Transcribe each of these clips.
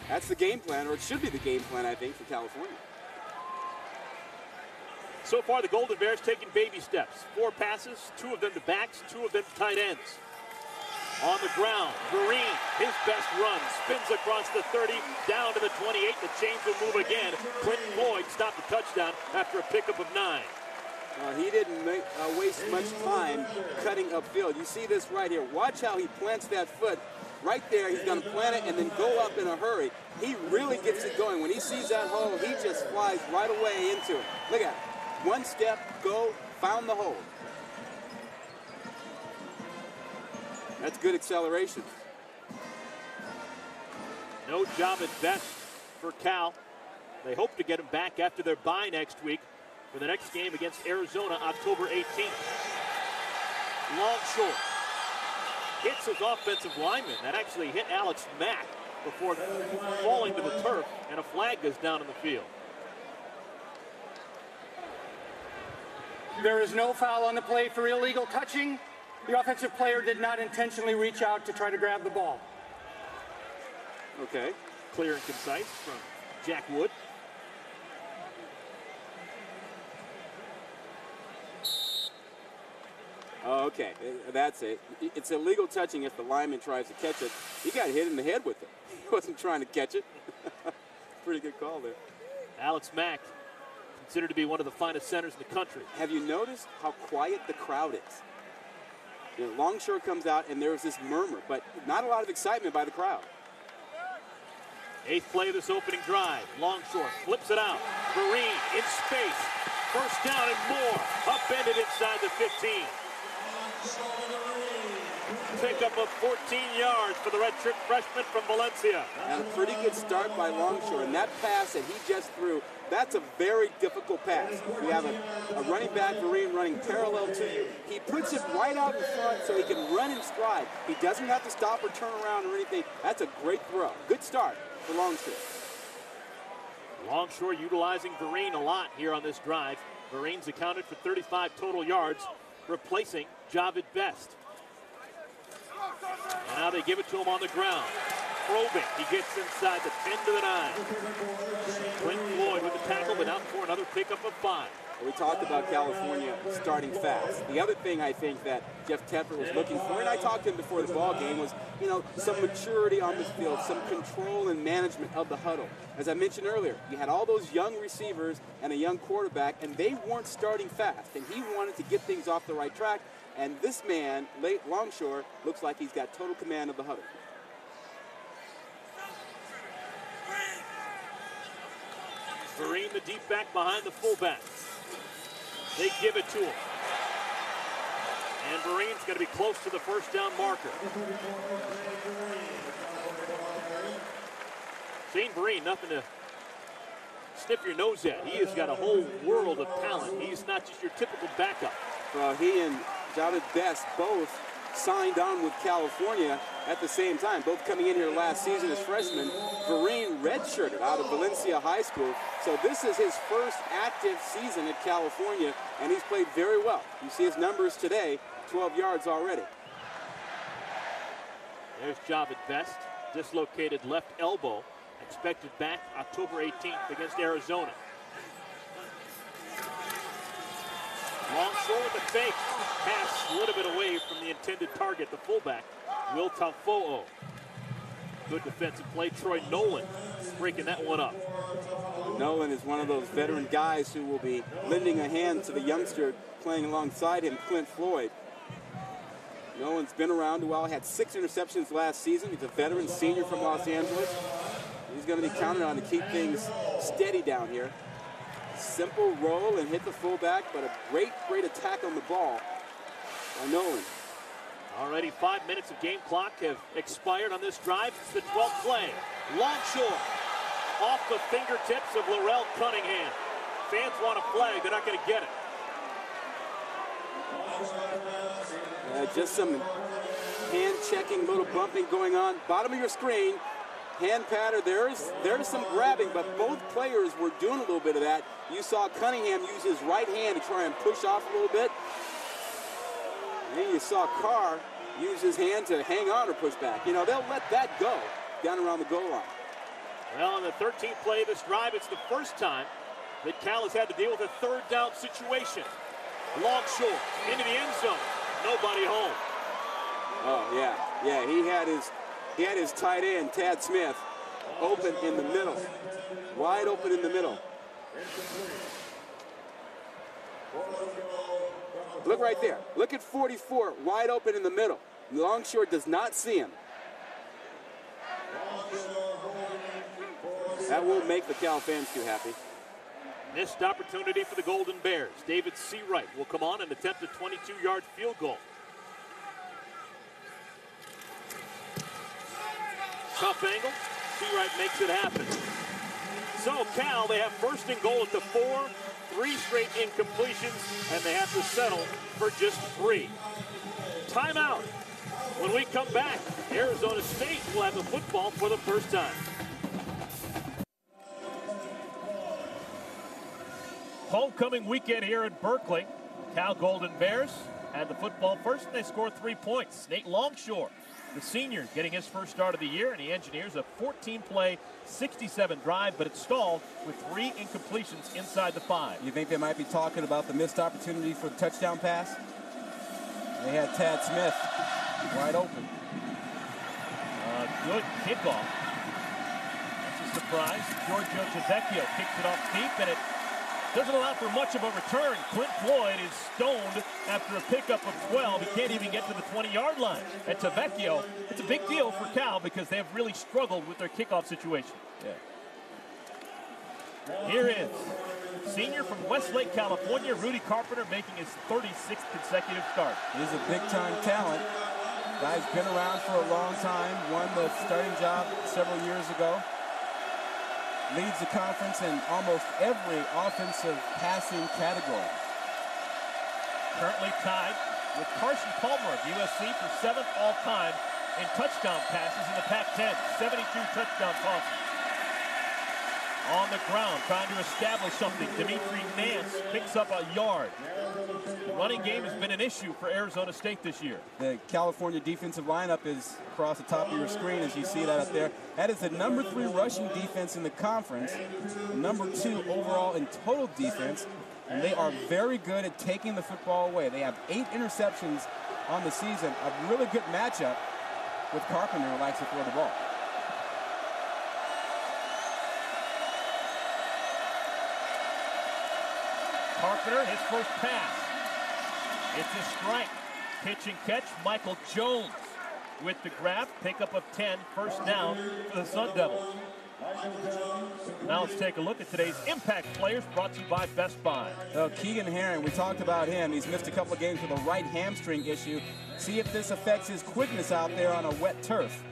That's the game plan, or it should be the game plan, I think, for California. So far, the Golden Bears taking baby steps. 4 passes, 2 of them to backs, 2 of them to tight ends. On the ground, Vereen, his best run, spins across the 30, down to the 28. The chains will move again. Clint Floyd stopped the touchdown after a pickup of 9. He didn't waste much time cutting upfield. You see this right here. Watch how he plants that foot. Right there, he's going to plant it and then go up in a hurry. He really gets it going. When he sees that hole, he just flies right away into it. Look at it. One step, go, found the hole. That's good acceleration. No job at best for Cal. They hope to get him back after their bye next week for the next game against Arizona, October 18th. Longshore hits his offensive lineman. That actually hit Alex Mack before falling to the turf, and a flag goes down in the field. There is no foul on the play for illegal touching. The offensive player did not intentionally reach out to try to grab the ball. Okay. Clear and concise from Jack Wood. Okay, that's it. It's illegal touching if the lineman tries to catch it. He got hit in the head with it. He wasn't trying to catch it. Pretty good call there. Alex Mack, considered to be one of the finest centers in the country. Have you noticed how quiet the crowd is? You know, Longshore comes out and there's this murmur, but not a lot of excitement by the crowd. 8th play of this opening drive. Longshore flips it out. Vereen in space. First down and more. Upended inside the 15. Pickup of 14 yards for the redshirt freshman from Valencia. And a pretty good start by Longshore. And that pass that he just threw, that's a very difficult pass. You have a running back, Vereen, running parallel to you. He puts it right out in front so he can run in stride. He doesn't have to stop or turn around or anything. That's a great throw. Good start for Longshore. Longshore utilizing Vereen a lot here on this drive. Vereen's accounted for 35 total yards, replacing Javid Best. And now they give it to him on the ground. Probing, he gets inside the 10 to the 9. Clint Floyd with the tackle, but out for another pickup of 5. We talked about California starting fast. The other thing I think that Jeff Tepper was looking for, and I talked to him before the ball game, was, you know, some maturity on the field, some control and management of the huddle. As I mentioned earlier, you had all those young receivers and a young quarterback, and they weren't starting fast. And he wanted to get things off the right track. And this man, Longshore, looks like he's got total command of the huddle. Vereen, the deep back behind the fullback. They give it to him. And Vereen's going to be close to the first down marker. Shane Vereen, nothing to sniff your nose at. He has got a whole world of talent. He's not just your typical backup. Well, he and Javid Best both signed on with California at the same time, both coming in here last season as freshmen. Vereen redshirted out of Valencia High School, so this is his first active season at California, and he's played very well. You see his numbers today, 12 yards already. There's Javid Best, dislocated left elbow, expected back October 18th against Arizona. Longshore with the fake. Pass a little bit away from the intended target, the fullback, Will Tafo'o. Good defensive play. Troy Nolan breaking that one up. Nolan is one of those veteran guys who will be lending a hand to the youngster playing alongside him, Clint Floyd. Nolan's been around a while, had 6 interceptions last season. He's a veteran senior from Los Angeles. He's going to be counted on to keep things steady down here. Simple roll and hit the fullback, but a great attack on the ball by Nolan. Already 5 minutes of game clock have expired on this drive. It's the 12th play. Longshore off the fingertips of Laurel Cunningham. Fans want a flag. They're not going to get it. Just some hand-checking, little bumping going on. Bottom of your screen. Hand patter, there's some grabbing, but both players were doing a little bit of that. You saw Cunningham use his right hand to try and push off a little bit. And then you saw Carr use his hand to hang on or push back. You know, they'll let that go down around the goal line. Well, on the 13th play of this drive, it's the first time that Cal has had to deal with a third down situation. Longshore into the end zone. Nobody home. Oh, yeah. He had his tight end, Tad Smith, open in the middle. Wide open in the middle. Look right there. Look at 44, wide open in the middle. Longshore does not see him. That won't make the Cal fans too happy. Missed opportunity for the Golden Bears. David Seawright will come on and attempt a 22-yard field goal. Tough angle. Seawright makes it happen. So Cal, they have first and goal at the 4, 3 straight incompletions, and they have to settle for just 3. Timeout. When we come back, Arizona State will have the football for the first time. Homecoming weekend here in Berkeley. Cal Golden Bears had the football first, and they scored 3 points. Nate Longshore, the senior, getting his first start of the year, and he engineers a 14-play, 67 drive, but it stalled with 3 incompletions inside the 5. You think they might be talking about the missed opportunity for the touchdown pass? They had Tad Smith wide open. Good kickoff. That's a surprise. Giorgio Tavecchio kicks it off deep, and it doesn't allow for much of a return. Clint Floyd is stoned after a pickup of 12. He can't even get to the 20-yard line. And Tavecchio, it's a big deal for Cal because they have really struggled with their kickoff situation. Yeah. Here is senior from Westlake, California, Rudy Carpenter, making his 36th consecutive start. He's a big-time talent. Guy's been around for a long time, won the starting job several years ago. Leads the conference in almost every offensive passing category. Currently tied with Carson Palmer of USC for 7th all-time in touchdown passes in the Pac-10. 72 touchdown passes. On the ground, trying to establish something. Dimitri Nance picks up a yard. The running game has been an issue for Arizona State this year. The California defensive lineup is across the top of your screen as you see that up there. That is the number 3 rushing defense in the conference, number 2 overall in total defense, and they are very good at taking the football away. They have 8 interceptions on the season, a really good matchup with Carpenter, who likes to throw the ball. Carpenter, his first pass. It's a strike. Pitch and catch. Michael Jones with the grab. Pickup of 10. First down for the Sun Devils. Now let's take a look at today's impact players, brought to you by Best Buy. Keegan Herring, we talked about him. He's missed a couple of games with a right hamstring issue. See if this affects his quickness out there on a wet turf.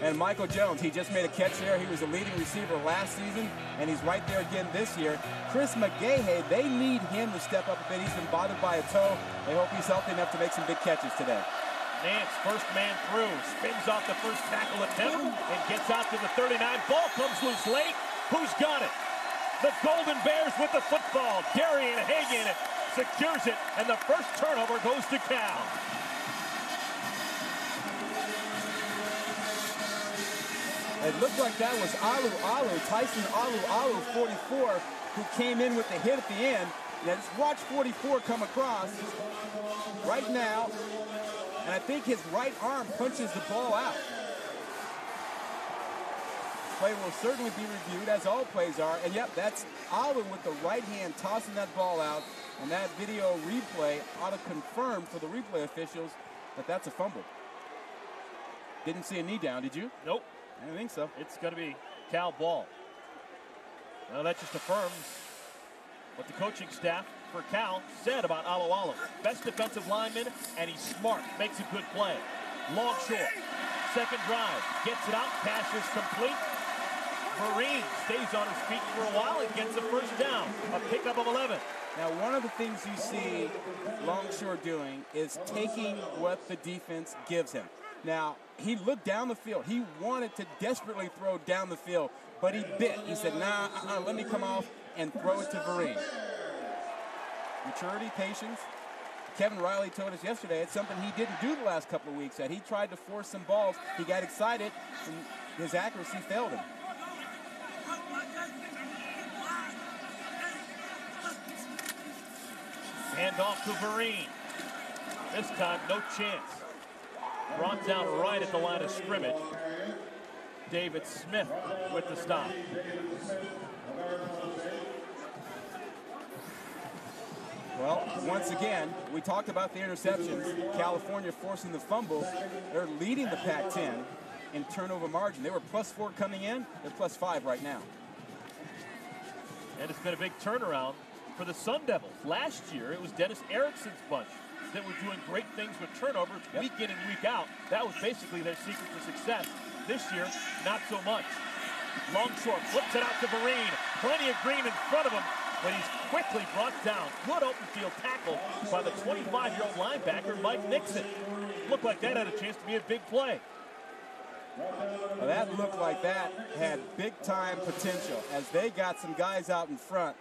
And Michael Jones, he just made a catch there. He was the leading receiver last season, and he's right there again this year. Chris McGahey, they need him to step up a bit. He's been bothered by a toe. They hope he's healthy enough to make some big catches today. Nance, first man through, spins off the first tackle attempt and gets out to the 39. Ball comes loose late. Who's got it? The Golden Bears with the football. Darian Hagan secures it, and the first turnover goes to Cal. It looked like that was Tyson Alu, 44, who came in with the hit at the end. Now just watch 44 come across right now, and I think his right arm punches the ball out. Play will certainly be reviewed, as all plays are, and yep, that's Alu with the right hand tossing that ball out, and that video replay ought to confirm for the replay officials that that's a fumble. Didn't see a knee down, did you? Nope. I don't think so. It's going to be Cal ball. Well, that just affirms what the coaching staff for Cal said about Alu. Best defensive lineman, and he's smart. Makes a good play. Longshore, second drive. Gets it out. Pass is complete. Vereen stays on his feet for a while and gets the first down. A pickup of 11. Now, one of the things you see Longshore doing is taking what the defense gives him. Now, he looked down the field. He wanted to desperately throw down the field, but he bit. He said, nah, let me come off and throw it to Vereen. Maturity, patience. Kevin Riley told us yesterday it's something he didn't do the last couple of weeks, that he tried to force some balls. He got excited, and his accuracy failed him. Hand off to Vereen. This time, no chance. Brought down right at the line of scrimmage. David Smith with the stop. Well, once again, we talked about the interceptions. California forcing the fumble. They're leading the Pac-10 in turnover margin. They were +4 coming in. They're +5 right now. And it's been a big turnaround for the Sun Devils. Last year, it was Dennis Erickson's bunch that were doing great things with turnovers week in and week out. That was basically their secret to success. This year, not so much. Longshore flips it out to Vereen. Plenty of green in front of him, but he's quickly brought down. Good open field tackle by the 25-year-old linebacker, Mike Nixon. Looked like that had a chance to be a big play. Well, that looked like that had big-time potential as they got some guys out in front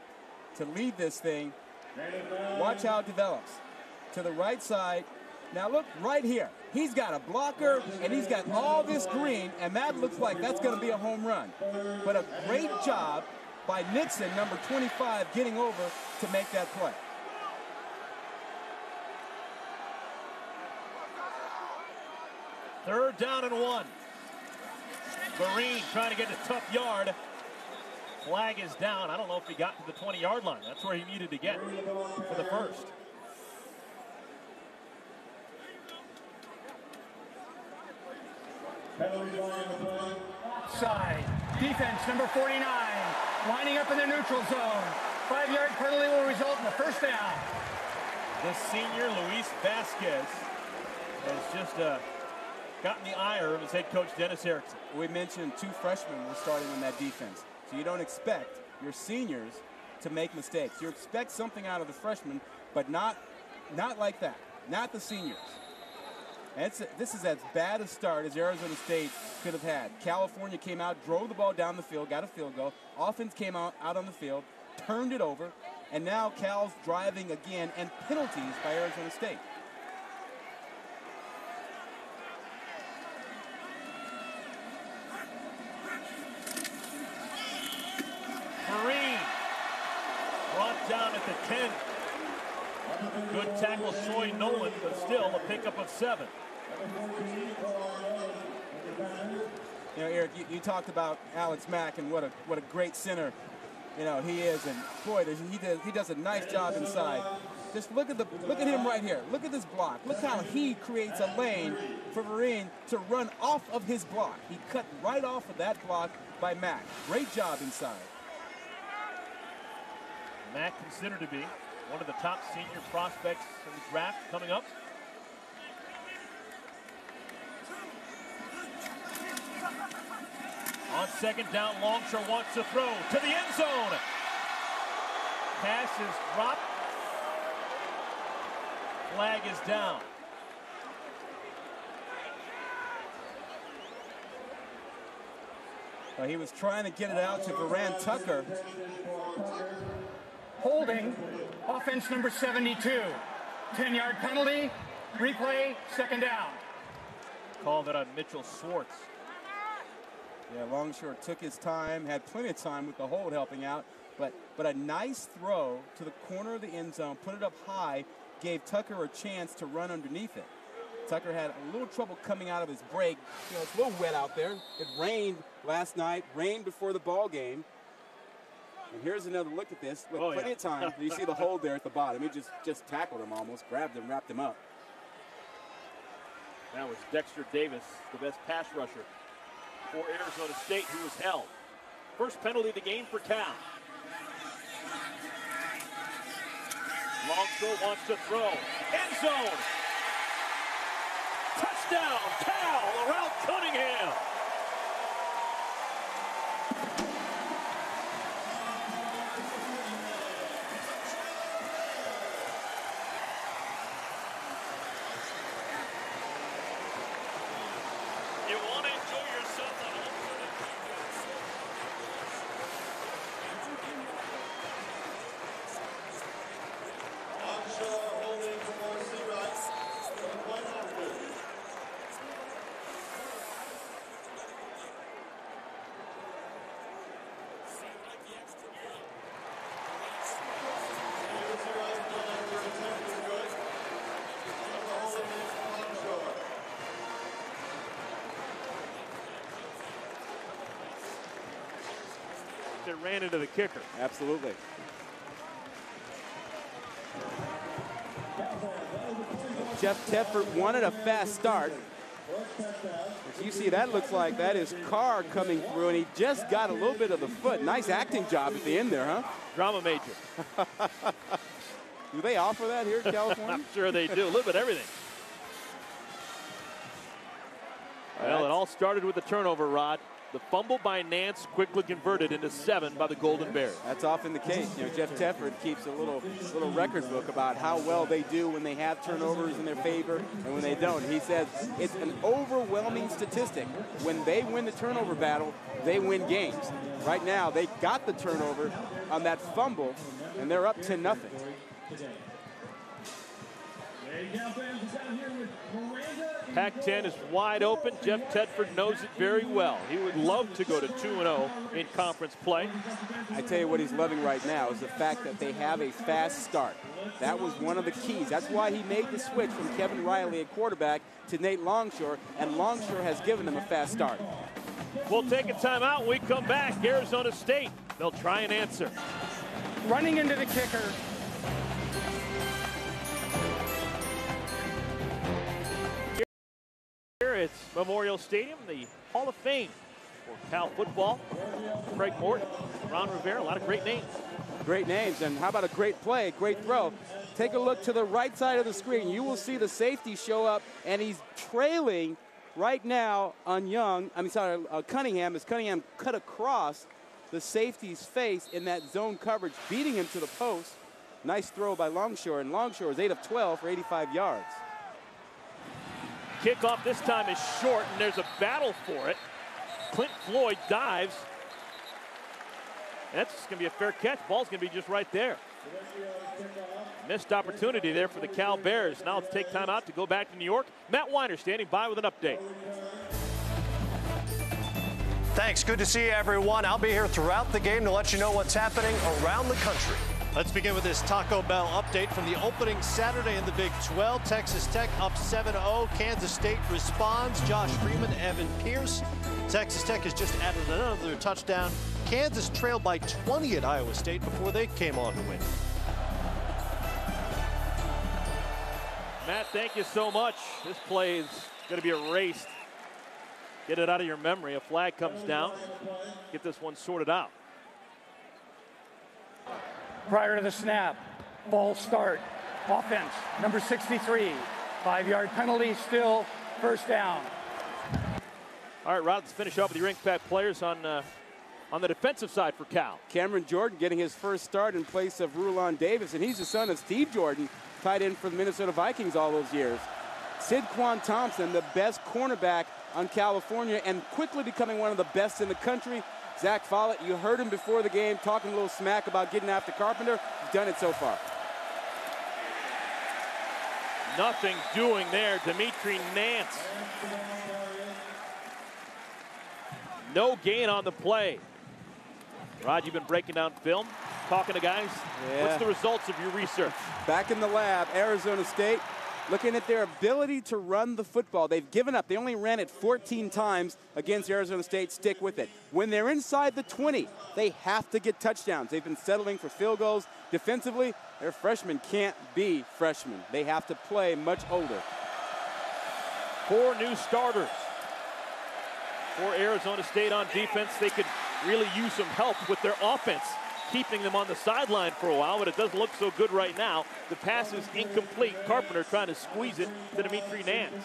to lead this thing. Watch how it develops. To the right side. Now look right here. He's got a blocker and he's got all this green, and that looks like that's going to be a home run. But a great job by Nixon, number 25, getting over to make that play. Third down and 1. Vereen trying to get a tough yard. Flag is down. I don't know if he got to the 20-yard line. That's where he needed to get for the first. Side. Defense, number 49, lining up in the neutral zone. 5-yard penalty will result in a first down. The senior, Luis Vasquez, has just gotten the ire of his head coach, Dennis Erickson. We mentioned 2 freshmen were starting in that defense. So you don't expect your seniors to make mistakes. You expect something out of the freshmen, but not like that. Not the seniors. And this is as bad a start as Arizona State could have had. California came out, drove the ball down the field, got a field goal. Offense came out on the field, turned it over, and now Cal's driving again, and penalties by Arizona State. Vereen brought down at the 10. Good tackle, Troy Nolan, but still a pickup of 7. You know, Eric, you talked about Alex Mack and what a great center, you know, he is, and boy, he does a nice job inside. Just look at him right here. Look at this block. Look how he creates a lane for Vereen to run off of his block. He cut right off of that block by Mack. Great job inside. Mack considered to be one of the top senior prospects in the draft coming up. On second down, Longshore wants to throw to the end zone. Pass is dropped. Flag is down. Well, he was trying to get it out to Varan Tucker. Holding, offense number 72. 10-yard penalty, replay, second down. Called it on Mitchell Swartz. Yeah, Longshore took his time, had plenty of time with the hold helping out, but a nice throw to the corner of the end zone, put it up high, gave Tucker a chance to run underneath it. Tucker had a little trouble coming out of his break. You know, it's a little wet out there. It rained last night, rained before the ball game. And here's another look at this with plenty of time. You see the hold there at the bottom. He just tackled him almost, grabbed him, wrapped him up. That was Dexter Davis, the best pass rusher for Arizona State, who was held. First penalty of the game for Cal. Longshore wants to throw. End zone. Touchdown, Cal, around Cunningham. You want to enjoy yourself at home? they ran into the kicker. Absolutely. Jeff Tedford wanted a fast start. As you see, that looks like that is Carr coming through, and he just got a little bit of the foot. Nice acting job at the end there, huh? Drama major. Do they offer that here in California? I'm sure they do. A little bit of everything. Well, it all started with the turnover, Rod. The fumble by Nance quickly converted into 7 by the Golden Bears. That's often the case. You know, Jeff Tedford keeps a little record book about how well they do when they have turnovers in their favor and when they don't. He says it's an overwhelming statistic. When they win the turnover battle, they win games. Right now, they got the turnover on that fumble, and they're up 10-0. Pac-10 is wide open. Jeff Tedford knows it very well. He would love to go to 2-0 in conference play. I tell you what he's loving right now is the fact that they have a fast start. That was one of the keys. That's why he made the switch from Kevin Riley at quarterback to Nate Longshore, and Longshore has given them a fast start. We'll take a timeout when we come back. Arizona State, they'll try and answer. Running into the kicker. Here it's Memorial Stadium, the Hall of Fame for Cal football. Craig Morton, Ron Rivera, a lot of great names. Great names, and how about a great play, great throw. Take a look to the right side of the screen. You will see the safety show up, and he's trailing right now on Cunningham, as Cunningham cut across the safety's face in that zone coverage, beating him to the post. Nice throw by Longshore, and Longshore is 8 of 12 for 85 yards. Kickoff this time is short, and there's a battle for it. Clint Floyd dives. That's going to be a fair catch. Ball's going to be just right there. Missed opportunity there for the Cal Bears. Now let's take time out to go back to New York. Matt Weiner standing by with an update. Thanks. Good to see you, everyone. I'll be here throughout the game to let you know what's happening around the country. Let's begin with this Taco Bell update from the opening Saturday in the Big 12. Texas Tech up 7-0. Kansas State responds. Josh Freeman, Evan Pierce. Texas Tech has just added another touchdown. Kansas trailed by 20 at Iowa State before they came on to win. Matt, thank you so much. This play is going to be erased. Get it out of your memory. A flag comes down. Get this one sorted out. Prior to the snap, false start, offense, number 63, 5-yard penalty, still first down. All right, Rod, let's finish up with your impact players on the defensive side for Cal. Cameron Jordan getting his first start in place of Rulon Davis, and he's the son of Steve Jordan, tight end for the Minnesota Vikings all those years. Sidquan Thompson, the best cornerback on California, and quickly becoming one of the best in the country. Zach Follett, you heard him before the game talking a little smack about getting after Carpenter. He's done it so far. Nothing doing there. Dimitri Nance. No gain on the play. Rod, you've been breaking down film, talking to guys. Yeah. What's the results of your research? Back in the lab, Arizona State, looking at their ability to run the football. They've given up. They only ran it 14 times against Arizona State. Stick with it. When they're inside the 20, they have to get touchdowns. They've been settling for field goals. Defensively, their freshmen can't be freshmen. They have to play much older. 4 new starters for Arizona State on defense. They could really use some help with their offense, keeping them on the sideline for a while, but it doesn't look so good right now. The pass is incomplete. Carpenter trying to squeeze it to Dimitri Nance.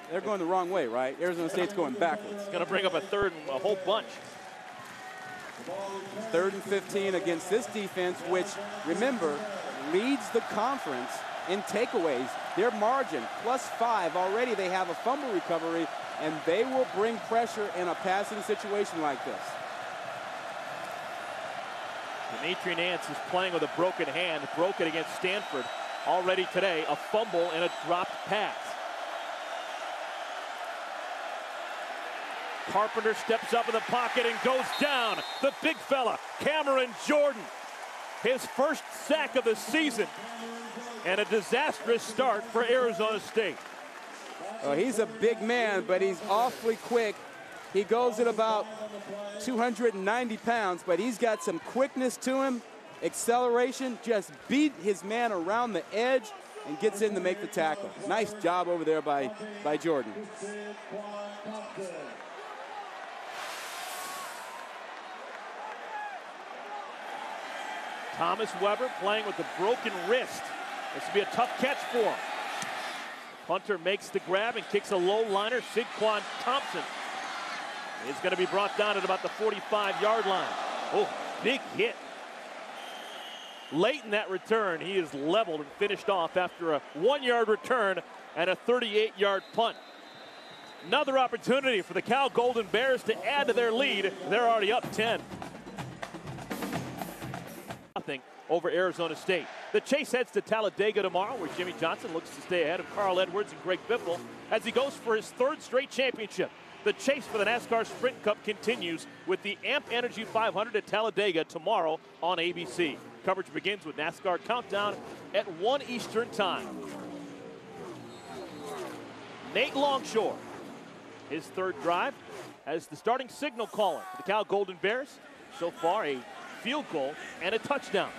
They're going the wrong way, right? Arizona State's going backwards. Going to bring up a third and a whole bunch. 3rd and 15 against this defense, which, remember, leads the conference in takeaways. Their margin, +5. Already they have a fumble recovery, and they will bring pressure in a passing situation like this. Dimitri Nance is playing with a broken hand, broke it against Stanford. Already today, a fumble and a dropped pass. Carpenter steps up in the pocket and goes down. The big fella, Cameron Jordan. His first sack of the season. And a disastrous start for Arizona State. Well, he's a big man, but he's awfully quick. He goes at about 290 pounds, but he's got some quickness to him, acceleration, just beat his man around the edge and gets in to make the tackle. Nice job over there by Jordan. Thomas Weber playing with a broken wrist. This will be a tough catch for him. Punter makes the grab and kicks a low liner. Sigquan Thompson is going to be brought down at about the 45-yard line. Oh, big hit. Late in that return, he is leveled and finished off after a 1-yard return and a 38-yard punt. Another opportunity for the Cal Golden Bears to add to their lead. They're already up 10. Nothing over Arizona State. The chase heads to Talladega tomorrow, where Jimmy Johnson looks to stay ahead of Carl Edwards and Greg Biffle as he goes for his third straight championship. The chase for the NASCAR Sprint Cup continues with the AMP Energy 500 at Talladega tomorrow on ABC. Coverage begins with NASCAR Countdown at 1 Eastern Time. Nate Longshore, his third drive, as the starting signal caller for the Cal Golden Bears. So far, a field goal and a touchdown.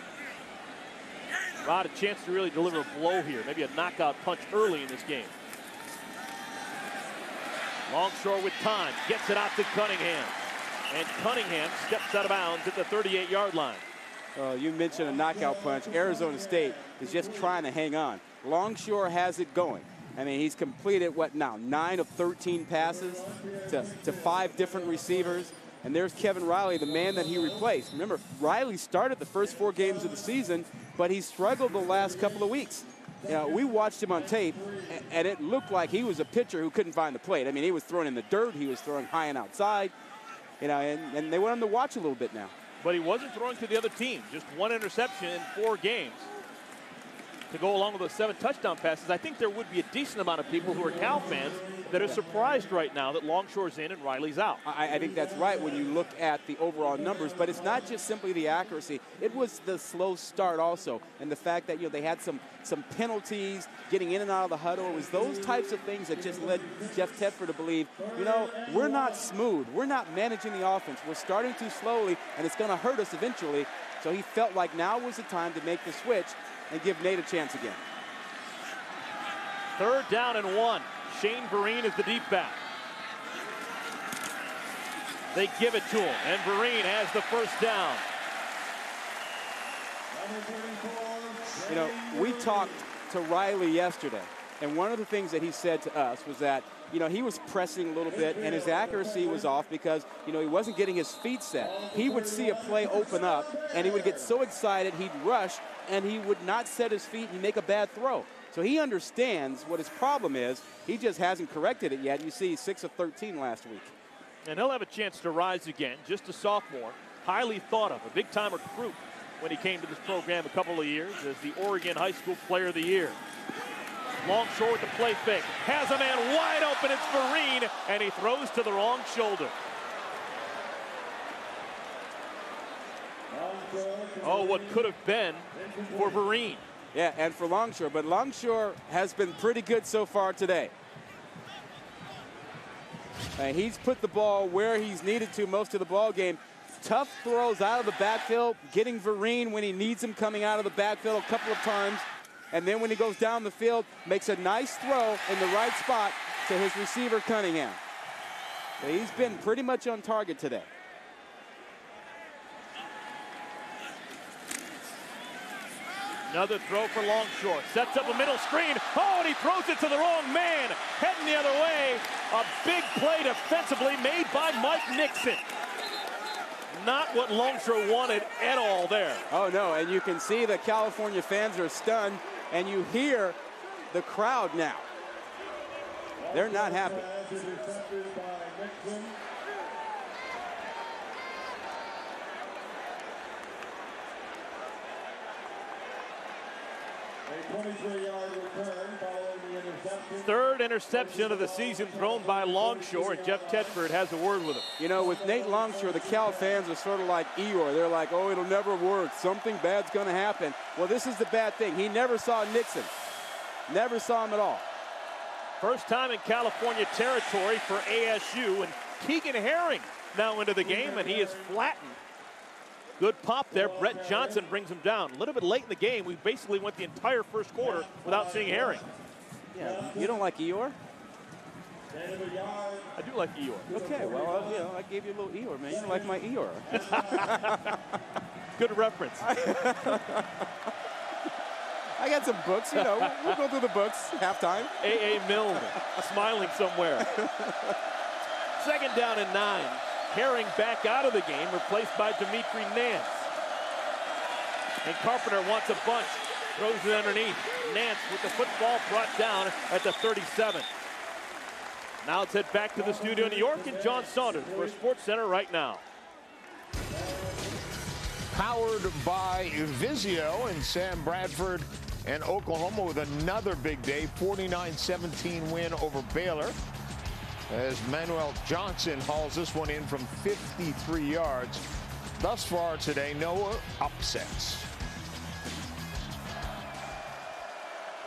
Rod, a chance to really deliver a blow here, maybe a knockout punch early in this game. Longshore with time, gets it out to Cunningham. And Cunningham steps out of bounds at the 38-yard line. You mentioned a knockout punch. Arizona State is just trying to hang on. Longshore has it going. I mean, he's completed, what now, 9 of 13 passes to 5 different receivers. And there's Kevin Riley, the man that he replaced. Remember, Riley started the first 4 games of the season, but he struggled the last couple of weeks. You know, we watched him on tape, and it looked like he was a pitcher who couldn't find the plate. I mean, he was throwing in the dirt. He was throwing high and outside. You know, and they want him to watch a little bit now. But he wasn't throwing to the other team. Just 1 interception in 4 games to go along with those 7 touchdown passes. I think there would be a decent amount of people who are Cal fans that are surprised right now that Longshore's in and Riley's out. I think that's right when you look at the overall numbers, but it's not just simply the accuracy. It was the slow start also, and the fact that, you know, they had some penalties, getting in and out of the huddle. It was those types of things that just led Jeff Tedford to believe, you know, we're not smooth. We're not managing the offense. We're starting too slowly, and it's going to hurt us eventually. So he felt like now was the time to make the switch and give Nate a chance again. 3rd down and 1. Shane Vereen is the deep back. They give it to him, and Vereen has the first down. You know, we talked to Riley yesterday, and one of the things that he said to us was that, you know, he was pressing a little bit, and his accuracy was off because, you know, he wasn't getting his feet set. He would see a play open up, and he would get so excited, he'd rush, and he would not set his feet and make a bad throw. So he understands what his problem is. He just hasn't corrected it yet. You see 6 of 13 last week. And he'll have a chance to rise again, just a sophomore. Highly thought of, a big-time recruit when he came to this program a couple of years as the Oregon High School Player of the Year. Longshore with the play fake. Has a man wide open. It's Vereen, and he throws to the wrong shoulder. Oh, what could have been for Vereen. Yeah, and for Longshore. But Longshore has been pretty good so far today. He's put the ball where he's needed to most of the ball game. Tough throws out of the backfield, getting Vereen when he needs him coming out of the backfield a couple of times. And then when he goes down the field, makes a nice throw in the right spot to his receiver, Cunningham. So he's been pretty much on target today. Another throw for Longshore. Sets up a middle screen. Oh, and he throws it to the wrong man. Heading the other way. A big play defensively made by Mike Nixon. Not what Longshore wanted at all there. Oh, no, and you can see the California fans are stunned, and you hear the crowd now. They're not happy. Third interception of the season thrown by Longshore, and Jeff Tedford has a word with him. You know, with Nate Longshore, the Cal fans are sort of like Eeyore. They're like, oh, it'll never work. Something bad's going to happen. Well, this is the bad thing. He never saw Nixon. Never saw him at all. First time in California territory for ASU, and Keegan Herring now into the game, and he is flattened. Good pop there. Brett Johnson brings him down. A little bit late in the game. We basically went the entire first quarter without seeing Herring. Yeah, you don't like Eeyore? I do like Eeyore. Okay, well, you know, I gave you a little Eeyore, man. You like my Eeyore. Good reference. I got some books, you know. We'll go through the books, halftime. A.A. Milne smiling somewhere. Second down and 9. Herring back out of the game, replaced by Dimitri Nance. And Carpenter wants a bunch. Throws it underneath. Nance with the football brought down at the 37. Now let's head back to the studio in New York and John Saunders for Sports Center right now. Powered by Vizio, and Sam Bradford and Oklahoma with another big day, 49-17 win over Baylor, as Manuel Johnson hauls this one in from 53 yards. Thus far today, no upsets.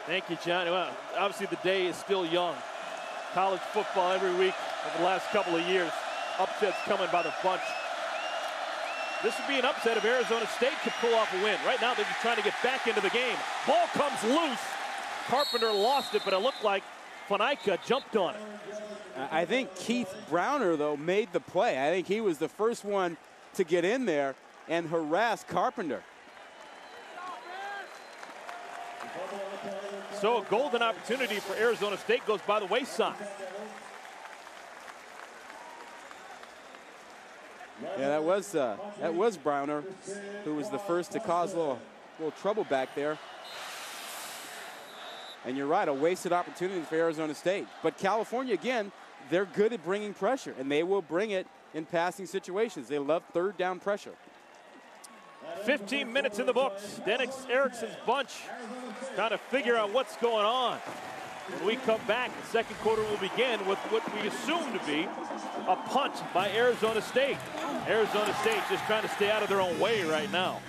Thank you, John. Well, obviously the day is still young. College football every week over the last couple of years. Upsets coming by the bunch. This would be an upset if Arizona State could pull off a win. Right now, they're just trying to get back into the game. Ball comes loose. Carpenter lost it, but it looked like Faneca jumped on it. I think Keith Browner, though, made the play. I think he was the first one to get in there and harass Carpenter. So a golden opportunity for Arizona State goes by the wayside. Yeah, that was Browner, who was the first to cause a little trouble back there. And you're right, a wasted opportunity for Arizona State. But California, again, they're good at bringing pressure, and they will bring it in passing situations. They love third down pressure. 15 minutes in the books. Dennis Erickson's bunch trying to figure out what's going on. When we come back, the second quarter will begin with what we assume to be a punt by Arizona State. Arizona State just trying to stay out of their own way right now.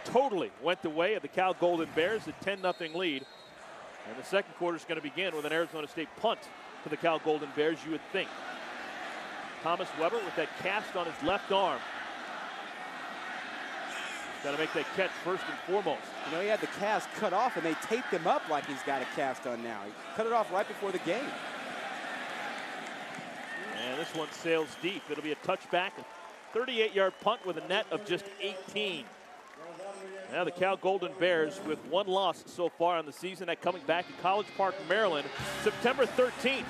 Totally went the way of the Cal Golden Bears, a 10-0 lead. And the second quarter is going to begin with an Arizona State punt for the Cal Golden Bears, you would think. Thomas Weber with that cast on his left arm. Got to make that catch first and foremost. You know, he had the cast cut off, and they taped him up like he's got a cast on now. He cut it off right before the game. And this one sails deep. It'll be a touchback, a 38-yard punt with a net of just 18. Now the Cal Golden Bears with one loss so far on the season, that coming back in College Park, Maryland, September 13th.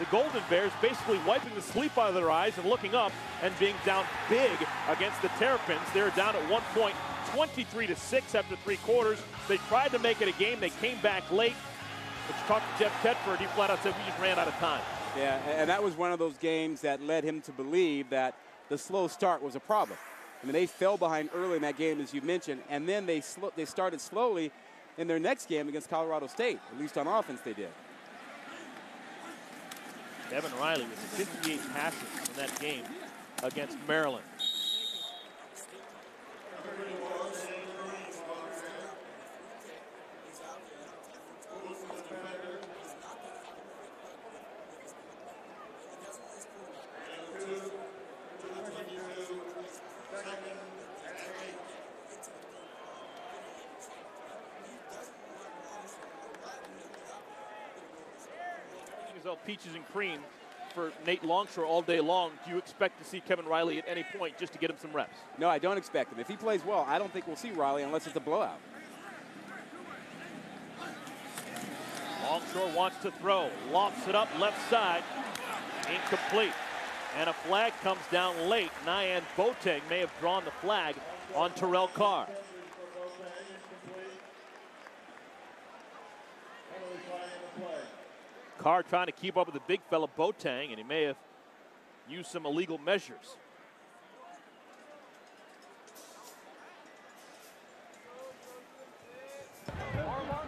The Golden Bears basically wiping the sleep out of their eyes and looking up and being down big against the Terrapins. They're down at one point, 23-6 after 3 quarters. They tried to make it a game. They came back late. But you talked to Jeff Tedford, he flat out said we just ran out of time. Yeah, and that was one of those games that led him to believe that the slow start was a problem. I mean, they fell behind early in that game, as you mentioned, and then they started slowly in their next game against Colorado State. At least on offense they did. Kevin Riley with 58 passes in that game against Maryland. Peaches and cream for Nate Longshore all day long. Do you expect to see Kevin Riley at any point just to get him some reps? No, I don't expect him. If he plays well, I don't think we'll see Riley unless it's a blowout. Longshore wants to throw, lofts it up left side, incomplete. And a flag comes down late. Nyan Boateng may have drawn the flag on Terrell Carr. Carr trying to keep up with the big fella Boateng, and he may have used some illegal measures.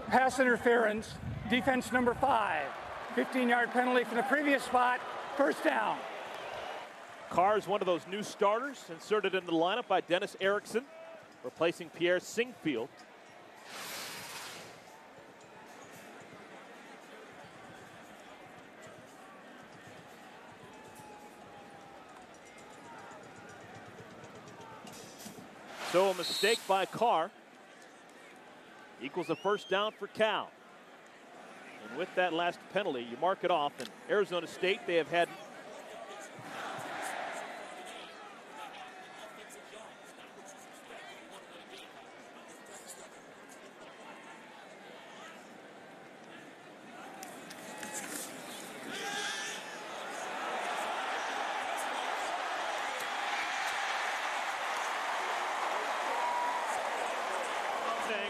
Pass interference, defense number 5. 15-yard penalty from the previous spot, first down. Carr is one of those new starters inserted into the lineup by Dennis Erickson. replacing Pierre Singfield. So a mistake by Carr equals a first down for Cal. And with that last penalty, you mark it off. And Arizona State, they have had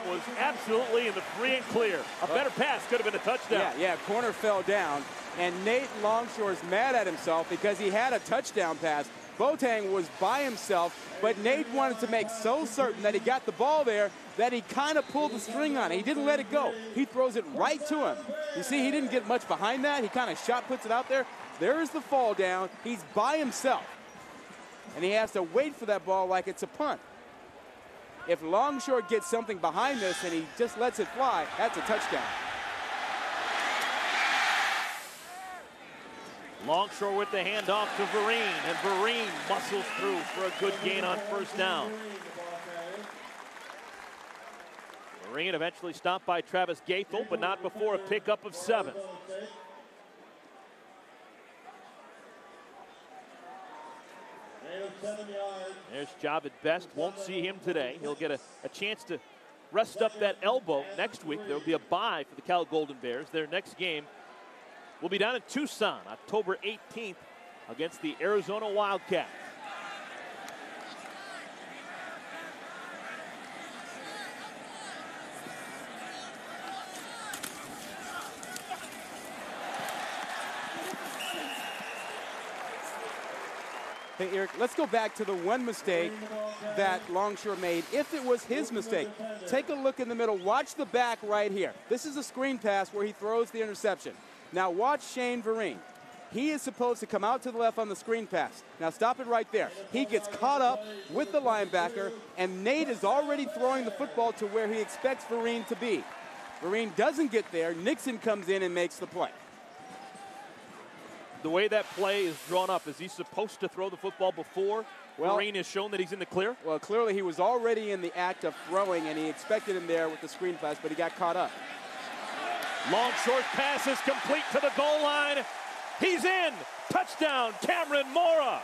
was absolutely in the free and clear. A better pass could have been a touchdown. Yeah, corner fell down, and Nate Longshore's mad at himself because he had a touchdown pass. Boateng was by himself, but Nate wanted to make so certain that he got the ball there that he kind of pulled the string on it. He didn't let it go. He throws it right to him. You see, he didn't get much behind that. He kind of puts it out there. There's the fall down. He's by himself, and he has to wait for that ball like it's a punt. If Longshore gets something behind this and he just lets it fly, that's a touchdown. Longshore with the handoff to Vereen, and Vereen muscles through for a good gain on first down. Vereen eventually stopped by Travis Gaethel, but not before a pickup of 7. There's Javed Best. Won't see him today. He'll get a chance to rest up that elbow next week. There'll be a bye for the Cal Golden Bears. Their next game will be down in Tucson, October 18th, against the Arizona Wildcats. Hey, Eric, let's go back to the one mistake that Longshore made. If it was his mistake, take a look in the middle. Watch the back right here. This is a screen pass where he throws the interception. Now watch Shane Vereen. He is supposed to come out to the left on the screen pass. Now stop it right there. He gets caught up with the linebacker, and Nate is already throwing the football to where he expects Vereen to be. Vereen doesn't get there. Nixon comes in and makes the play. The way that play is drawn up, is he supposed to throw the football before Vereen has shown that he's in the clear? Well, clearly he was already in the act of throwing, and he expected him there with the screen pass, but he got caught up. Long short pass is complete to the goal line. He's in. Touchdown, Cameron Mora.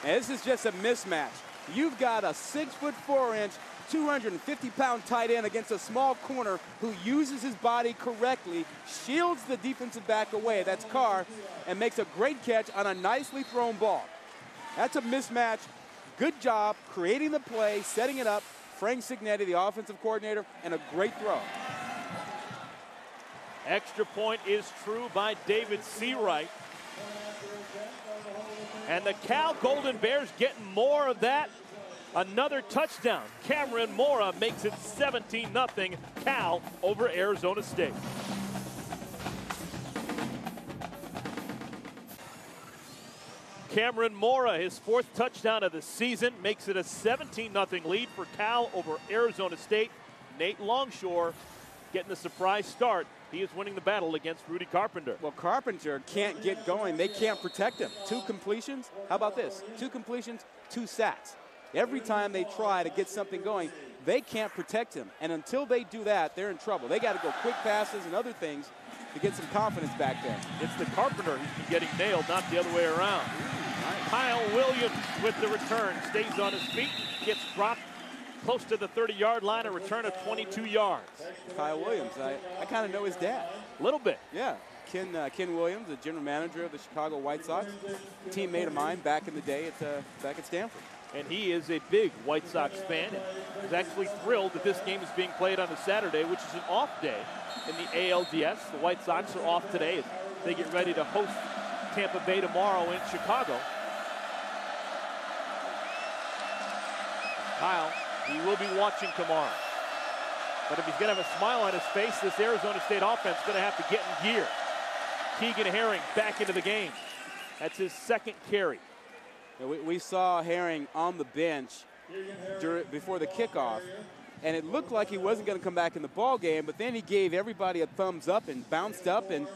And this is just a mismatch. You've got a 6'4", 250-pound tight end against a small corner who uses his body correctly, shields the defensive back away, that's Carr, and makes a great catch on a nicely thrown ball. That's a mismatch. Good job creating the play, setting it up. Frank Signetti, the offensive coordinator, and a great throw. Extra point is true by David Seawright. And the Cal Golden Bears getting more of that. Another touchdown. Cameron Mora makes it 17-0 Cal over Arizona State. Cameron Mora, his 4th touchdown of the season, makes it a 17-0 lead for Cal over Arizona State. Nate Longshore getting the surprise start. He is winning the battle against Rudy Carpenter. Well, Carpenter can't get going. They can't protect him. 2 completions. How about this? 2 completions, 2 sacks. Every time they try to get something going, they can't protect him. And until they do that, they're in trouble. They got to go quick passes and other things to get some confidence back there. It's the Carpenter who's been getting nailed, not the other way around. Nice. Kyle Williams with the return. Stays on his feet. Gets dropped close to the 30-yard line, a return of 22 yards. Kyle Williams, I kind of know his dad. A little bit. Yeah. Ken Williams, the general manager of the Chicago White Sox, teammate of mine back in the day back at Stanford. And he is a big White Sox fan. He's actually thrilled that this game is being played on a Saturday, which is an off day in the ALDS. The White Sox are off today as they get ready to host Tampa Bay tomorrow in Chicago. Kyle, he will be watching tomorrow. But if he's going to have a smile on his face, this Arizona State offense is going to have to get in gear. Keegan Herring back into the game. That's his second carry. We saw Herring on the bench before the kickoff, and it looked like he wasn't going to come back in the ball game, but then he gave everybody a thumbs up and bounced up and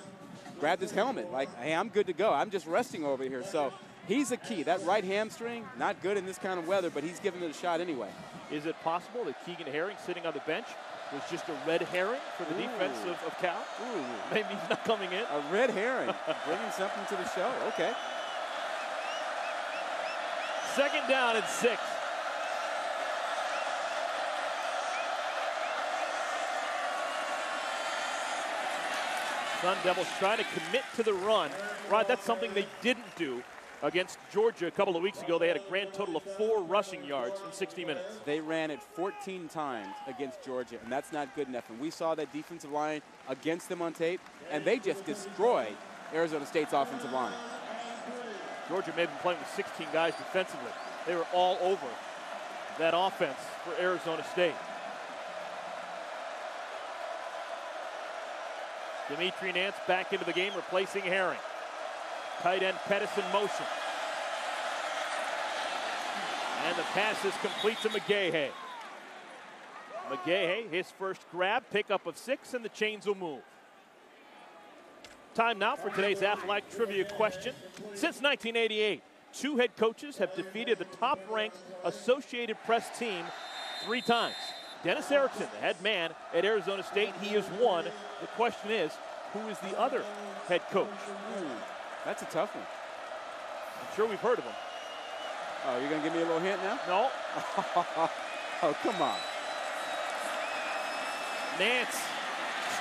grabbed his helmet like, hey, I'm good to go. I'm just resting over here. So he's a key. That right hamstring, not good in this kind of weather, but he's giving it a shot anyway. Is it possible that Keegan Herring sitting on the bench was just a red herring for the defense of Cal? Ooh. Maybe he's not coming in. A red herring, bringing something to the show. Okay. Second down and 6. Sun Devils trying to commit to the run. Rod, that's something they didn't do against Georgia a couple of weeks ago. They had a grand total of 4 rushing yards in 60 minutes. They ran it 14 times against Georgia, and that's not good enough. And we saw that defensive line against them on tape, and they just destroyed Arizona State's offensive line. Georgia may have been playing with 16 guys defensively. They were all over that offense for Arizona State. Dimitri Nance back into the game, replacing Herring. Tight end Pettis in motion. And the pass is complete to McGahey. McGahey, his first grab, pickup of 6, and the chains will move. Time now for today's Athletic Trivia question. Since 1988, 2 head coaches have defeated the top-ranked Associated Press team 3 times. Dennis Erickson, the head man at Arizona State, he is one. The question is, who is the other head coach? That's a tough one. I'm sure we've heard of him. Oh, you're going to give me a little hint now? No. Oh, come on. Nance,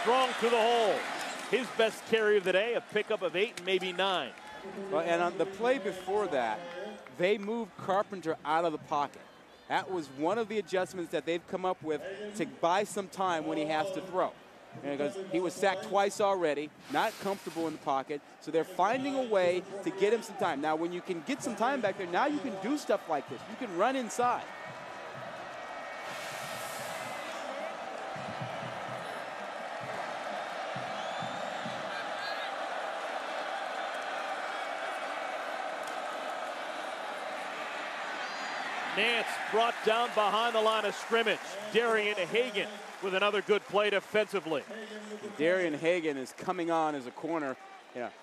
strong to the hole. His best carry of the day, a pickup of 8 and maybe 9. Well, and on the play before that, they moved Carpenter out of the pocket. That was one of the adjustments that they've come up with to buy some time when he has to throw. Because he was sacked twice already, not comfortable in the pocket, so they're finding a way to get him some time. Now, when you can get some time back there, now you can do stuff like this. You can run inside. Nance brought down behind the line of scrimmage. Darian Hagan with another good play defensively. Darian Hagan is coming on as a corner.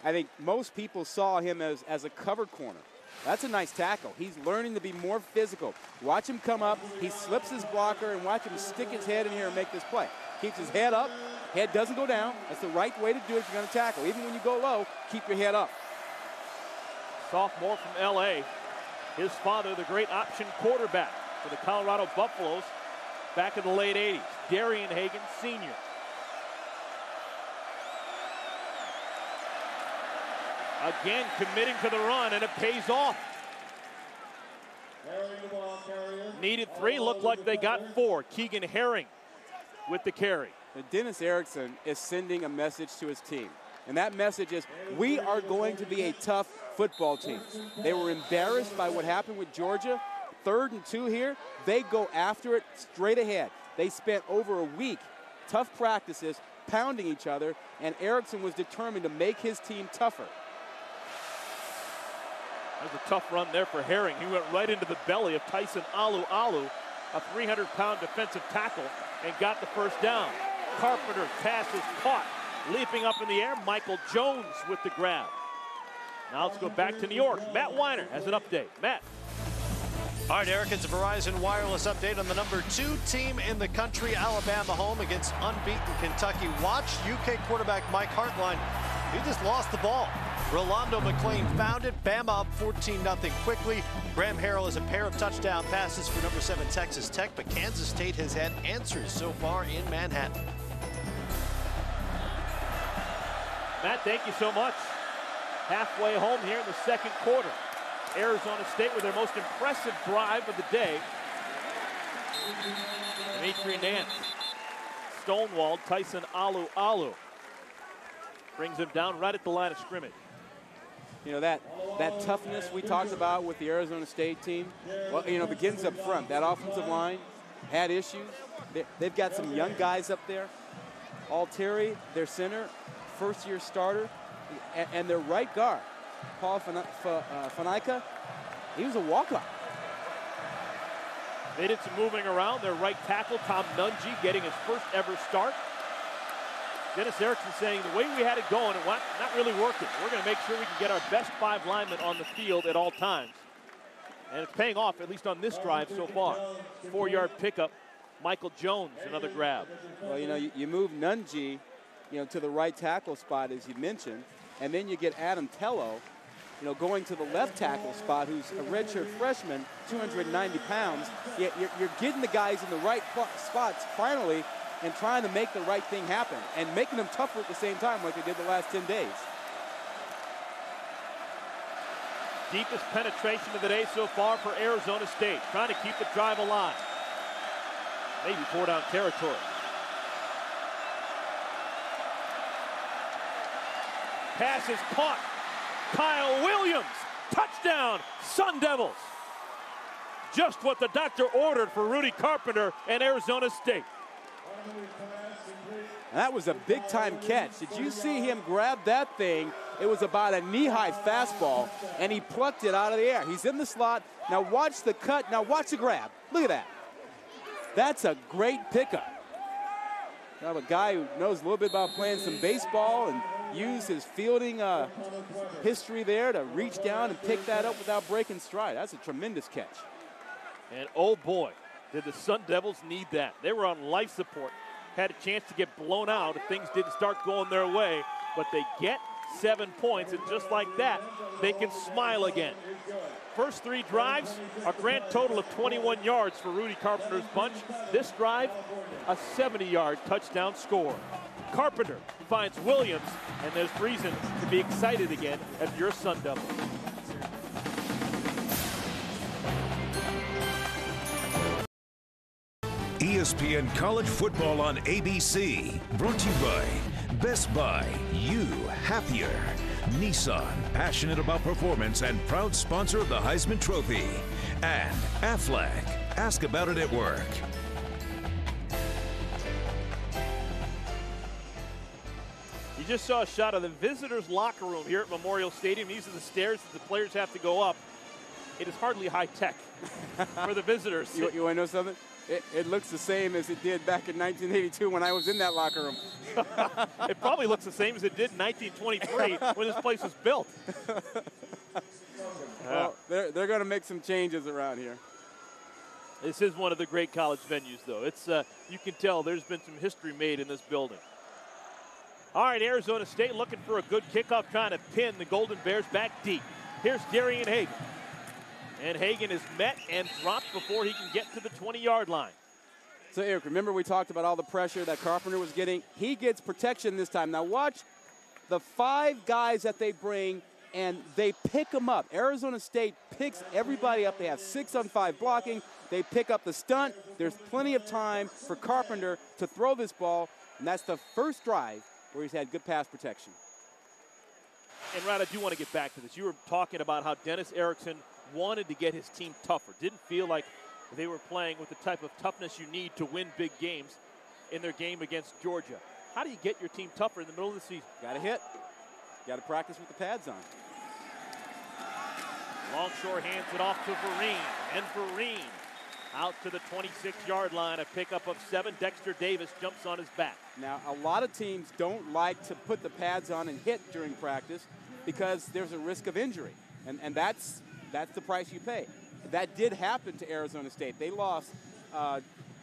I think most people saw him as a cover corner. That's a nice tackle. He's learning to be more physical. Watch him come up. He slips his blocker, and watch him stick his head in here and make this play. Keeps his head up. Head doesn't go down. That's the right way to do it if you're going to tackle. Even when you go low, keep your head up. Sophomore from L.A. His father, the great option quarterback for the Colorado Buffaloes back in the late 80s. Darian Hagan, senior. Again, committing to the run, and it pays off. Needed 3, looked like they got 4. Keegan Herring with the carry. And Dennis Erickson is sending a message to his team. And that message is, we are going to be a tough football team. They were embarrassed by what happened with Georgia. 3rd and 2 here. They go after it straight ahead. They spent over a week, tough practices, pounding each other, and Erickson was determined to make his team tougher. That was a tough run there for Herring. He went right into the belly of Tyson Alu, a 300-pound defensive tackle, and got the first down. Carpenter's pass is caught. Leaping up in the air, Michael Jones with the grab. Now let's go back to New York. Matt Weiner has an update. Matt. All right, Eric, it's a Verizon Wireless update on the number 2 team in the country, Alabama, home against unbeaten Kentucky. Watch UK quarterback Mike Hartline. He just lost the ball. Rolando McClain found it. Bama up 14-0 quickly. Graham Harrell has a pair of touchdown passes for number 7 Texas Tech, but Kansas State has had answers so far in Manhattan. Matt, thank you so much. Halfway home here in the second quarter. Arizona State with their most impressive drive of the day. Dimitri Nance stonewalled Tyson Alu. Brings him down right at the line of scrimmage. You know, that toughness we talked about with the Arizona State team, well, begins up front. That offensive line, had issues. They've got some young guys up there. Altieri, their center, first-year starter, and their right guard, Paul Fanica, he was a walk-on. They did some moving around. Their right tackle, Tom Nungy, getting his first ever start. Dennis Erickson saying the way we had it going, it not really working. We're going to make sure we can get our best 5 linemen on the field at all times. And it's paying off, at least on this drive so far. 4-yard pickup. Michael Jones, another grab. Well, you move Nungy, to the right tackle spot, as you mentioned, and then you get Adam Tello, going to the left tackle spot, who's a redshirt freshman, 290 pounds. You're getting the guys in the right spots finally and trying to make the right thing happen and making them tougher at the same time like they did the last 10 days. Deepest penetration of the day so far for Arizona State, trying to keep the drive alive. Maybe 4-down territory. Pass is caught. Kyle Williams, touchdown, Sun Devils. Just what the doctor ordered for Rudy Carpenter and Arizona State. That was a big-time catch. Did you see him grab that thing? It was about a knee-high fastball, and he plucked it out of the air. He's in the slot. Now watch the cut. Now watch the grab. Look at that. That's a great pickup. Now a guy who knows a little bit about playing some baseball and use his fielding history there to reach down and pick that up without breaking stride. That's a tremendous catch. And oh boy, did the Sun Devils need that. They were on life support. Had a chance to get blown out if things didn't start going their way, but they get 7 points, and just like that, they can smile again. First 3 drives, a grand total of 21 yards for Rudy Carpenter's bunch. This drive, a 70-yard touchdown score. Carpenter finds Williams, and there's reason to be excited again if you're a Sun Devil. ESPN College Football on ABC. Brought to you by Best Buy. You happier. Nissan, passionate about performance and proud sponsor of the Heisman Trophy. And Aflac. Ask about it at work. You just saw a shot of the visitors' locker room here at Memorial Stadium. These are the stairs that the players have to go up. It is hardly high tech for the visitors. You want to know something? It looks the same as it did back in 1982 when I was in that locker room. It probably looks the same as it did in 1923 when this place was built. Well, they're going to make some changes around here. This is one of the great college venues, though. It's you can tell there's been some history made in this building. All right, Arizona State looking for a good kickoff, trying to pin the Golden Bears back deep. Here's Darian Hagan. And Hagan is met and dropped before he can get to the 20-yard line. So, Eric, remember we talked about all the pressure that Carpenter was getting? He gets protection this time. Now, watch the 5 guys that they bring, and they pick them up. Arizona State picks everybody up. They have 6-on-5 blocking. They pick up the stunt. There's plenty of time for Carpenter to throw this ball, and that's the first drive where he's had good pass protection. And, Rod, I do want to get back to this. You were talking about how Dennis Erickson wanted to get his team tougher. Didn't feel like they were playing with the type of toughness you need to win big games in their game against Georgia. How do you get your team tougher in the middle of the season? Got to hit. Got to practice with the pads on. Longshore hands it off to Vereen. And Vereen out to the 26-yard line. A pickup of 7. Dexter Davis jumps on his back. Now, a lot of teams don't like to put the pads on and hit during practice because there's a risk of injury. And that's the price you pay. That did happen to Arizona State. They lost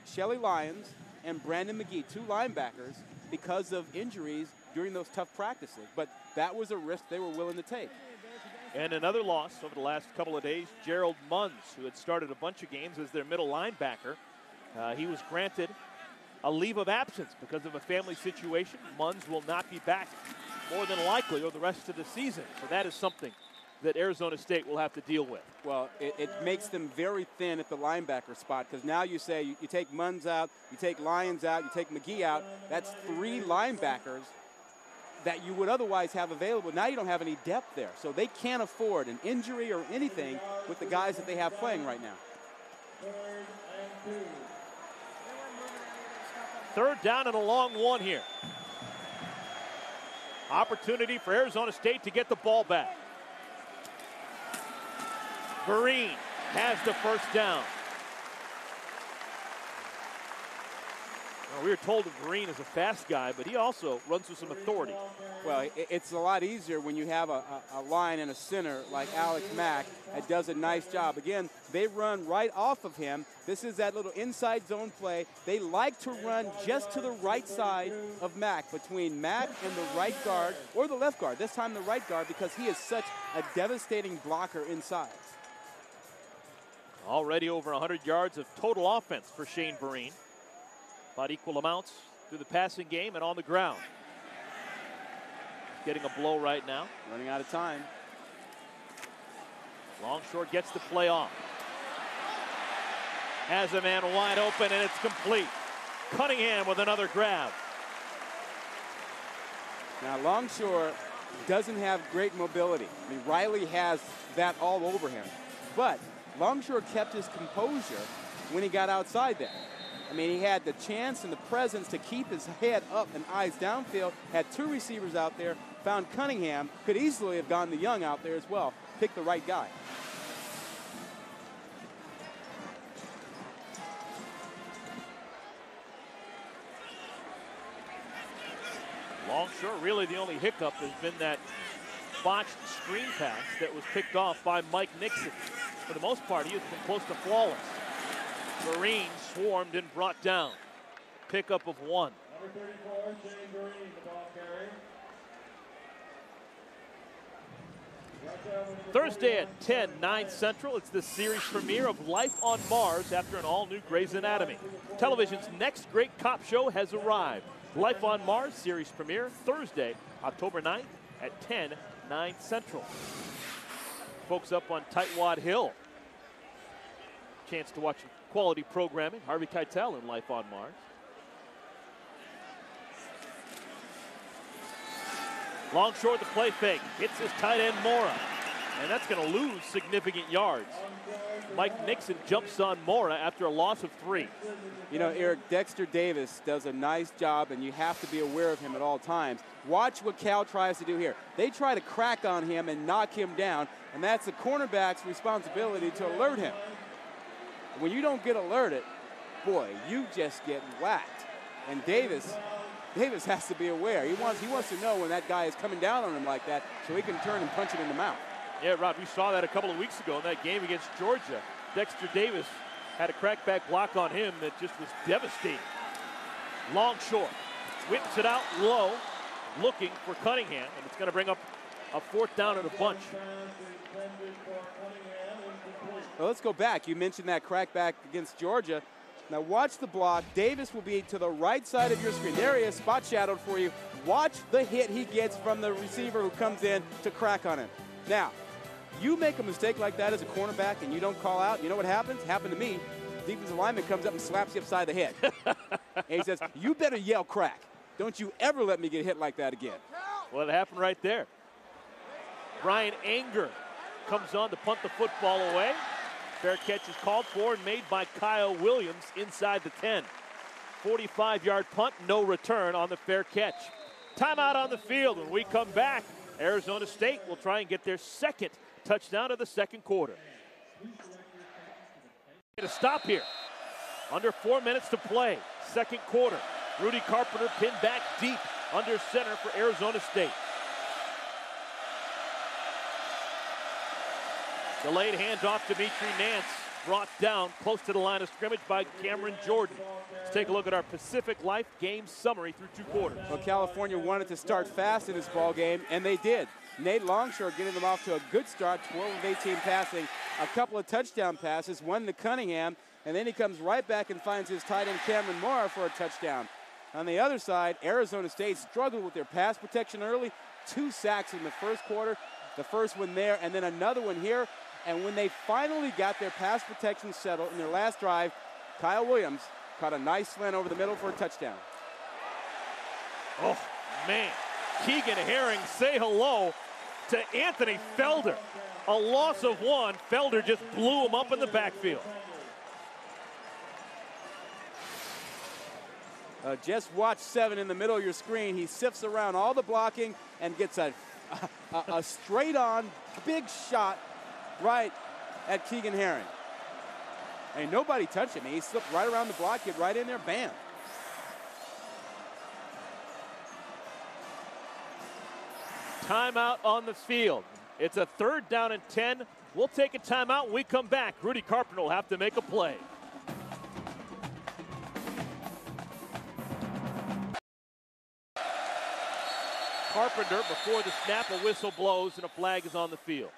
Shelly Lyons and Brandon McGee, 2 linebackers, because of injuries during those tough practices. But that was a risk they were willing to take. And another loss over the last couple of days, Gerald Munns, who had started a bunch of games as their middle linebacker. He was granted a leave of absence because of a family situation. Munns will not be back more than likely over the rest of the season. So that is something that Arizona State will have to deal with. Well, it makes them very thin at the linebacker spot because now you say you take Munns out, you take Lyons out, you take McGee out. That's 3 linebackers that you would otherwise have available. Now you don't have any depth there. So they can't afford an injury or anything with the guys that they have playing right now. 3rd down and a long one here. Opportunity for Arizona State to get the ball back. Vereen has the 1st down. Well, we were told that Vereen is a fast guy, but he also runs with some authority. Well, it's a lot easier when you have a line and a center like Alex Mack that does a nice job. Again, they run right off of him. This is that little inside zone play. They like to run just to the right side of Mack, between Mack and the right guard or the left guard. This time the right guard, because he is such a devastating blocker inside. Already over 100 yards of total offense for Shane Vereen. About equal amounts through the passing game and on the ground. Getting a blow right now. Running out of time. Longshore gets the play off. Has a man wide open, and it's complete. Cunningham with another grab. Now, Longshore doesn't have great mobility. I mean, Riley has that all over him. But Longshore kept his composure when he got outside there. I mean, he had the chance and the presence to keep his head up and eyes downfield, had 2 receivers out there, found Cunningham, could easily have gone the Young out there as well. Pick the right guy. Longshore, really the only hiccup has been that botched screen pass that was picked off by Mike Nixon. For the most part, he has been close to flawless. Vereen swarmed and brought down. Pickup of 1. Number 34, Shane Vereen, the ball carrier. Thursday at 10, 9 Central, it's the series premiere of Life on Mars after an all-new Grey's Anatomy. Television's next great cop show has arrived. Life on Mars series premiere Thursday, October 9th at 10, 9 Central. Folks up on Tightwad Hill. Chance to watch quality programming. Harvey Keitel in Life on Mars. Longshore the play fake. Hits his tight end Mora. And that's going to lose significant yards. Mike Nixon jumps on Mora after a loss of 3. You know, Eric, Dexter Davis does a nice job, and you have to be aware of him at all times. Watch what Cal tries to do here. They try to crack on him and knock him down, and that's the cornerback's responsibility to alert him. When you don't get alerted, boy, you just get whacked. And Davis has to be aware. He wants to know when that guy is coming down on him like that so he can turn and punch him in the mouth. Yeah, Rod, we saw that a couple of weeks ago in that game against Georgia. Dexter Davis had a crackback block on him that just was devastating. Longshore whips it out low, looking for Cunningham, and it's going to bring up a 4th down and a bunch. Well, let's go back. You mentioned that crackback against Georgia. Now watch the block. Davis will be to the right side of your screen. There he is, spot shadowed for you. Watch the hit he gets from the receiver who comes in to crack on him. Now, you make a mistake like that as a cornerback and you don't call out, you know what happens? Happened to me. Defensive lineman comes up and slaps you upside the head. And he says, you better yell crack. Don't you ever let me get hit like that again. Well, it happened right there. Brian Anger comes on to punt the football away. Fair catch is called for and made by Kyle Williams inside the 10. 45-yard punt, no return on the fair catch. Timeout on the field. When we come back, Arizona State will try and get their 2nd touchdown of the 2nd quarter. To stop here. Under 4 minutes to play. 2nd quarter. Rudy Carpenter pinned back deep under center for Arizona State. Delayed handoff to Dimitri Nance. Brought down close to the line of scrimmage by Cameron Jordan. Let's take a look at our Pacific Life game summary through 2 quarters. Well, California wanted to start fast in this ball game, and they did. Nate Longshore getting them off to a good start, 12 of 18 passing, a couple of touchdown passes, one to Cunningham, and then he comes right back and finds his tight end Cameron Mora for a touchdown. On the other side, Arizona State struggled with their pass protection early. 2 sacks in the 1st quarter, the first one there, and then another one here. And when they finally got their pass protection settled in their last drive, Kyle Williams caught a nice slant over the middle for a touchdown. Oh, man. Keegan Herring, say hello to Anthony Felder. A loss of 1. Felder just blew him up in the backfield. Just watch 7 in the middle of your screen. He sifts around all the blocking and gets a straight-on big shot right at Keegan Herring. Ain't nobody touching me. He slipped right around the block, get right in there, bam. Timeout on the field. It's a 3rd down and 10. We'll take a timeout when we come back. Rudy Carpenter will have to make a play. Carpenter, before the snap, a whistle blows and a flag is on the field.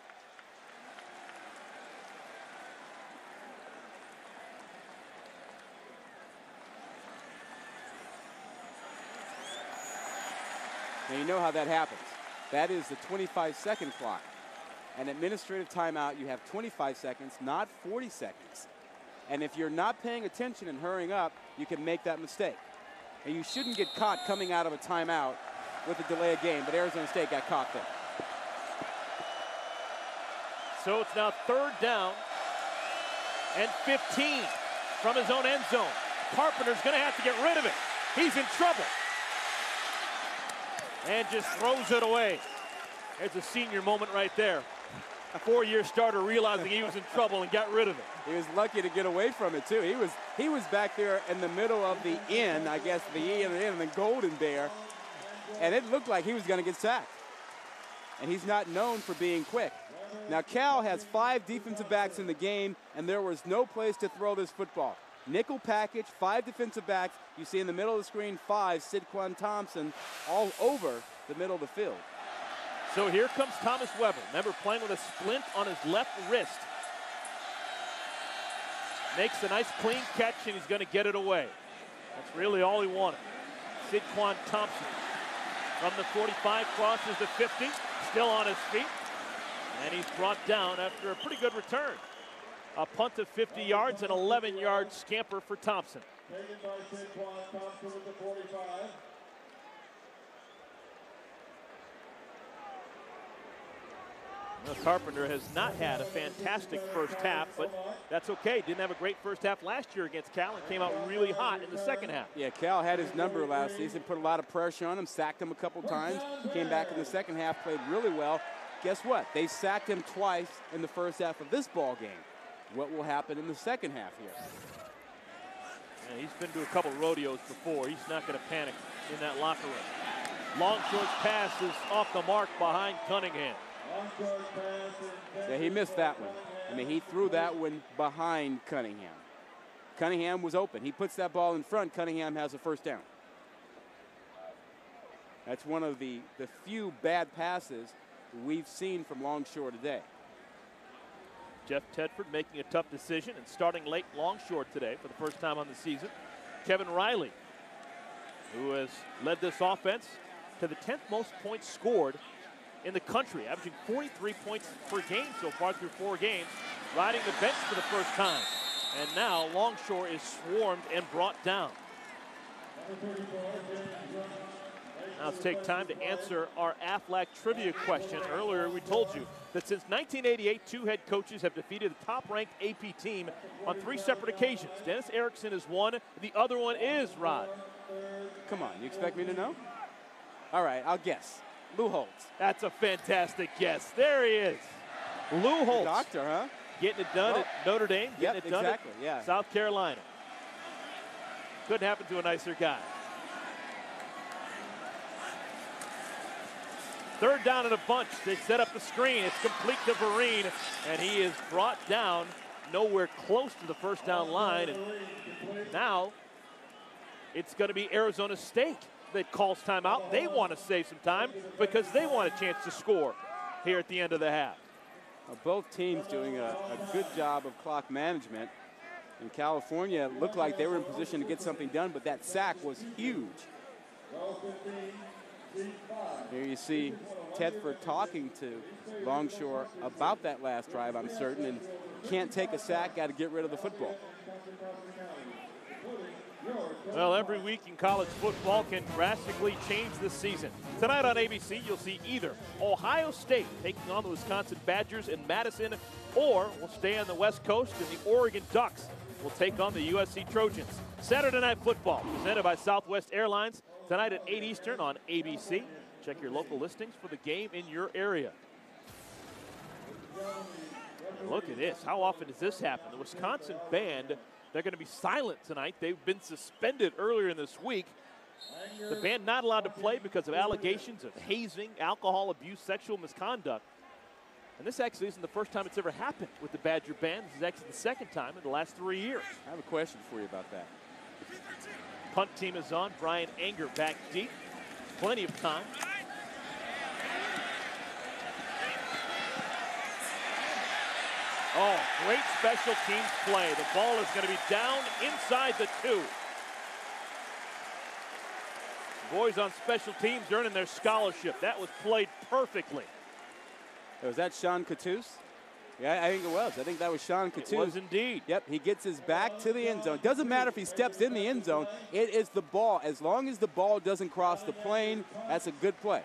Now you know how that happens. That is the 25-second clock. An administrative timeout, you have 25 seconds, not 40 seconds. And if you're not paying attention and hurrying up, you can make that mistake. And you shouldn't get caught coming out of a timeout with a delay of game, but Arizona State got caught there. So it's now 3rd down and 15 from his own end zone. Carpenter's going to have to get rid of it. He's in trouble. And just throws it away. There's a senior moment right there. A 4-year starter realizing he was in trouble and got rid of it. He was lucky to get away from it, too. He was back there in the middle of the N, I guess, the E and the N, and the Golden Bear. And it looked like he was going to get sacked. And he's not known for being quick. Now, Cal has 5 defensive backs in the game, and there was no place to throw this football. Nickel package, 5 defensive backs. You see in the middle of the screen, 5, Sidquan Thompson, all over the middle of the field. So here comes Thomas Weber. Remember, playing with a splint on his left wrist. Makes a nice clean catch, and he's going to get it away. That's really all he wanted. Sidquan Thompson from the 45 crosses the 50, still on his feet. And he's brought down after a pretty good return. A punt of 50 yards, an 11-yard scamper for Thompson. Taken by Sidquan Thompson with the 45. Well, Carpenter has not had a fantastic first half, but that's okay. Didn't have a great first half last year against Cal and came out really hot in the second half. Yeah, Cal had his number last season, put a lot of pressure on him, sacked him a couple times, came back in the second half, played really well. Guess what? They sacked him twice in the first half of this ball game. What will happen in the second half here? Yeah, he's been to a couple rodeos before. He's not going to panic in that locker room. Longshort's pass is off the mark behind Cunningham. Yeah, he missed that one. I mean, he threw that one behind Cunningham. Cunningham was open. He puts that ball in front. Cunningham has a first down. That's one of the few bad passes we've seen from Longshore today. Jeff Tedford making a tough decision and starting late Longshore today for the first time on the season. Kevin Riley, who has led this offense to the 10th most points scored in the country, averaging 43 points per game so far through 4 games, riding the bench for the first time. And now Longshore is swarmed and brought down. Now let's take time to answer our Aflac trivia question. Earlier we told you that since 1988, 2 head coaches have defeated the top-ranked AP team on 3 separate occasions. Dennis Erickson is one. The other one is, Rod. Come on, you expect me to know? All right, I'll guess. Lou Holtz. That's a fantastic guess. There he is. Lou Holtz. Doctor, huh? Getting it done at Notre Dame. Getting it done exactly, at South Carolina. Couldn't happen to a nicer guy. 3rd down and a bunch. They set up the screen. It's complete to Vereen, and he is brought down nowhere close to the first down line. And now it's going to be Arizona State that calls timeout. They want to save some time because they want a chance to score here at the end of the half. Well, both teams doing a good job of clock management. In California, it looked like they were in position to get something done, but that sack was huge. Here you see Tedford talking to Longshore about that last drive, I'm certain, and can't take a sack, got to get rid of the football. Well, every week in college football can drastically change the season. Tonight on ABC, you'll see either Ohio State taking on the Wisconsin Badgers in Madison, or we'll stay on the West Coast and the Oregon Ducks will take on the USC Trojans. Saturday Night Football, presented by Southwest Airlines, tonight at 8 Eastern on ABC. Check your local listings for the game in your area. Look at this. How often does this happen? The Wisconsin band, they're going to be silent tonight. They've been suspended earlier in this week. The band not allowed to play because of allegations of hazing, alcohol abuse, sexual misconduct. And this actually isn't the first time it's ever happened with the Badger band. This is actually the second time in the last 3 years. I have a question for you about that. Punt team is on. Brian Anger back deep. Plenty of time. Oh, great special teams play. The ball is going to be down inside the 2. Boys on special teams earning their scholarship. That was played perfectly. Was that Sean Cattouse? Yeah, I think it was. I think that was Sean Cattouse. It was indeed. Yep, he gets his back to the end zone. Doesn't matter if he steps in the end zone. It is the ball. As long as the ball doesn't cross the plane, that's a good play.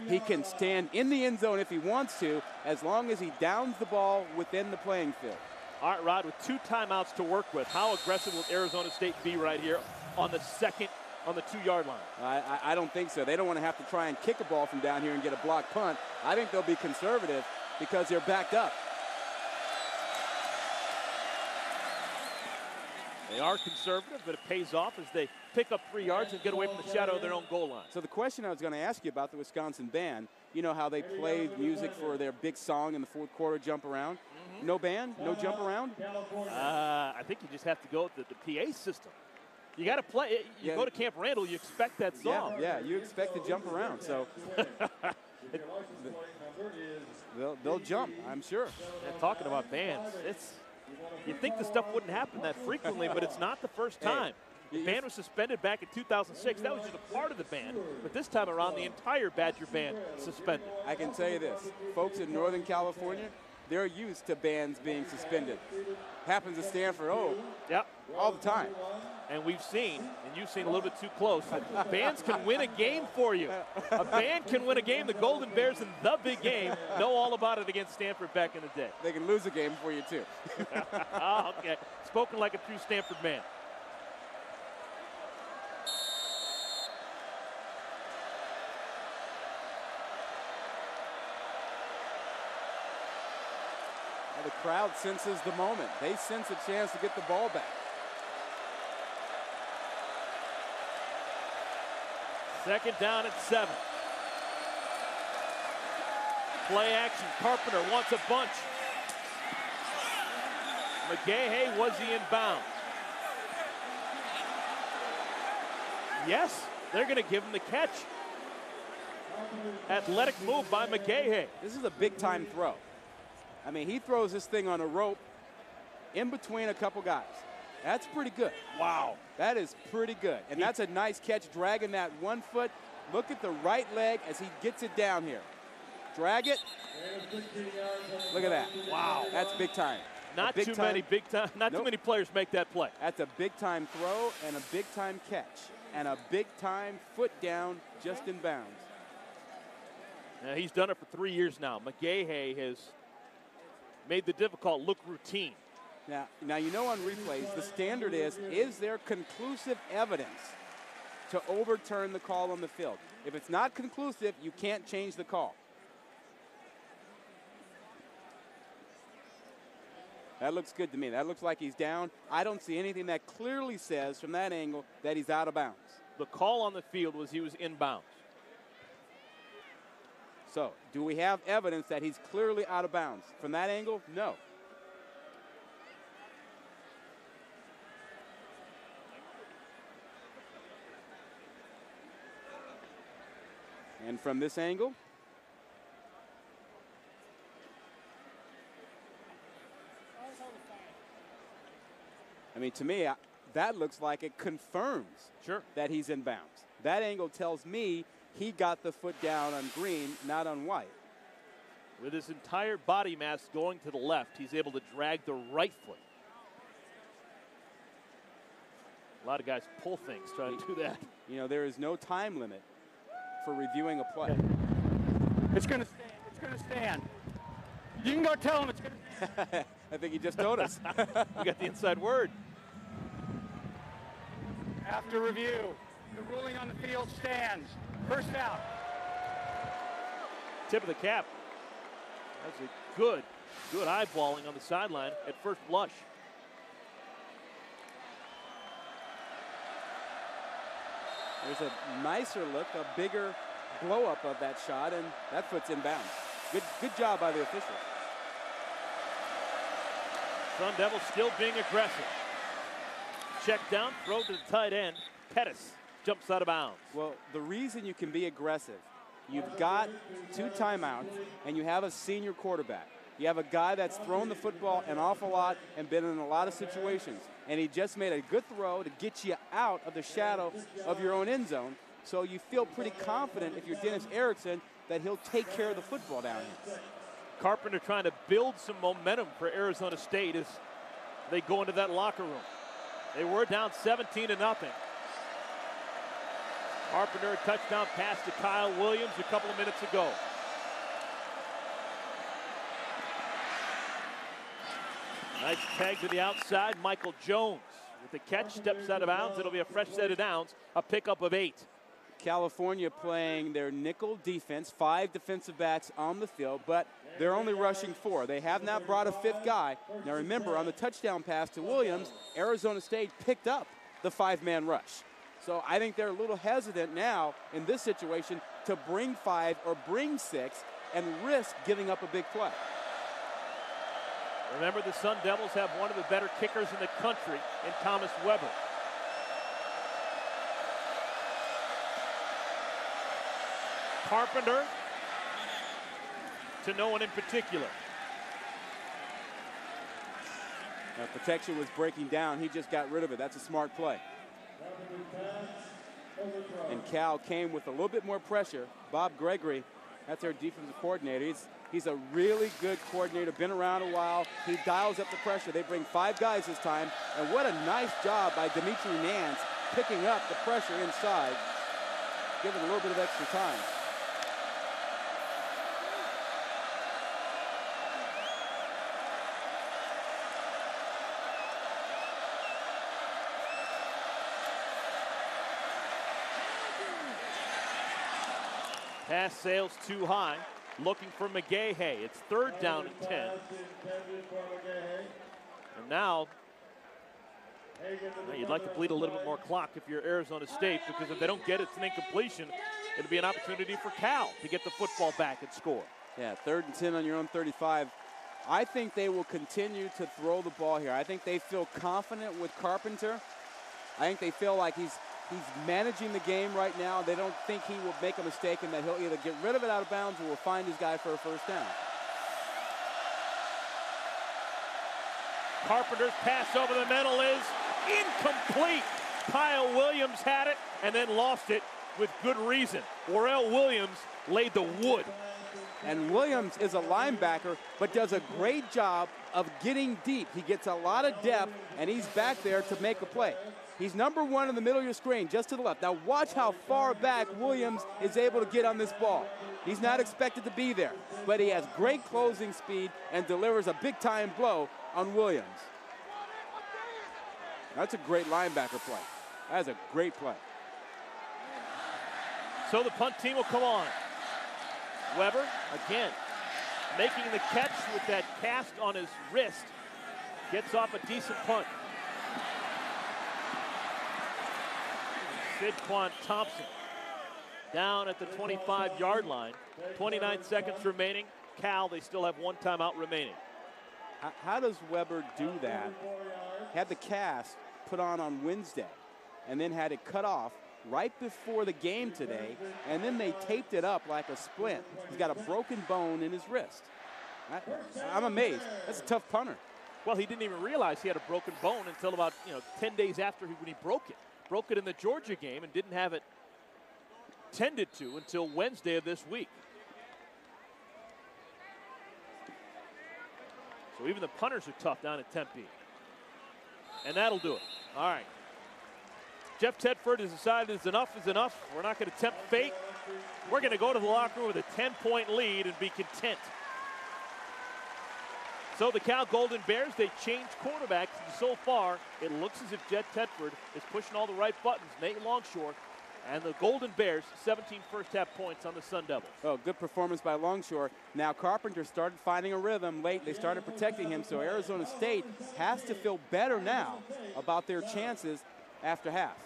He can stand in the end zone if he wants to, as long as he downs the ball within the playing field. All right, Rod, with 2 timeouts to work with, how aggressive will Arizona State be right here on the 2-yard line? I don't think so. They don't want to have to try and kick a ball from down here and get a blocked punt. I think they'll be conservative because they're backed up. They are conservative, but it pays off as they pick up 3 yards and get away from the shadow of their own goal line. So the question I was going to ask you about the Wisconsin band, you know how they play music for their big song in the fourth quarter, Jump Around? Mm-hmm. No band? No jump around? I think you just have to go with the PA system. You got to play. You go to Camp Randall, you expect that song. Yeah, you expect to jump around. So they'll jump, I'm sure. And talking about bands, you'd think the stuff wouldn't happen that frequently, but it's not the first time. The band was suspended back in 2006. That was just a part of the band. But this time around, the entire Badger band suspended. I can tell you this. Folks in Northern California, they're used to bands being suspended. Happens at Stanford, all the time. And we've seen, and you've seen a little bit too close, that bands can win a game for you. A band can win a game. The Golden Bears in the big game know all about it against Stanford back in the day. They can lose a game for you, too. Oh, okay. Spoken like a true Stanford man. Well, the crowd senses the moment. They sense a chance to get the ball back. Second down at 7. Play action. Carpenter wants a bunch. McGahey, was he in bounds? Yes, they're going to give him the catch. Athletic move by McGahey. This is a big-time throw. I mean, he throws this thing on a rope in between a couple guys. That's pretty good. Wow. That is pretty good. And that's a nice catch, dragging that 1 foot. Look at the right leg as he gets it down here. Drag it. Look at that. Wow. That's big time. Not too many players make that play. That's a big time throw and a big time catch and a big time foot down just in bounds. Now, he's done it for 3 years now. McGahey has made the difficult look routine. Now you know on replays, the standard is there conclusive evidence to overturn the call on the field? If it's not conclusive, you can't change the call. That looks good to me. That looks like he's down. I don't see anything that clearly says from that angle that he's out of bounds. The call on the field was he was inbounds. So, do we have evidence that he's clearly out of bounds? From that angle, no. And from this angle, I mean, to me, that looks like it confirms that he's in bounds. That angle tells me he got the foot down on green, not on white. With his entire body mass going to the left, he's able to drag the right foot. A lot of guys pull things trying to do that. You know, there is no time limit for reviewing a play. It's going to stand. It's going to stand. You can go tell him it's going to stand. I think he just told us. We got the inside word. After review, the ruling on the field stands. First out. Tip of the cap. That's a good eyeballing on the sideline at first blush. There's a nicer look, a bigger blow up of that shot, and that foot's in bounds. Good job by the officials. Sun Devils still being aggressive. Check down, throw to the tight end. Pettis jumps out of bounds. Well, the reason you can be aggressive, you've got 2 timeouts, and you have a senior quarterback. You have a guy that's thrown the football an awful lot and been in a lot of situations. And he just made a good throw to get you out of the shadow of your own end zone. So you feel pretty confident if you're Dennis Erickson that he'll take care of the football down here. Carpenter trying to build some momentum for Arizona State as they go into that locker room. They were down 17-0. Carpenter, a touchdown pass to Kyle Williams a couple of minutes ago. Nice tag to the outside. Michael Jones with the catch, steps out of bounds. It'll be a fresh set of downs, a pickup of 8. California playing their nickel defense, 5 defensive backs on the field, but they're only rushing 4. They have not brought a 5th guy. Now remember, on the touchdown pass to Williams, Arizona State picked up the 5-man rush. So I think they're a little hesitant now in this situation to bring 5 or bring 6 and risk giving up a big play. Remember, the Sun Devils have one of the better kickers in the country in Thomas Weber. Carpenter to no one in particular. Now, protection was breaking down. He just got rid of it. That's a smart play. And Cal came with a little bit more pressure. Bob Gregory, that's their defensive coordinator. He's a really good coordinator, been around a while. He dials up the pressure. They bring 5 guys this time. And what a nice job by Dimitri Nance picking up the pressure inside, giving a little bit of extra time. Pass sails too high. Looking for McGahey. It's 3rd down and 10. And now, you'd like to bleed a little bit more clock if you're Arizona State, because if they don't get it, it's an incompletion. It'll be an opportunity for Cal to get the football back and score. Yeah, 3rd and 10 on your own 35. I think they will continue to throw the ball here. I think they feel confident with Carpenter. I think they feel like he's managing the game right now. They don't think he will make a mistake and that he'll either get rid of it out of bounds or will find his guy for a 1st down. Carpenter's pass over the middle is incomplete. Kyle Williams had it and then lost it with good reason. Warrell Williams laid the wood. And Williams is a linebacker, but does a great job of getting deep. He gets a lot of depth, and he's back there to make a play. He's number 1 in the middle of your screen, just to the left. Now watch how far back Williams is able to get on this ball. He's not expected to be there, but he has great closing speed and delivers a big-time blow on Williams. That's a great linebacker play. That's a great play. So the punt team will come on. Weber, again, making the catch with that cast on his wrist. Gets off a decent punt. Sidquan Thompson down at the 25-yard line. 29 seconds remaining. Cal, they still have 1 timeout remaining. How does Weber do that? Had the cast put on Wednesday and then had it cut off right before the game today, and then they taped it up like a splint. He's got a broken bone in his wrist. I'm amazed. That's a tough punter. Well, he didn't even realize he had a broken bone until about 10 days after when he broke it. Broke it in the Georgia game and didn't have it tended to until Wednesday of this week. So even the punters are tough down at Tempe. And that'll do it. All right. Jeff Tedford has decided enough is enough. We're not going to tempt fate. We're going to go to the locker room with a 10-point lead and be content. So the Cal Golden Bears, they changed quarterbacks. And so far, it looks as if Jet Tedford is pushing all the right buttons. Nate Longshore and the Golden Bears, 17 first-half points on the Sun Devils. Oh, good performance by Longshore. Now Carpenter started finding a rhythm late. They started protecting him, so Arizona State has to feel better now about their chances after half.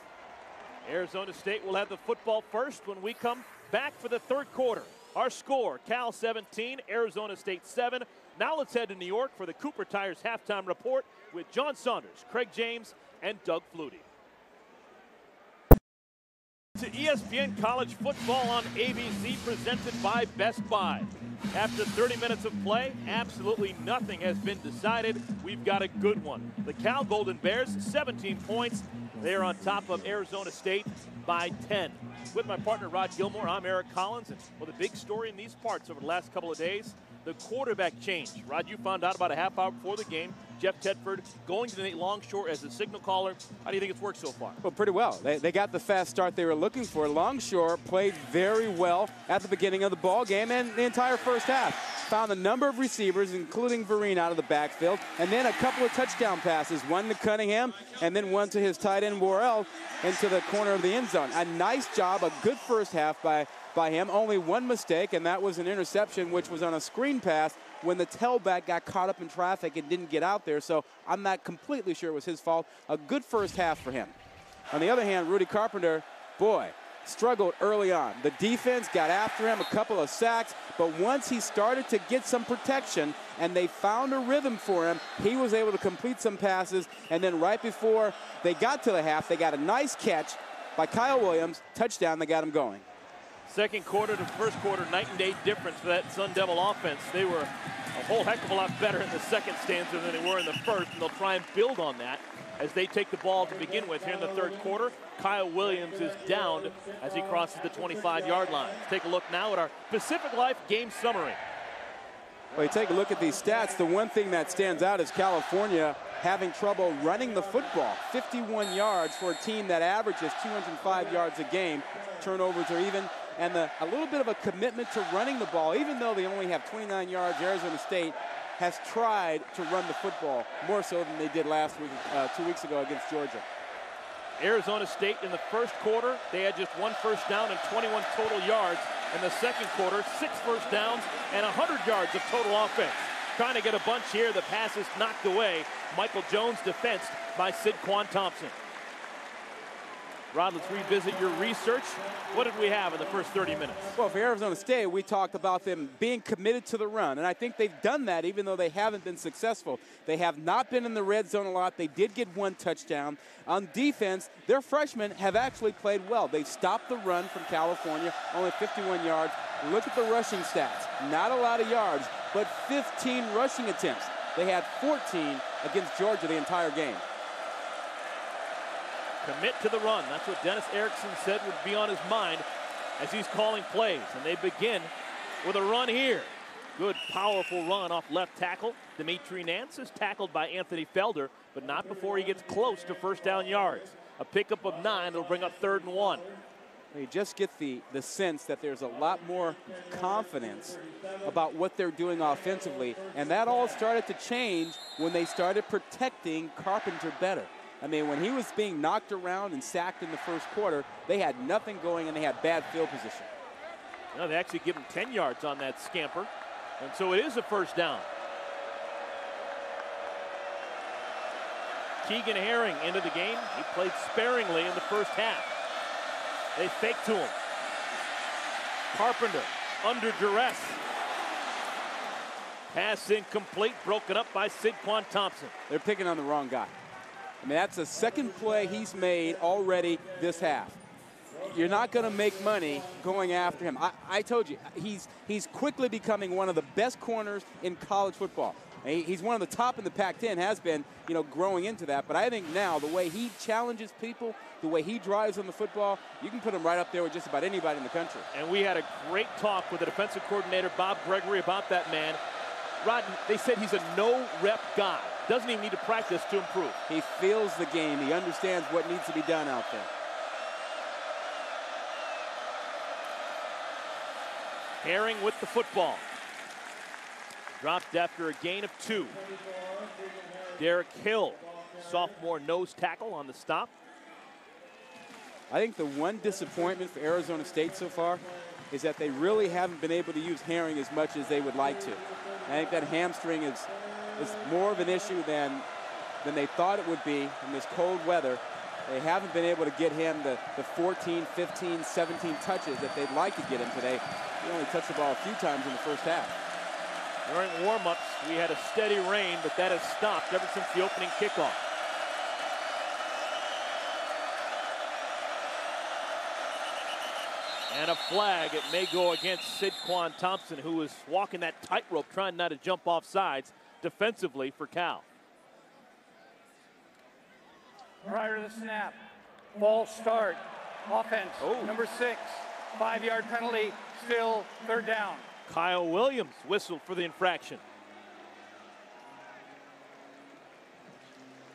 Arizona State will have the football first when we come back for the third quarter. Our score, Cal 17, Arizona State 7. Now let's head to New York for the Cooper Tires halftime report with John Saunders, Craig James, and Doug Flutie. To ESPN College Football on ABC, presented by Best Buy. After 30 minutes of play, absolutely nothing has been decided. We've got a good one. The Cal Golden Bears, 17 points. They are on top of Arizona State by 10. With my partner Rod Gilmore, I'm Eric Collins. And well, the big story in these parts over the last couple of days, the quarterback change. Rod, you found out about a half hour before the game. Jeff Tedford going to Nate Longshore as a signal caller. How do you think it's worked so far? Well, pretty well. They got the fast start they were looking for. Longshore played very well at the beginning of the ball game and the entire first half. Found a number of receivers, including Vereen, out of the backfield, and then a couple of touchdown passes, one to Cunningham and then one to his tight end Worrell into the corner of the end zone. A nice job, a good first half by him. Only one mistake, and that was an interception, which was on a screen pass when the tailback got caught up in traffic and didn't get out there. So I'm not completely sure it was his fault. A good first half for him. On the other hand, Rudy Carpenter, boy, struggled early on. The defense got after him, a couple of sacks, but once he started to get some protection and they found a rhythm for him, he was able to complete some passes. And then right before they got to the half, they got a nice catch by Kyle Williams, touchdown, they got him going. Second quarter to first quarter, night and day difference for that Sun Devil offense. They were a whole heck of a lot better in the second stanza than they were in the first, and they'll try and build on that as they take the ball to begin with here in the third quarter. Kyle Williams is down as he crosses the 25-yard line. Let's take a look now at our Pacific Life game summary. Well, you take a look at these stats. The one thing that stands out is California having trouble running the football. 51 yards for a team that averages 205 yards a game. Turnovers are even. And a little bit of a commitment to running the ball. Even though they only have 29 yards, Arizona State has tried to run the football more so than they did last week, 2 weeks ago against Georgia. Arizona State in the first quarter, they had just one first down and 21 total yards. In the second quarter, 6 first downs and 100 yards of total offense. Trying to get a bunch here. The pass is knocked away. Michael Jones defensed by Sidquan Thompson. Rod, let's revisit your research. What did we have in the first 30 minutes? Well, for Arizona State, we talked about them being committed to the run, and I think they've done that even though they haven't been successful. They have not been in the red zone a lot. They did get one touchdown. On defense, their freshmen have actually played well. They stopped the run from California, only 51 yards. Look at the rushing stats. Not a lot of yards, but 15 rushing attempts. They had 14 against Georgia the entire game. Commit to the run. That's what Dennis Erickson said would be on his mind as he's calling plays. And they begin with a run here. Good, powerful run off left tackle. Dimitri Nance is tackled by Anthony Felder, but not before he gets close to first down yards. A pickup of 9 that'll bring up 3rd and 1. You just get the sense that there's a lot more confidence about what they're doing offensively, and that all started to change when they started protecting Carpenter better. I mean, when he was being knocked around and sacked in the first quarter, they had nothing going and they had bad field position. No, they actually give him 10 yards on that scamper, and so it is a first down. Keegan Herring into the game. He played sparingly in the first half. They fake to him. Carpenter under duress. Pass incomplete, broken up by Sidquan Thompson. They're picking on the wrong guy. I mean, that's the second play he's made already this half. You're not going to make money going after him. I told you, he's quickly becoming one of the best corners in college football. He's one of the top in the Pac-10, has been, growing into that. But I think now the way he challenges people, the way he drives on the football, you can put him right up there with just about anybody in the country. And we had a great talk with the defensive coordinator, Bob Gregory, about that man. Rod, they said he's a no-rep guy. Doesn't even need to practice to improve. He feels the game. He understands what needs to be done out there. Herring with the football. Dropped after a gain of 2. Derek Hill, sophomore nose tackle on the stop. I think the one disappointment for Arizona State so far is that they really haven't been able to use Herring as much as they would like to. I think that hamstring is more of an issue than they thought it would be in this cold weather. They haven't been able to get him the 14, 15, 17 touches that they'd like to get him today. He only touched the ball a few times in the first half. During warm-ups, we had a steady rain, but that has stopped ever since the opening kickoff. And a flag. It may go against Sidquan Thompson, who is walking that tightrope, trying not to jump off sides defensively for Cal. Prior to the snap, false start, offense, number 6, 5-yard penalty, still 3rd down. Kyle Williams whistled for the infraction.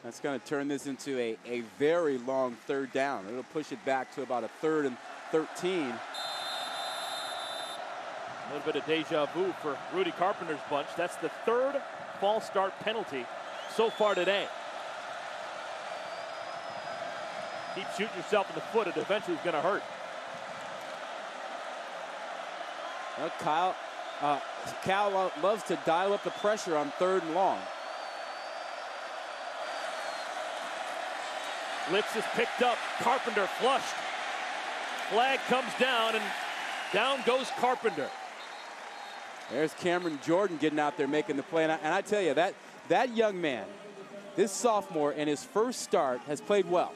That's going to turn this into a very long 3rd down. It'll push it back to about a 3rd and 13. A little bit of deja vu for Rudy Carpenter's bunch. That's the 3rd false start penalty so far today. Keep shooting yourself in the foot, it eventually is going to hurt. Well, Cal loves to dial up the pressure on 3rd and long. Blitz is picked up. Carpenter flushed. Flag comes down, and down goes Carpenter. There's Cameron Jordan getting out there making the play. And I tell you, that young man, this sophomore in his first start, has played well.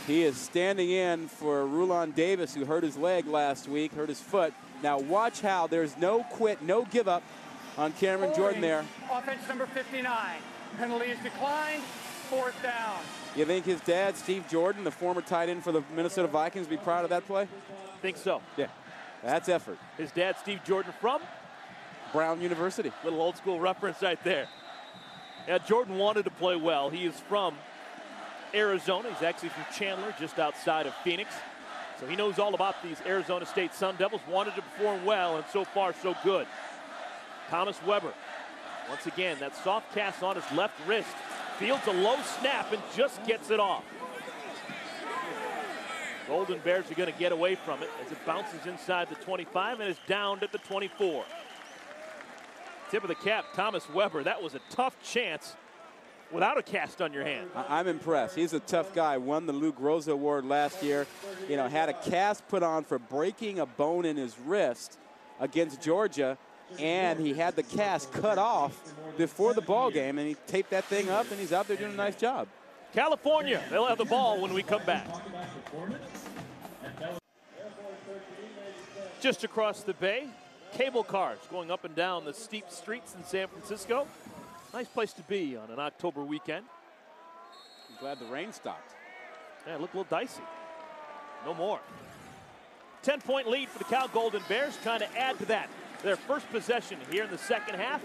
He is standing in for Rulon Davis, who hurt his leg last week, hurt his foot. Now watch how there's no quit, no give up on Cameron Jordan there. Offense number 59. Penalty is declined. 4th down. You think his dad, Steve Jordan, the former tight end for the Minnesota Vikings, be proud of that play? Think so. Yeah, that's effort. His dad, Steve Jordan, from Brown University. Little old school reference right there. Yeah, Jordan wanted to play well. He is from Arizona. He's actually from Chandler, just outside of Phoenix. So he knows all about these Arizona State Sun Devils. Wanted to perform well, and so far, so good. Thomas Weber, once again, that soft cast on his left wrist. Fields a low snap and just gets it off. Golden Bears are going to get away from it as it bounces inside the 25 and is downed at the 24. Tip of the cap, Thomas Weber. That was a tough chance without a cast on your hand. I'm impressed. He's a tough guy. Won the Lou Groza Award last year. You know, had a cast put on for breaking a bone in his wrist against Georgia, and he had the cast cut off before the ball game, and he taped that thing up, and he's out there doing a nice job. California, they'll have the ball when we come back. Just across the bay, cable cars going up and down the steep streets in San Francisco. Nice place to be on an October weekend. I'm glad the rain stopped. Yeah, it looked a little dicey. No more. 10-point lead for the Cal Golden Bears, trying to add to that. Their first possession here in the second half.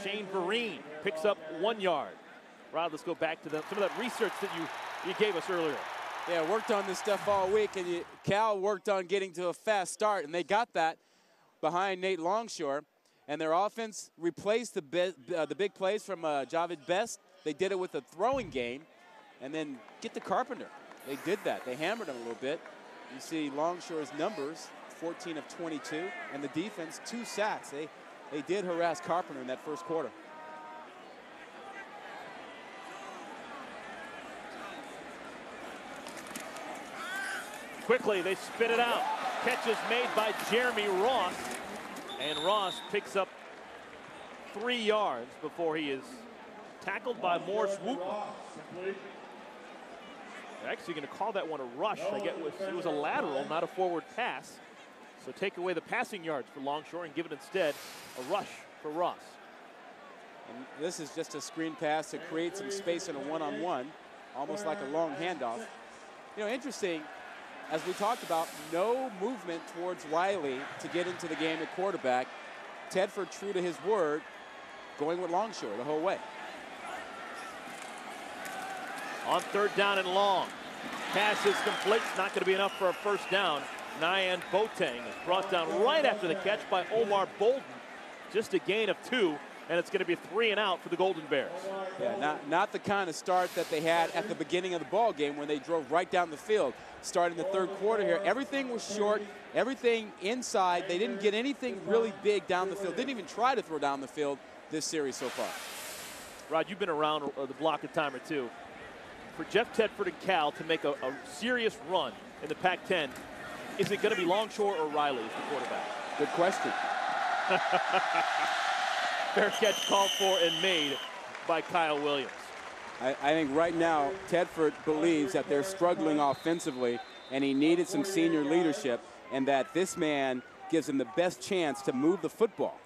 Shane Vereen picks up 1 yard. Rod, let's go back to some of that research that you gave us earlier. Yeah, worked on this stuff all week, and Cal worked on getting to a fast start, and they got that behind Nate Longshore. And their offense replaced the big plays from Javid Best. They did it with a throwing game, and then get to Carpenter. They did that. They hammered him a little bit. You see Longshore's numbers, 14 of 22, and the defense, 2 sacks. They did harass Carpenter in that first quarter. Quickly, they spit it out. Catch is made by Jeremy Ross. And Ross picks up 3 yards before he is tackled by Morris Wooten. They're actually going to call that one a rush. I get it was a lateral, not a forward pass. So take away the passing yards for Longshore and give it instead a rush for Ross. And this is just a screen pass to create some space in a one-on-one, almost like a long handoff. You know, interesting, as we talked about, no movement towards Riley to get into the game at quarterback. Tedford, true to his word, going with Longshore the whole way. On 3rd down and long. Pass is complete. It's not going to be enough for a first down. Nyan Boateng is brought down right after the catch by Omar Bolden. Just a gain of 2, and it's going to be 3 and out for the Golden Bears. Yeah, not the kind of start that they had at the beginning of the ball game when they drove right down the field. Starting the third quarter here, everything was short, everything inside. They didn't get anything really big down the field. Didn't even try to throw down the field this series so far. Rod, you've been around the block a time or two. For Jeff Tedford and Cal to make a serious run in the Pac-10, is it going to be Longshore or Riley as the quarterback? Good question. Fair catch called for and made by Kyle Williams. I think right now Tedford believes that they're struggling offensively and he needed some senior leadership, and that this man gives him the best chance to move the football.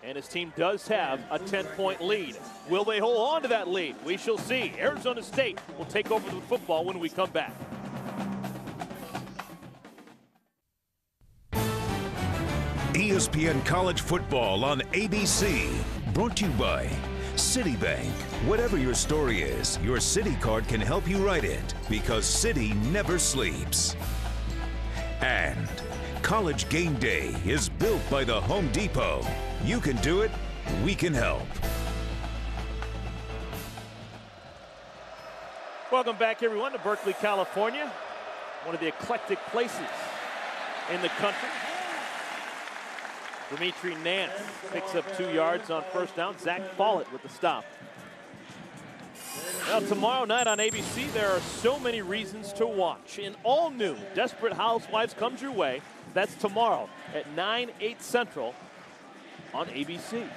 And his team does have a 10-point lead. Will they hold on to that lead? We shall see. Arizona State will take over the football when we come back. ESPN College Football on ABC. Brought to you by Citibank. Whatever your story is, your Citi card can help you write it, because Citi never sleeps. And College Game Day is built by the Home Depot. You can do it, we can help. Welcome back, everyone, to Berkeley, California. One of the eclectic places in the country. Dimitri Nance picks up 2 yards on first down. Zach Follett with the stop. Now, tomorrow night on ABC, there are so many reasons to watch. An all-new Desperate Housewives comes your way. That's tomorrow at 9, 8 Central on ABC.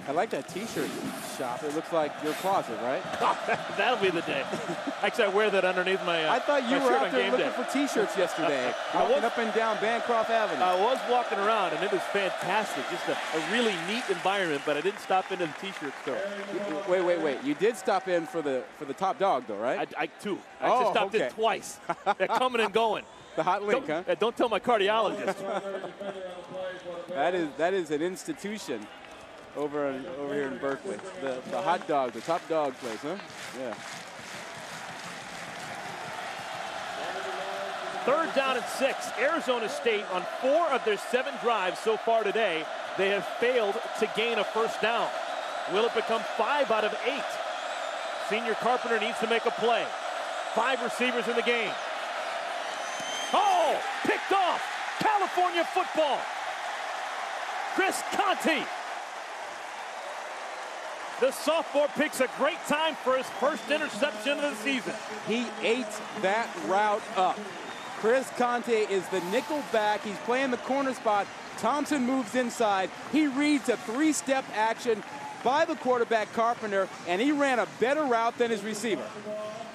I like that T-shirt shop. It looks like your closet, right? That'll be the day. Actually, I wear that underneath my I thought you were out there looking day. for T-shirts yesterday. Walking up and down Bancroft Avenue. I was walking around, and it was fantastic. Just a really neat environment, but I didn't stop into the T-shirt store. Wait. You did stop in for the top dog, though, right? I actually stopped in twice. They're coming and going. The hot link, huh? Don't tell my cardiologist. That is an institution over here in Berkeley. The hot dog, the top dog place, huh? Yeah. 3rd down and 6. Arizona State, on 4 of their 7 drives so far today, they have failed to gain a first down. Will it become 5 out of 8? Senior Carpenter needs to make a play. 5 receivers in the game. Oh, picked off. California football. Chris Conte. The sophomore picks a great time for his first interception of the season. He ate that route up. Chris Conte is the nickel back. He's playing the corner spot. Thompson moves inside. He reads a 3-step action by the quarterback, Carpenter, and he ran a better route than his receiver.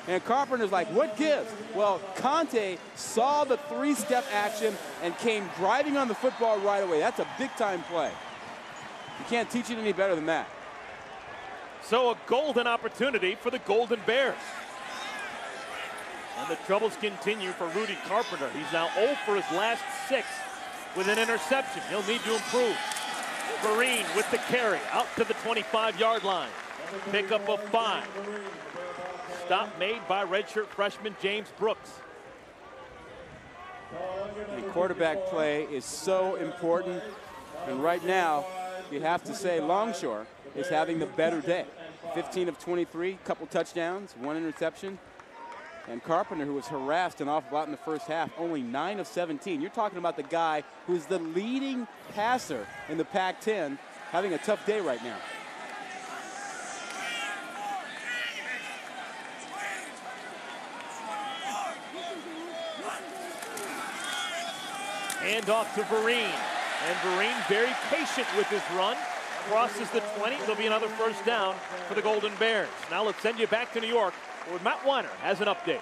And Carpenter's like, what gives? Well, Conte saw the 3-step action and came driving on the football right away. That's a big-time play. You can't teach it any better than that. So a golden opportunity for the Golden Bears. And the troubles continue for Rudy Carpenter. He's now 0 for his last 6 with an interception. He'll need to improve. Vereen with the carry out to the 25-yard line. Pickup of 5. Stop made by redshirt freshman James Brooks. The quarterback play is so important. And right now, you have to say Longshore is having the better day. 15 of 23, couple touchdowns, 1 interception. And Carpenter, who was harassed an awful lot in the first half, only 9 of 17. You're talking about the guy who's the leading passer in the Pac-10, having a tough day right now. Hand off to Vereen. And Vereen very patient with his run. Crosses the 20. There'll be another first down for the Golden Bears. Now let's send you back to New York, where Matt Weiner has an update.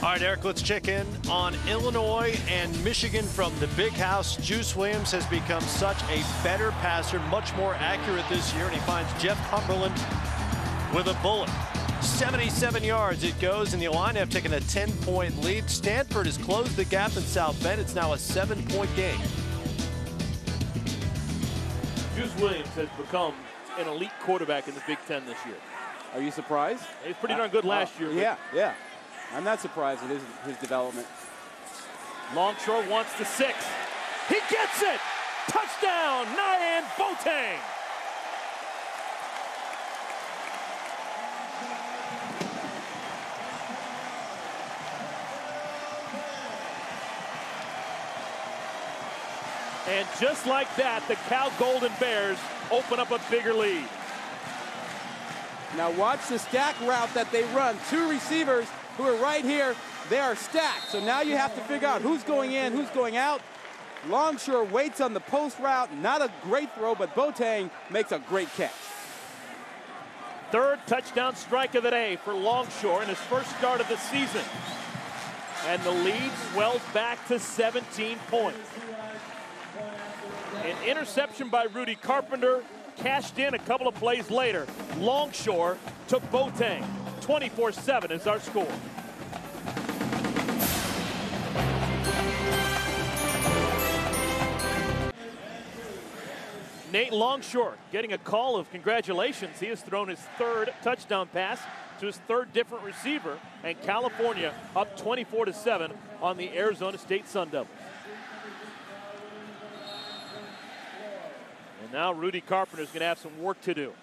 All right, Eric, let's check in on Illinois and Michigan from the big house. Juice Williams has become such a better passer, much more accurate this year, and he finds Jeff Cumberland with a bullet. 77 yards it goes, and the Illini have taken a 10-point lead. Stanford has closed the gap in South Bend. It's now a 7-point game. Juice Williams has become an elite quarterback in the Big Ten this year. Are you surprised? He was pretty darn good last year. Yeah. I'm not surprised at his development. Longshore wants the 6. He gets it! Touchdown, Nyan Boateng! And just like that, the Cal Golden Bears open up a bigger lead. Now watch the stack route that they run. 2 receivers who are right here, they are stacked. So now you have to figure out who's going in, who's going out. Longshore waits on the post route. Not a great throw, but Boateng makes a great catch. 3rd touchdown strike of the day for Longshore in his first start of the season. And the lead swells back to 17 points. An interception by Rudy Carpenter, cashed in a couple of plays later. Longshore took Boateng. 24-7 is our score. Nate Longshore getting a call of congratulations. He has thrown his 3rd touchdown pass to his 3rd different receiver, and California up 24-7 on the Arizona State Sun Devils. And now Rudy Carpenter is going to have some work to do.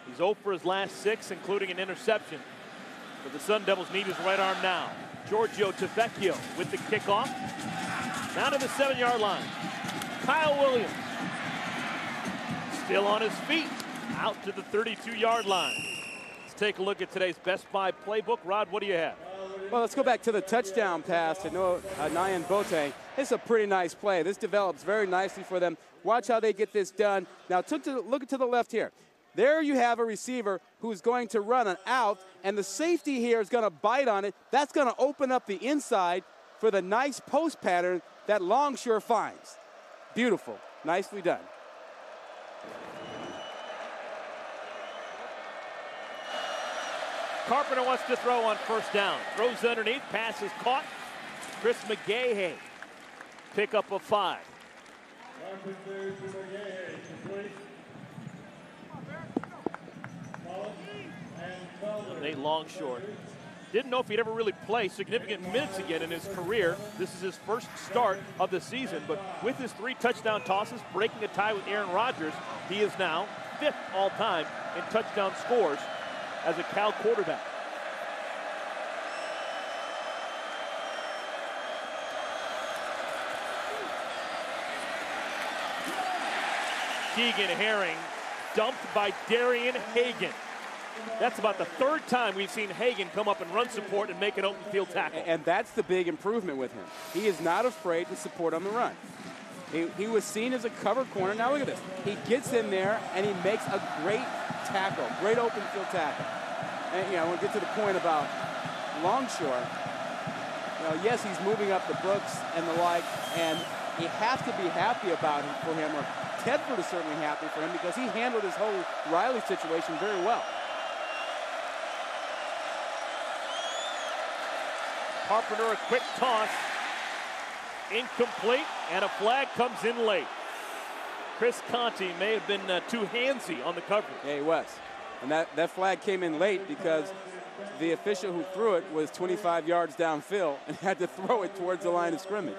He's 0 for his last 6, including an interception. But the Sun Devils need his right arm now. Giorgio Tavecchio with the kickoff. Down to the 7-yard line. Kyle Williams still on his feet, out to the 32-yard line. Let's take a look at today's Best Buy playbook. Rod, what do you have? Well, let's go back to the touchdown pass to Nyan Boateng. It's a pretty nice play. This develops very nicely for them. Watch how they get this done. Now, look to the left here. There you have a receiver who's going to run an out, and the safety here is going to bite on it. That's going to open up the inside for the nice post pattern that Longshore finds. Beautiful. Nicely done. Carpenter wants to throw on 1st down. Throws underneath, pass is caught. Chris McGahey, pickup of 5. Nate Longshore didn't know if he'd ever really play significant minutes again in his career. This is his first start of the season, but with his 3 touchdown tosses, breaking a tie with Aaron Rodgers, he is now 5th all-time in touchdown scores as a Cal quarterback. Keegan Herring dumped by Darian Hagan. That's about the 3rd time we've seen Hagan come up and run support and make an open field tackle. And that's the big improvement with him. He is not afraid to support on the run. He was seen as a cover corner. Now look at this. He gets in there and he makes a great tackle, great open field tackle. And I want to get to the point about Longshore. Yes, he's moving up the Brooks and the like, and you have to be happy about him for him, or Tedford is certainly happy for him because he handled his whole Riley situation very well. Carpenter, a quick toss. Incomplete, and a flag comes in late. Chris Conti may have been too handsy on the coverage. Yeah, he was. And that flag came in late because the official who threw it was 25 yards downfield and had to throw it towards the line of scrimmage.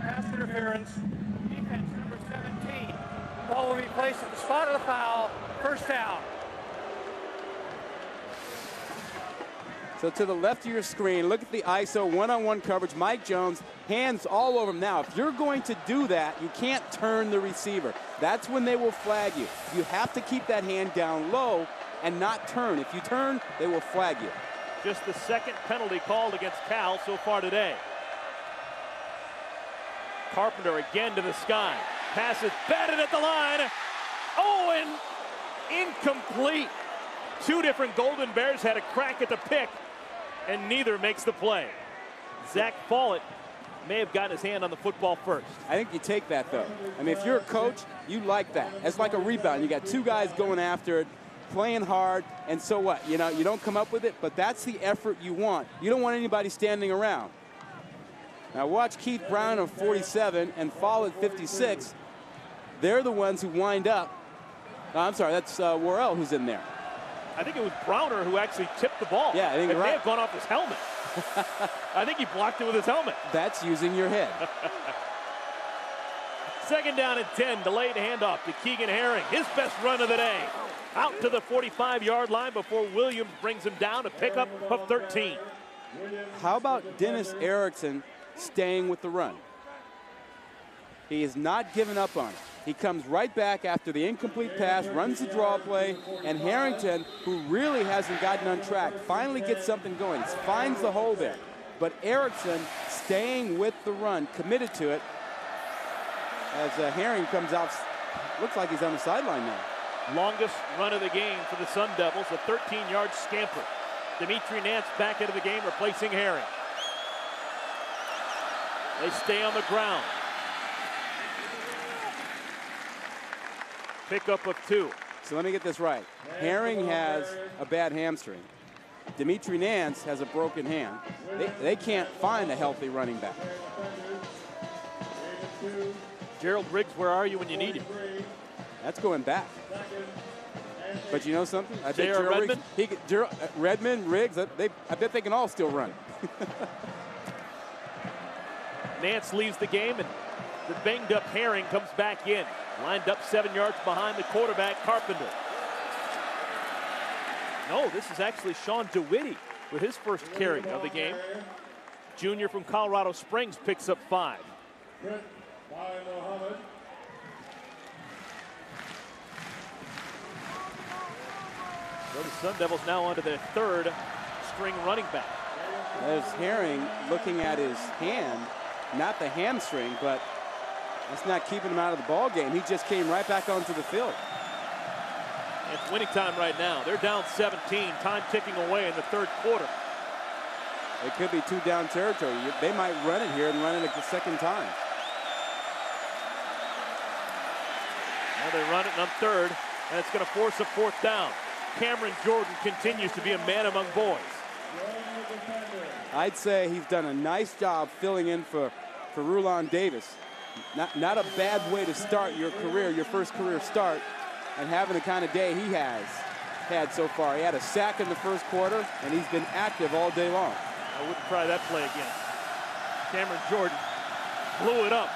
Pass interference, defense number 17. Ball will be placed at the spot of the foul, 1st down. So to the left of your screen, look at the ISO one-on-one coverage. Mike Jones, hands all over him. Now, if you're going to do that, you can't turn the receiver. That's when they will flag you. You have to keep that hand down low and not turn. If you turn, they will flag you. Just the 2nd penalty called against Cal so far today. Carpenter again to the sky. Pass is batted at the line. Oh, and incomplete. 2 different Golden Bears had a crack at the pick, and neither makes the play. Zach Follett may have gotten his hand on the football first. I think you take that, though. I mean, if you're a coach, you like that. It's like a rebound. You got 2 guys going after it, playing hard, and so what? You don't come up with it, but that's the effort you want. You don't want anybody standing around. Now watch Keith Brown of 47 and Follett 56. they're the ones who wind up. I'm sorry, that's Worrell who's in there. I think it was Browner who actually tipped the ball. Yeah, I think it you're may right. have gone off his helmet. I think he blocked it with his helmet. That's using your head. Second down and 10, delayed handoff to Keegan Herring. His best run of the day. Out to the 45-yard line before Williams brings him down, a pickup of 13. How about Dennis Erickson staying with the run? He has not given up on it. He comes right back after the incomplete pass, runs the draw play, and Harrington, who really hasn't gotten on track, finally gets something going, finds the hole there. But Erickson staying with the run, committed to it, as Herring comes out, looks like he's on the sideline now. Longest run of the game for the Sun Devils, a 13-yard scamper. Dimitri Nance back into the game, replacing Herring. They stay on the ground. Pickup of 2. So let me get this right. Herring has a bad hamstring. Dimitri Nance has a broken hand. They can't find a healthy running back. Gerald Riggs, where are you when you need him? That's going back. But you know something? I bet Redmond? Redmond, Riggs, I bet they can all still run. Nance leaves the game, and the banged-up Herring comes back in. Lined up 7 yards behind the quarterback, Carpenter. No, this is actually Sean DeWitty with his first carry of the game. Junior from Colorado Springs picks up 5. So the Sun Devils now onto their third string running back. There's Herring looking at his hand, not the hamstring, but it's not keeping him out of the ball game. He just came right back onto the field. It's winning time right now. They're down 17, time ticking away in the third quarter. It could be 2 down territory. They might run it here and run it the second time. Now they run it on third, and it's going to force a 4th down. Cameron Jordan continues to be a man among boys. I'd say he's done a nice job filling in for Rulon Davis. Not a bad way to start your career, your first career start, and having the kind of day he has had so far. He had a sack in the first quarter, and he's been active all day long. I wouldn't try that play again. Cameron Jordan blew it up.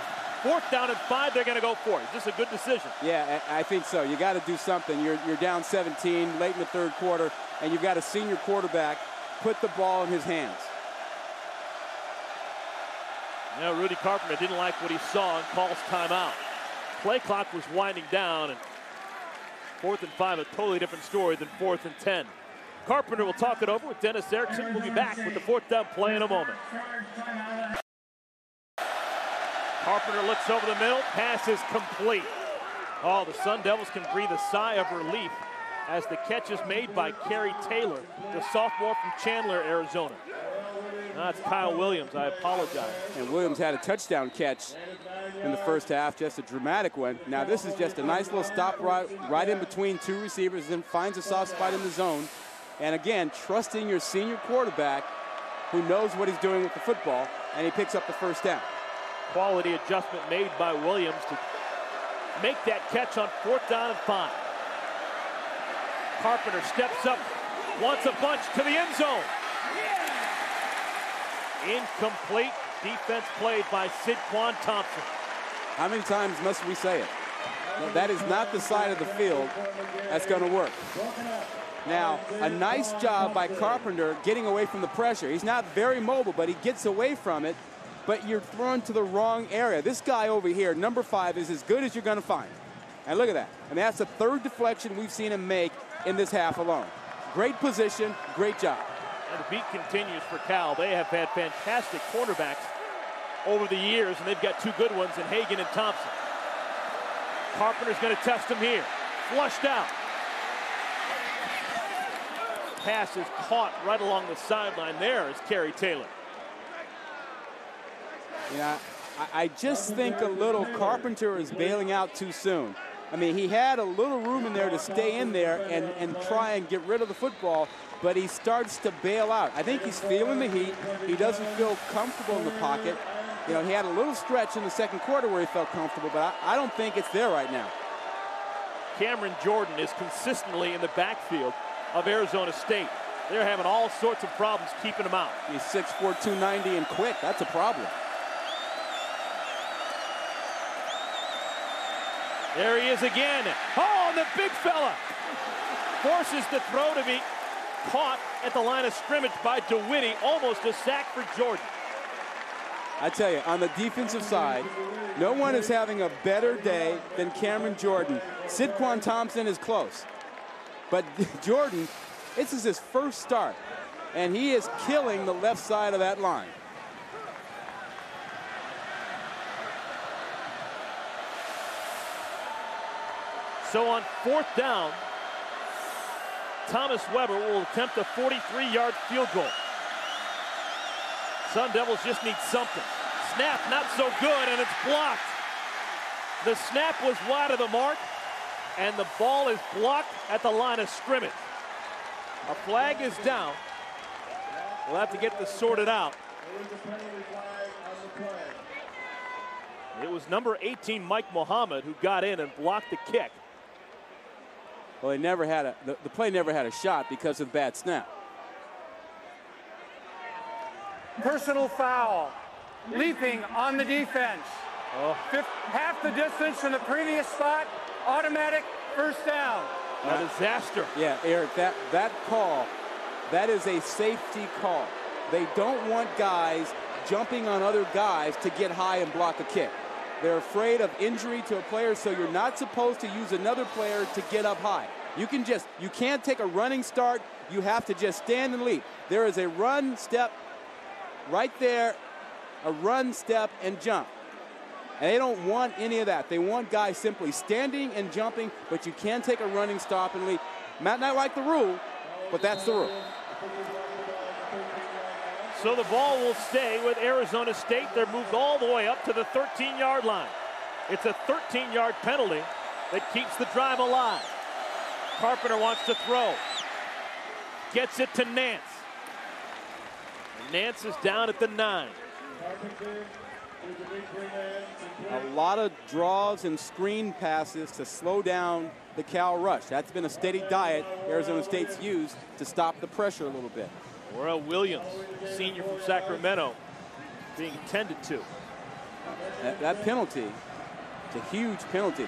4th down and 5, they're going to go for it. Is this a good decision? Yeah, I think so. You got to do something. You're down 17 late in the third quarter, and you've got a senior quarterback. Put the ball in his hands. Now Rudy Carpenter didn't like what he saw and calls timeout. Play clock was winding down, and 4th and 5, a totally different story than 4th and 10. Carpenter will talk it over with Dennis Erickson. We'll be back with the 4th down play in a moment. Carpenter looks over the middle, pass is complete. Oh, the Sun Devils can breathe a sigh of relief as the catch is made by Kerry Taylor, the sophomore from Chandler, Arizona. That's Kyle Williams, I apologize. And Williams had a touchdown catch in the first half, just a dramatic one. Now this is just a nice little stop right in between 2 receivers, and finds a soft spot in the zone. And again, trusting your senior quarterback who knows what he's doing with the football, and he picks up the first down. Quality adjustment made by Williams to make that catch on 4th down and 5. Carpenter steps up, wants a bunch to the end zone. Incomplete. Defense played by Sidquan Thompson. How many times must we say it? That is not the side of the field that's going to work. Now, a nice job by Carpenter getting away from the pressure. He's not very mobile, but he gets away from it. But you're thrown to the wrong area. This guy over here, number 5, is as good as you're going to find. And look at that. And that's the 3rd deflection we've seen him make in this half alone. Great position, great job. And the beat continues for Cal. They have had fantastic cornerbacks over the years, and they've got 2 good ones in Hagan and Thompson. Carpenter's going to test him here. Flushed out. Pass is caught right along the sideline. There is Kerry Taylor. Yeah, I just think a little Carpenter is bailing out too soon. I mean, he had a little room in there to stay in there and try and get rid of the football, but he starts to bail out. I think he's feeling the heat. He doesn't feel comfortable in the pocket, You know, he had a little stretch in the second quarter where he felt comfortable, but I don't think it's there right now. Cameron Jordan is consistently in the backfield of Arizona State. They're having all sorts of problems keeping him out. He's 6'4", 290 and quick. That's a problem. There he is again. Oh, and the big fella forces the throw to be caught at the line of scrimmage by DeWitty. Almost a sack for Jordan. I tell you, on the defensive side, no one is having a better day than Cameron Jordan. Sidquan Thompson is close. But Jordan, this is his first start, and he is killing the left side of that line. So on 4th down, Thomas Weber will attempt a 43-yard field goal. Sun Devils just need something. Snap, not so good, and it's blocked. The snap was wide of the mark, and the ball is blocked at the line of scrimmage. A flag is down. We'll have to get this sorted out. It was number 18, Mike Muhammad, who got in and blocked the kick. Well, they never had the play never had a shot because of the bad snap. Personal foul. Leaping on the defense. Half the distance from the previous spot. Automatic first down. A disaster. Yeah, Eric, that call, that is a safety call. They don't want guys jumping on other guys to get high and block a kick. They're afraid of injury to a player, so you're not supposed to use another player to get up high. You can't take a running start. You have to just stand and leap. There is a run, step, right there, a run, step, and jump. And they don't want any of that. They want guys simply standing and jumping, but you can take a running stop and leap. Might not like the rule, but that's the rule. So the ball will stay with Arizona State. They're moved all the way up to the 13-yard line. It's a 13-yard penalty that keeps the drive alive. Carpenter wants to throw. Gets it to Nance. Nance is down at the 9. A lot of draws and screen passes to slow down the Cal rush. That's been a steady diet Arizona State's used to stop the pressure a little bit. Orel Williams, senior from Sacramento, being attended to. That penalty, it's a huge penalty.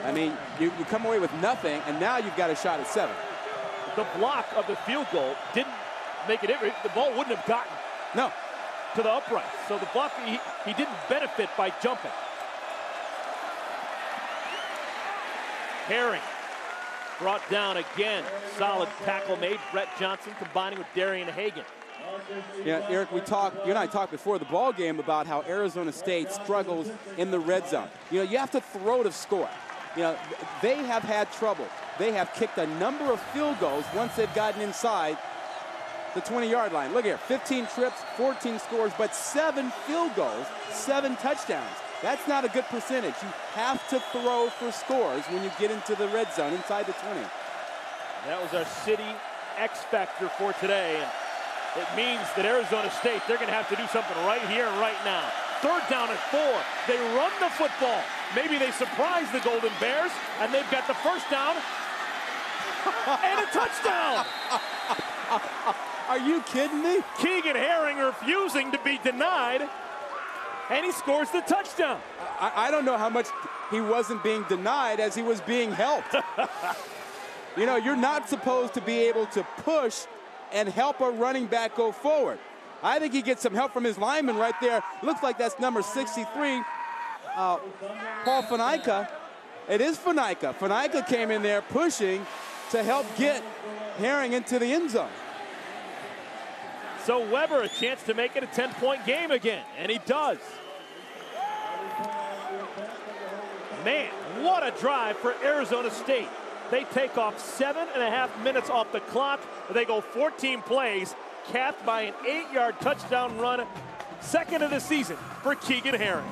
I mean, you come away with nothing, and now you've got a shot at 7. The block of the field goal didn't make it. The ball wouldn't have gotten to the upright. So the block, he didn't benefit by jumping. Herring brought down again. Solid tackle made. Brett Johnson combining with Darian Hagan. Yeah, Eric, you and I talked before the ball game about how Arizona State struggles in the red zone. You know, you have to throw to score. You know, they have had trouble. They have kicked a number of field goals once they've gotten inside the 20-yard line. Look here, 15 trips, 14 scores, but 7 field goals, 7 touchdowns. That's not a good percentage. You have to throw for scores when you get into the red zone inside the 20. That was our city X factor for today. And it means that Arizona State, they're going to have to do something right here and right now. 3rd down and 4. They run the football. Maybe they surprise the Golden Bears, and they've got the first down and a touchdown. Are you kidding me? Keegan Herring refusing to be denied, and he scores the touchdown. I don't know how much he wasn't being denied as he was being helped. You know, you're not supposed to be able to push and help a running back go forward. I think he gets some help from his lineman right there. Looks like that's number 63, Paul Faneca. It is Faneca. Faneca came in there pushing to help get Herring into the end zone. So Weber a chance to make it a 10-point game again, and he does. Man, what a drive for Arizona State. They take off 7.5 minutes off the clock. They go 14 plays, capped by an 8-yard touchdown run. Second of the season for Keegan Herring.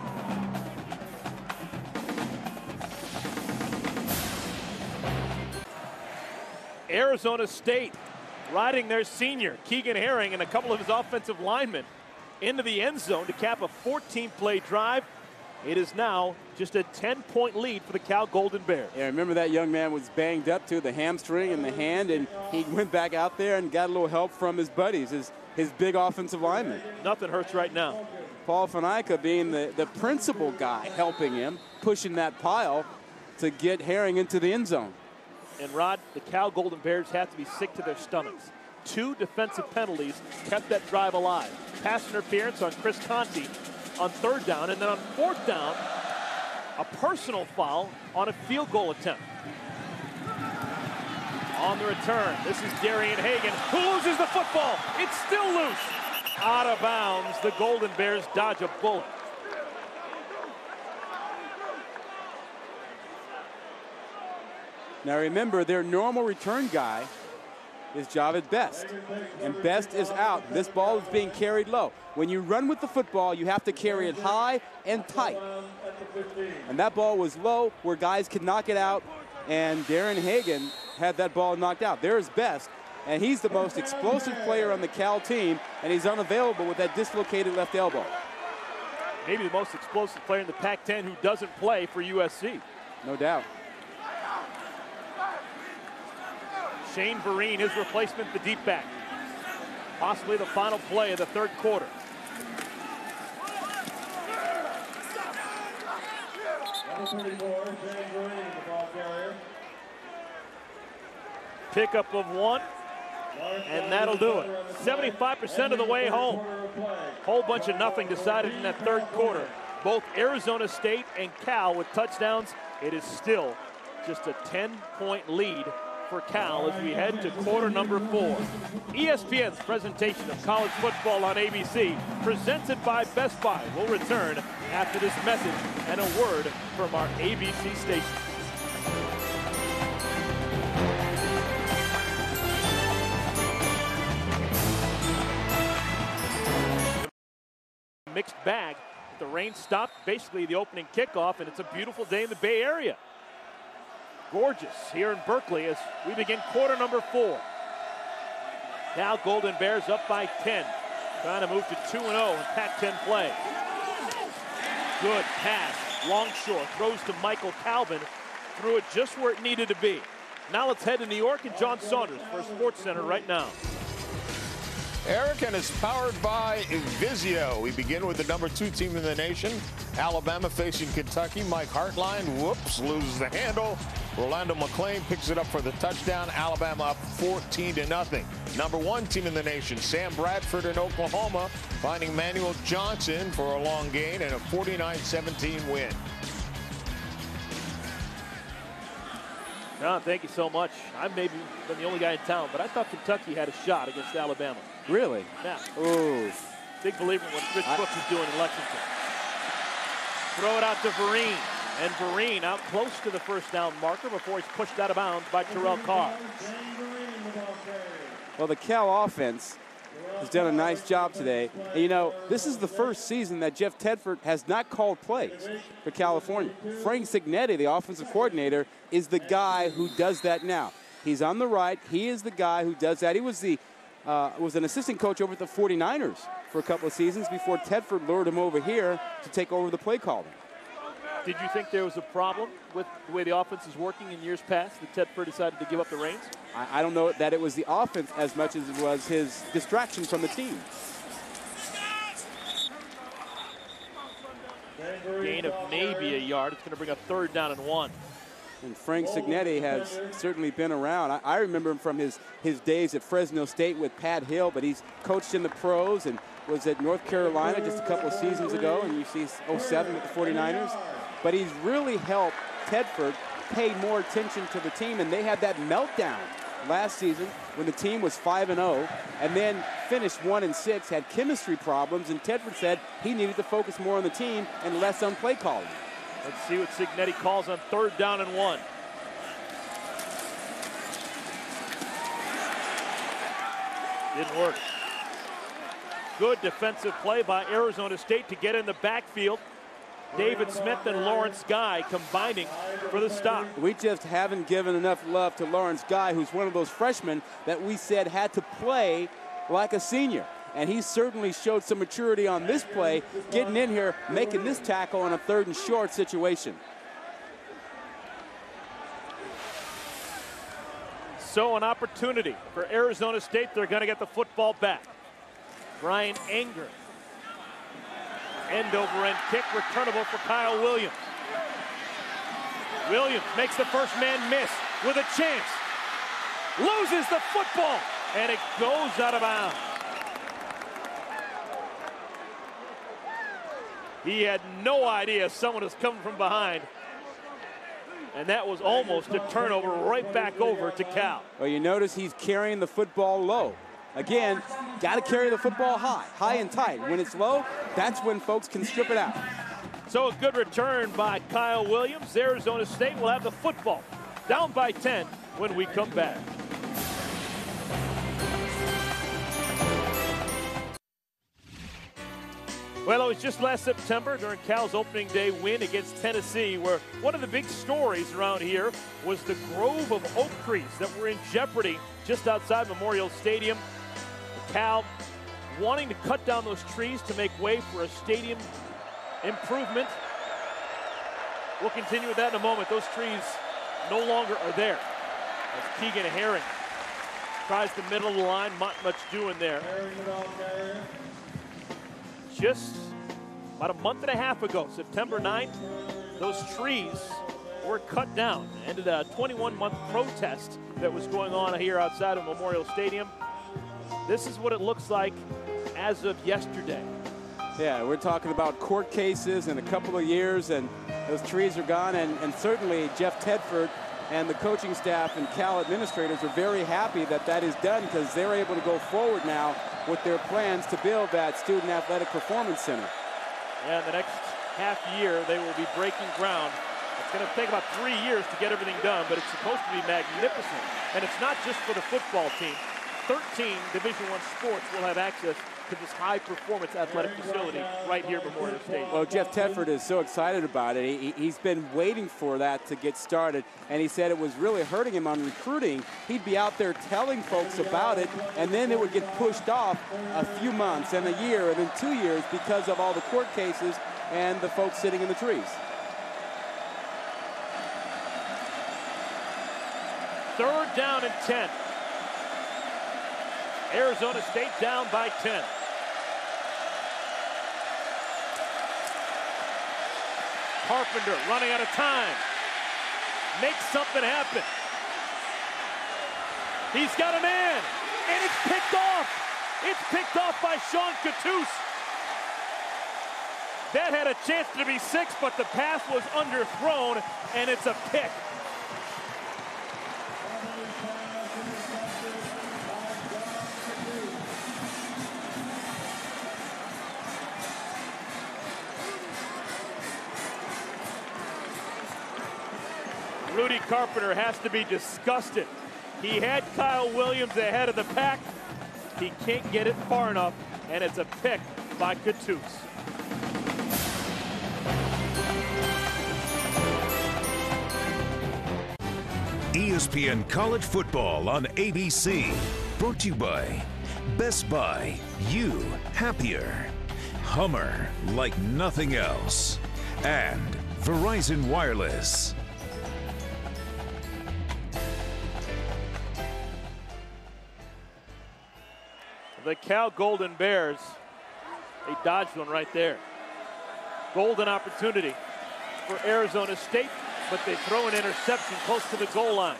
Arizona State riding their senior, Keegan Herring, and a couple of his offensive linemen into the end zone to cap a 14-play drive. It is now just a 10-point lead for the Cal Golden Bears. Yeah, remember that young man was banged up to the hamstring and the hand, and he went back out there and got a little help from his buddies, his big offensive linemen. Nothing hurts right now. Paul Fanica being the principal guy helping him, pushing that pile to get Herring into the end zone. And Rod, the Cal Golden Bears have to be sick to their stomachs. 2 defensive penalties kept that drive alive. Pass interference on Chris Conti on 3rd down, and then on 4th down, a personal foul on a field goal attempt. On the return, this is Darian Hagan, who loses the football. It's still loose. Out of bounds, the Golden Bears dodge a bullet. Now remember, their normal return guy is Javid Best, and Best is out. This ball is being carried low. When you run with the football, you have to carry it high and tight. And that ball was low where guys could knock it out, and Darren Hagan had that ball knocked out. There's Best, and he's the most explosive player on the Cal team, and he's unavailable with that dislocated left elbow. Maybe the most explosive player in the Pac-10 who doesn't play for USC. No doubt. Shane Vereen, his replacement, the deep back. Possibly the final play of the 3rd quarter. Number 34, Shane Green, the ball carrier. Pickup of 1, and that'll do it. 75% of the way home. Whole bunch of nothing decided in that 3rd quarter. Both Arizona State and Cal with touchdowns. It is still just a 10-point lead for Cal as we head to quarter number 4. ESPN's presentation of college football on ABC, presented by Best Buy, will return after this message and a word from our ABC station. Mixed bag. The rain stopped basically the opening kickoff, and it's a beautiful day in the Bay Area. Gorgeous here in Berkeley as we begin quarter number 4. Now Golden Bears up by 10, trying to move to 2-0 in Pac-10 play. Good pass, Longshore throws to Michael Calvin, threw it just where it needed to be. Now let's head to New York and John Saunders for Sports Center right now. Eric, and is powered by Vizio. We begin with the number 2 team in the nation, Alabama facing Kentucky. Mike Hartline, whoops, loses the handle. Rolando McClain picks it up for the touchdown. Alabama up 14-0. Number 1 team in the nation, Sam Bradford in Oklahoma, finding Manuel Johnson for a long gain and a 49-17 win. John, thank you so much. I've maybe been the only guy in town, but I thought Kentucky had a shot against Alabama. Really? Yeah. Ooh. Big believer in what Rich Brooks is doing in Lexington. Throw it out to Vereen. And Vereen out close to the 1st down marker before he's pushed out of bounds by Terrell Carr. Well, the Cal offense has done a nice job today. And, you know, this is the first season that Jeff Tedford has not called plays for California. Frank Cignetti, the offensive coordinator, is the guy who does that now. He's on the right. He is the guy who does that. He was an assistant coach over at the 49ers for a couple of seasons before Tedford lured him over here to take over the play calling. Did you think there was a problem with the way the offense is working in years past that Tedford decided to give up the reins? I don't know that it was the offense as much as it was his distraction from the team. Gain of maybe a yard. It's going to bring up 3rd down and 1. And Frank Cignetti has certainly been around. I remember him from his days at Fresno State with Pat Hill, but he's coached in the pros and was at North Carolina just a couple of seasons ago, and you see 07 with the 49ers. But he's really helped Tedford pay more attention to the team, and they had that meltdown last season when the team was 5-0 and then finished 1-6, had chemistry problems, and Tedford said he needed to focus more on the team and less on play calling. Let's see what Cignetti calls on 3rd down and 1. Didn't work. Good defensive play by Arizona State to get in the backfield. David Smith and Lawrence Guy combining for the stop. We just haven't given enough love to Lawrence Guy, who's one of those freshmen that we said had to play like a senior. and he certainly showed some maturity on this play, getting in here, making this tackle on a 3rd and short situation. So an opportunity for Arizona State. They're going to get the football back. Brian Anger. End over end kick, returnable for Kyle Williams. Williams makes the first man miss with a chance. Loses the football, and it goes out of bounds. He had no idea someone was coming from behind. And that was almost a turnover right back over to Cal. Well, you notice he's carrying the football low. Again, got to carry the football high and tight. When it's low, that's when folks can strip it out. So a good return by Kyle Williams. Arizona State will have the football down by 10 when we come back. Well, it was just last September during Cal's opening day win against Tennessee, where one of the big stories around here was the grove of oak trees that were in jeopardy just outside Memorial Stadium. Cal wanting to cut down those trees to make way for a stadium improvement. We'll continue with that in a moment. Those trees no longer are there. As Keegan Herring tries the middle of the line, not much doing there. Just about a month and a half ago, September 9th, those trees were cut down. Ended a 21-month protest that was going on here outside of Memorial Stadium. This is what it looks like as of yesterday. Yeah, we're talking about court cases in a couple of years, and those trees are gone, and certainly Jeff Tedford and the coaching staff and Cal administrators are very happy that that is done, because they're able to go forward now with their plans to build that Student Athletic Performance Center. Yeah, in the next half year, they will be breaking ground. It's going to take about 3 years to get everything done, but it's supposed to be magnificent. And it's not just for the football team. 13 Division I sports will have access to this high-performance athletic facility right here at Memorial Stadium. Well, Jeff Tedford is so excited about it. He's been waiting for that to get started, and he said it was really hurting him on recruiting. He'd be out there telling folks about it, and then it would get pushed off a few months and a year and then 2 years because of all the court cases and the folks sitting in the trees. Third down and 10. Arizona State down by 10. Carpenter running out of time. Makes something happen. He's got a man, and it's picked off. It's picked off by Sean Cattouse. That had a chance to be 6, but the pass was underthrown, and it's a pick. Rudy Carpenter has to be disgusted. He had Kyle Williams ahead of the pack. He can't get it far enough, and it's a pick by Cattouse. ESPN College Football on ABC. Brought to you by Best Buy. You happier. Hummer like nothing else. And Verizon Wireless. The Cal Golden Bears, they dodged one right there. Golden opportunity for Arizona State, but they throw an interception close to the goal line.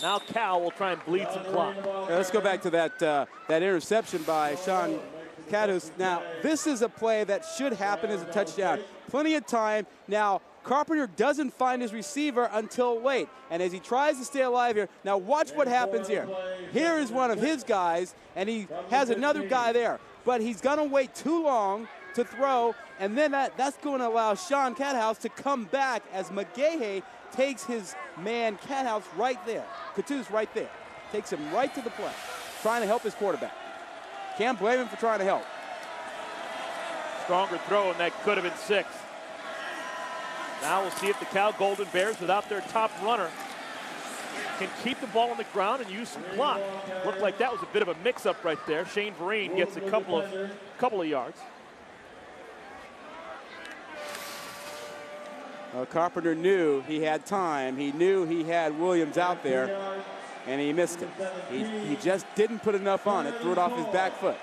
Now Cal will try and bleed some clock. Let's go back to that interception by Sean Cattouse. Now, this is a play that should happen as a touchdown. Plenty of time. Now, Carpenter doesn't find his receiver until late. And as he tries to stay alive here, now watch what happens here. Here is one of his guys, and he has another guy there. But he's going to wait too long to throw, and then that's going to allow Sean Cattouse to come back as McGahey takes his man Cattouse right there. Cattouse right there. Takes him right to the play, trying to help his quarterback. Can't blame him for trying to help. Stronger throw, and that could have been 6. Now we'll see if the Cal Golden Bears, without their top runner, can keep the ball on the ground and use some clock. Looked like that was a bit of a mix-up right there. Shane Vereen gets a couple of yards. Well, Carpenter knew he had time. He knew he had Williams out there, and he missed it. He just didn't put enough on it, threw it off his back foot.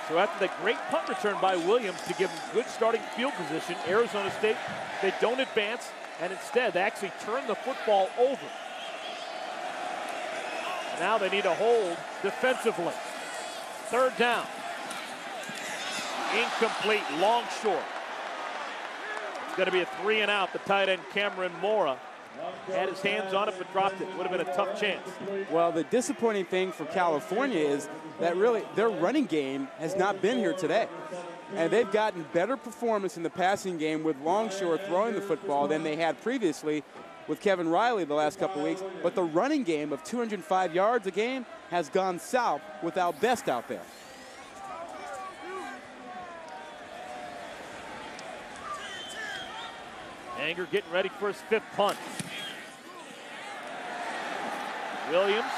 So after the great punt return by Williams to give him good starting field position, Arizona State, they don't advance, and instead they actually turn the football over. Now they need a hold defensively. Third down. Incomplete, long short. It's going to be a 3 and out. The tight end Cameron Mora had his hands on it but dropped it. Would have been a tough chance. Well, the disappointing thing for California is that really their running game has not been here today. And they've gotten better performance in the passing game with Longshore throwing the football than they had previously with Kevin Riley the last couple of weeks. But the running game of 205 yards a game has gone south without Best out there. Anger getting ready for his 5th punt. Williams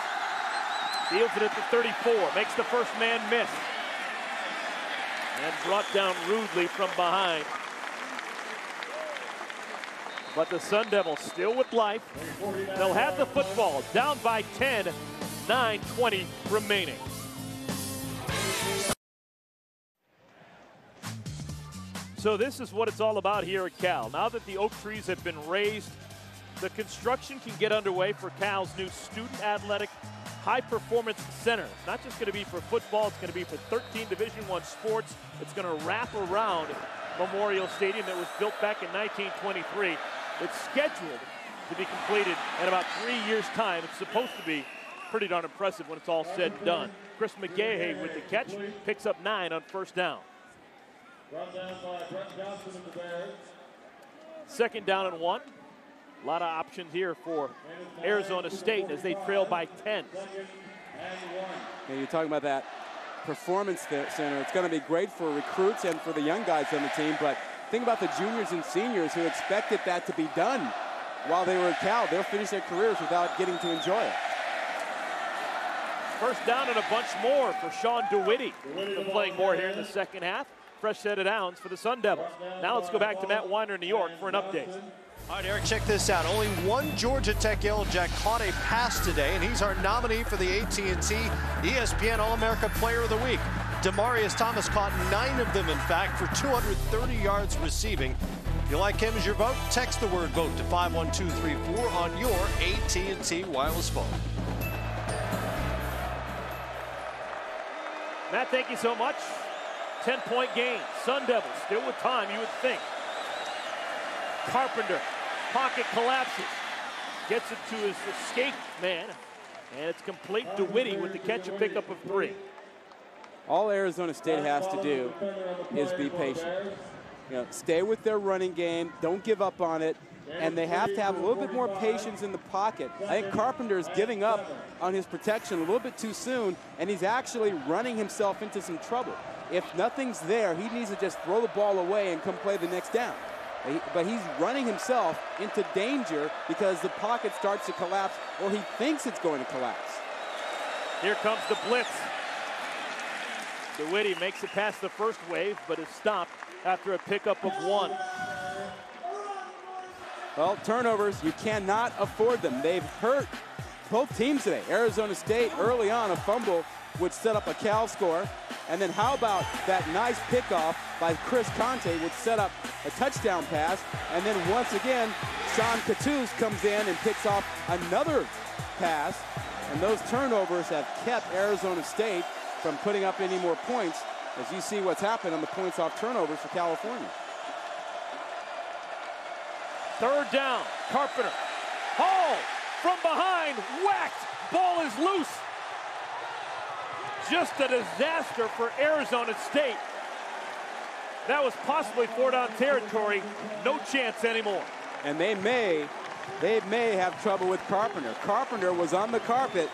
fields it at the 34, makes the first man miss. And brought down rudely from behind. But the Sun Devils still with life. They'll have the football down by 10, 9:20 remaining. So this is what it's all about here at Cal. Now that the oak trees have been raised, the construction can get underway for Cal's new student athletic high-performance center. It's not just going to be for football, it's going to be for 13 Division I sports. It's going to wrap around Memorial Stadium that was built back in 1923. It's scheduled to be completed in about 3 years' time. It's supposed to be pretty darn impressive when it's all said and done. Chris McGahey with the catch, picks up 9 on first down. Second down and 1. A lot of options here for Arizona State as they trail by 10. Yeah, you're talking about that performance center. It's going to be great for recruits and for the young guys on the team, but think about the juniors and seniors who expected that to be done while they were at Cal. They'll finish their careers without getting to enjoy it. First down and a bunch more for Sean DeWitty. Playing more here in the second half. Fresh set of downs for the Sun Devils. Now let's go back to Matt Weiner in New York for an update. All right, Eric, check this out. Only one Georgia Tech Yellow Jack caught a pass today, and he's our nominee for the AT&T ESPN All-America Player of the Week. Demarius Thomas caught 9 of them, in fact, for 230 yards receiving. If you like him as your vote, text the word VOTE to 51234 on your AT&T wireless phone. Matt, thank you so much. 10-point game. Sun Devils still with time, you would think. Carpenter, pocket collapses. Gets it to his escape man. And it's complete. DeWitty with the catch and pickup of 3. All Arizona State has to do is be patient. Stay with their running game. Don't give up on it. And they have to have a little bit more patience in the pocket. I think Carpenter is giving up on his protection a little bit too soon, and he's actually running himself into some trouble. If nothing's there, he needs to just throw the ball away and come play the next down. But he's running himself into danger because the pocket starts to collapse, or he thinks it's going to collapse. Here comes the blitz. DeWitty makes it past the first wave, but is stopped after a pickup of 1. Well, turnovers, you cannot afford them. They've hurt both teams today. Arizona State early on, a fumble would set up a Cal score. And then how about that nice pickoff by Chris Conte would set up a touchdown pass. And then once again, Sean Cattouse comes in and picks off another pass. And those turnovers have kept Arizona State from putting up any more points, as you see what's happened on the points off turnovers for California. Third down, Carpenter. Hall from behind, whacked. Ball is loose. Just a disaster for Arizona State. That was possibly 4-down territory. No chance anymore. And they may have trouble with Carpenter. Carpenter was on the carpet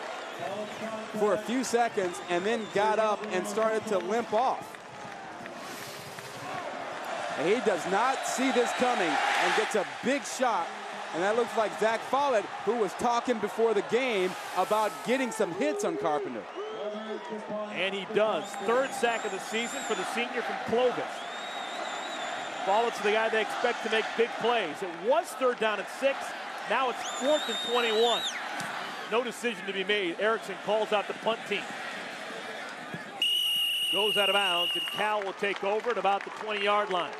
for a few seconds and then got up and started to limp off. And he does not see this coming and gets a big shot And that looks like Zach Follett, who was talking before the game about getting some hits on Carpenter. And he does. Third sack of the season for the senior from Clovis. Follett's the guy they expect to make big plays. It was 3rd down and 6. Now it's 4th and 21. No decision to be made. Erickson calls out the punt team. Goes out of bounds, and Cal will take over at about the 20-yard line.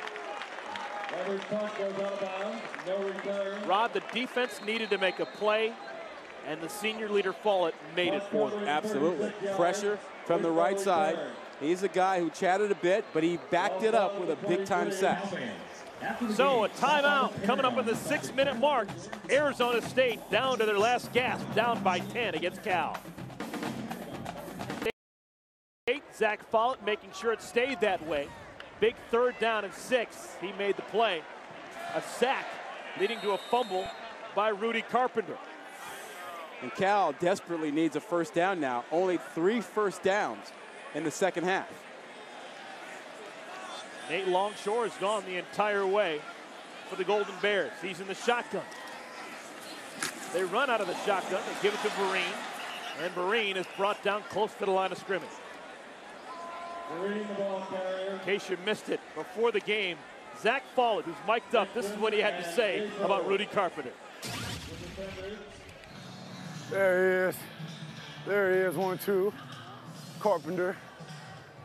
Rod, the defense needed to make a play, and the senior leader Follett made it for them. Absolutely. Pressure from the right side. He's a guy who chatted a bit, but he backed it up with a big-time sack. So a timeout coming up at the 6-minute mark. Arizona State down to their last gasp, down by 10 against Cal. Zach Follett making sure it stayed that way. Big 3rd down and 6. He made the play. A sack leading to a fumble by Rudy Carpenter. And Cal desperately needs a 1st down now. Only 3 first downs in the second half. Nate Longshore has gone the entire way for the Golden Bears. He's in the shotgun. They run out of the shotgun. They give it to Vereen. And Vereen is brought down close to the line of scrimmage. In case you missed it before the game, Zach Follett, who's mic'd up, this is what he had to say about Rudy Carpenter. There he is. There he is, 1-2. Carpenter,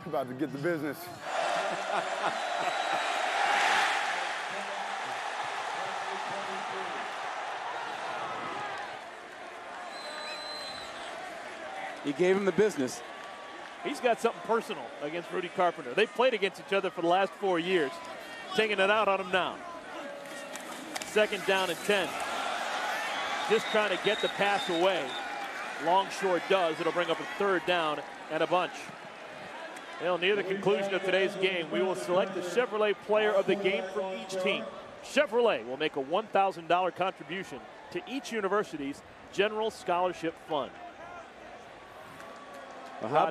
about to get the business. He gave him the business. He's got something personal against Rudy Carpenter. They've played against each other for the last 4 years. Taking it out on him now. 2nd down and 10. Just trying to get the pass away. Longshore does. It'll bring up a 3rd down and a bunch. Well, near the conclusion of today's game, we will select the Chevrolet player of the game from each team. Chevrolet will make a $1,000 contribution to each university's general scholarship fund. Well, how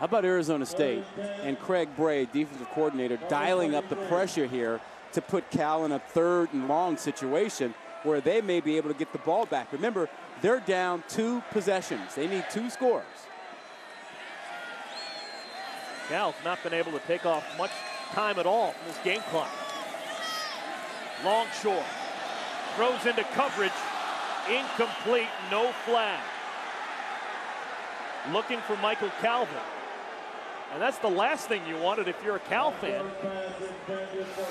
about Arizona State and Craig Bray, defensive coordinator, dialing up the pressure here to put Cal in a 3rd and long situation where they may be able to get the ball back. Remember, they're down 2 possessions. They need 2 scores. Cal's not been able to take off much time at all from this game clock. Longshore throws into coverage. Incomplete, no flag. Looking for Michael Calvin. And that's the last thing you wanted if you're a Cal fan.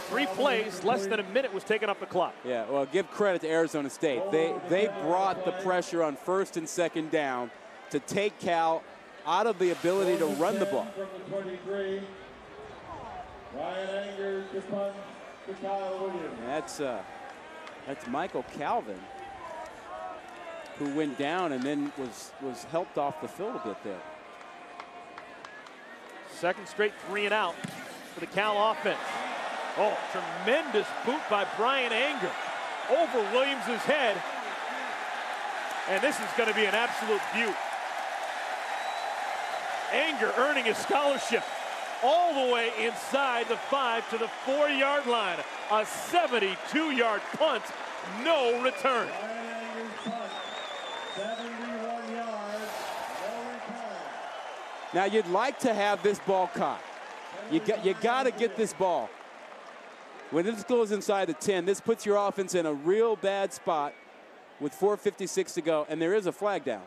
3 plays, less than a minute was taken off the clock. Yeah, well, give credit to Arizona State. They brought the pressure on 1st and 2nd down to take Cal out of the ability to run the ball. That's Michael Calvin, who went down and then was helped off the field a bit there. 2nd straight 3 and out for the Cal offense. Oh, tremendous boot by Brian Anger over Williams' head. And this is going to be an absolute beaut. Anger earning his scholarship all the way inside the 5 to the 4-yard line. A 72-yard punt, no return. Now you'd like to have this ball caught. You got to get this ball. When this goes inside the 10, this puts your offense in a real bad spot with 4:56 to go, and there is a flag down.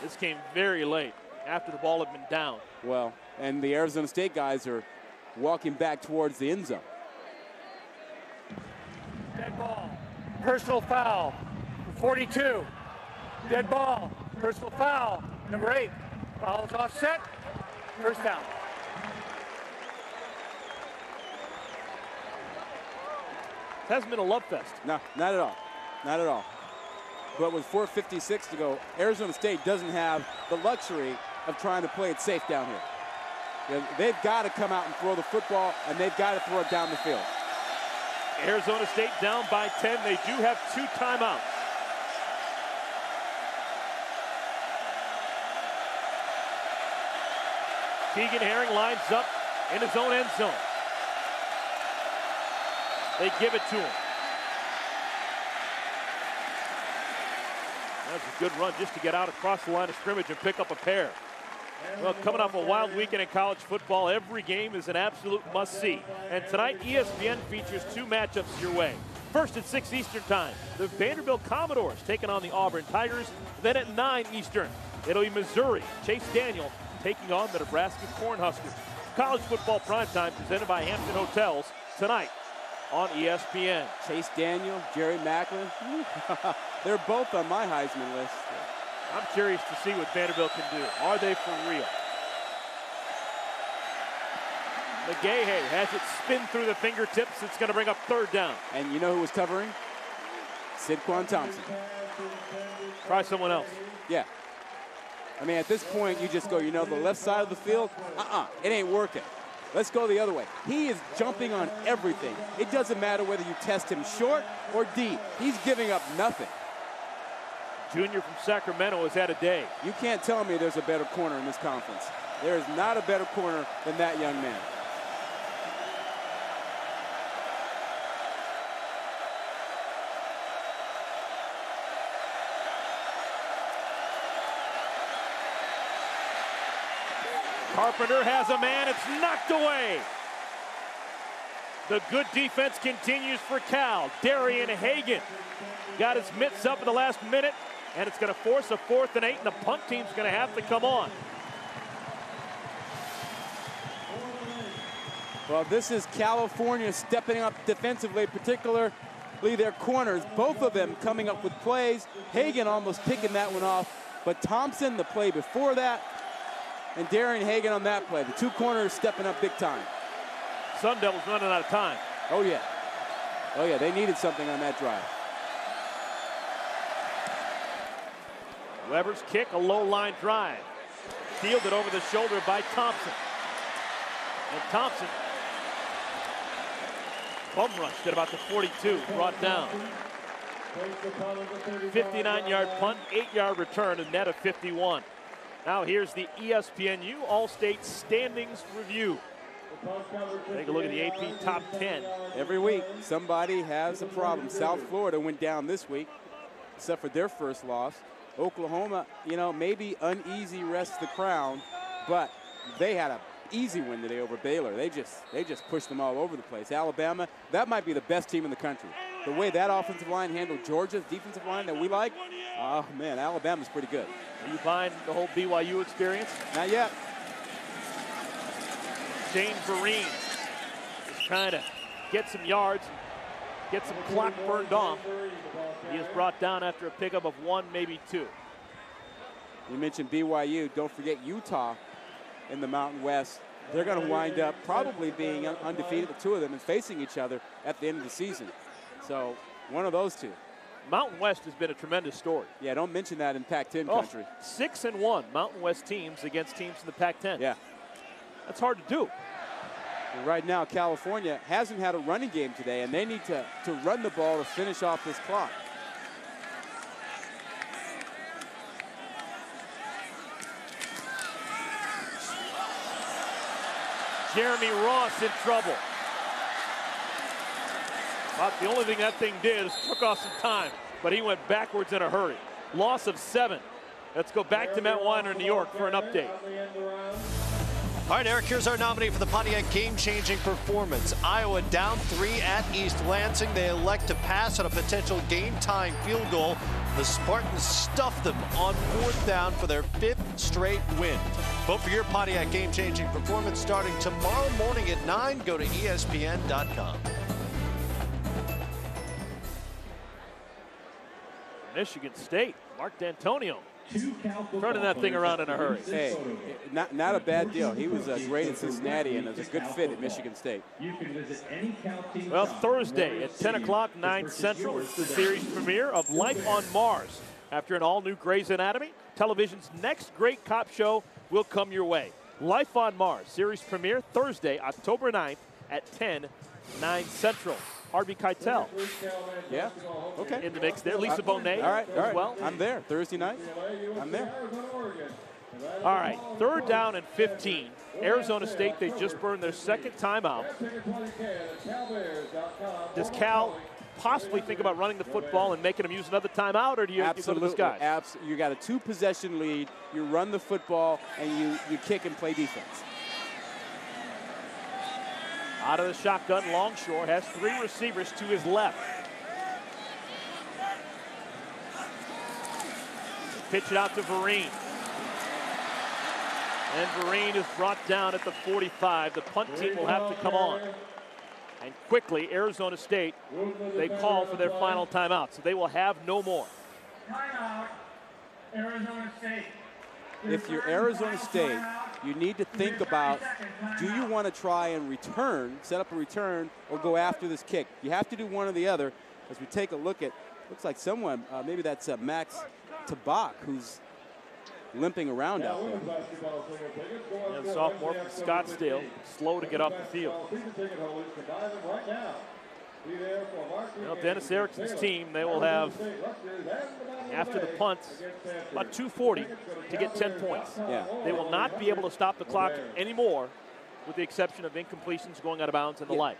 This came very late after the ball had been down. Well, and the Arizona State guys are walking back towards the end zone. Dead ball. Personal foul. 42. Dead ball. Personal foul. Number 8. Foul is offset. 1st down. It hasn't been a love fest. No, not at all. Not at all. But with 4:56 to go, Arizona State doesn't have the luxury of trying to play it safe down here. You know, they've got to come out and throw the football, and they've got to throw it down the field. Arizona State down by 10. They do have 2 timeouts. Keegan Herring lines up in his own end zone. They give it to him. That's a good run just to get out across the line of scrimmage and pick up a pair. Well, coming off a wild weekend in college football, every game is an absolute must-see. And tonight, ESPN features 2 matchups your way. First at 6 Eastern time, the Vanderbilt Commodores taking on the Auburn Tigers. Then at 9 Eastern, it'll be Missouri, Chase Daniel, taking on the Nebraska Cornhuskers. College football primetime presented by Hampton Hotels tonight on ESPN. Chase Daniel, Jerry Macklin, they're both on my Heisman list. I'm curious to see what Vanderbilt can do. Are they for real? McGahey has it spin through the fingertips. It's going to bring up 3rd down. And you know who was covering? Sidquan Thompson. Try someone else. Yeah. I mean, at this point, you just go, you know, the left side of the field, it ain't working. Let's go the other way. He is jumping on everything. It doesn't matter whether you test him short or deep. He's giving up nothing. Junior from Sacramento has had a day. You can't tell me there's a better corner in this conference. There is not a better corner than that young man. Carpenter has a man. It's knocked away. The good defense continues for Cal. Darian Hagan got his mitts up in the last minute, and it's going to force a 4th and 8, and the punt team's going to have to come on. Well, this is California stepping up defensively, particularly their corners. Both of them coming up with plays. Hagan almost picking that one off, but Thompson, the play before that, and Darian Hagan on that play. The 2 corners stepping up big time. Sun Devils running out of time. Oh, yeah. Oh, yeah, they needed something on that drive. Weber's kick, a low line drive. Fielded over the shoulder by Thompson. And Thompson bum rushed at about the 42, brought down. 59-yard punt, 8-yard return, a net of 51. Now here's the ESPNU All-State Standings Review. Take a look at the AP Top 10. Every week, somebody has a problem. South Florida went down this week, except for their first loss. Oklahoma, you know, maybe uneasy rests the crown, but they had an easy win today over Baylor. They just pushed them all over the place. Alabama, that might be the best team in the country. The way that offensive line handled Georgia's defensive line that we like, oh man, Alabama's pretty good. Are you buying the whole BYU experience? Not yet. Shane Vereen is trying to get some yards, get some clock burned off. He is brought down after a pickup of 1, maybe 2. You mentioned BYU. Don't forget Utah in the Mountain West. They're going to wind up probably being undefeated, the 2 of them, and facing each other at the end of the season. So one of those 2. Mountain West has been a tremendous story. Yeah, don't mention that in Pac-10 country. 6-1 Mountain West teams against teams in the Pac-10. Yeah. That's hard to do. And right now, California hasn't had a running game today, and they need to run the ball to finish off this clock. Jeremy Ross in trouble. About the only thing that thing did is took off some time, but he went backwards in a hurry. Loss of 7. Let's go back to Matt Weiner in New York for an update. All right, Eric, here's our nominee for the Pontiac game-changing performance. Iowa down 3 at East Lansing. They elect to pass on a potential game-tying field goal. The Spartans stuffed them on 4th down for their 5th straight win. Vote for your Pontiac game-changing performance starting tomorrow morning at 9. Go to ESPN.com. Michigan State, Mark D'Antonio turning that thing around in a hurry. Hey, not a bad deal. He was great at Cincinnati and was a good fit at Michigan State. Well, Thursday at 10 o'clock, 9 Central, is the series premiere of Life on Mars. After an all-new Grey's Anatomy, television's next great cop show will come your way. Life on Mars, series premiere Thursday, October 9th at 10, 9 Central. Harvey Keitel. Yeah, okay. In the mix there. Lisa Bonet all right. as well. I'm there. Thursday night. I'm there. All right, 3rd down and 15. Arizona State, they just burned their 2nd timeout. Does Cal possibly think about running the football and making them use another timeout, or do you go to this guy? You got a 2-possession lead. You run the football and you kick and play defense. Out of the shotgun, Longshore has 3 receivers to his left. Pitch it out to Vereen. And Vereen is brought down at the 45. The punt team will have to come on. And quickly, Arizona State, they call for their final timeout. So they will have no more. Timeout, Arizona State. If you're Arizona State, you need to think about, do you want to try and return, set up a return, or go after this kick? You have to do one or the other. As we take a look at, looks like someone, maybe that's Max Tabak, who's limping around out there. And sophomore from Scottsdale, slow to get off the field. Well, Dennis Erickson's team, they will have, after the punt, about 2:40 to get 10 points. Yeah. They will not be able to stop the clock anymore, with the exception of incompletions, going out of bounds, and the like.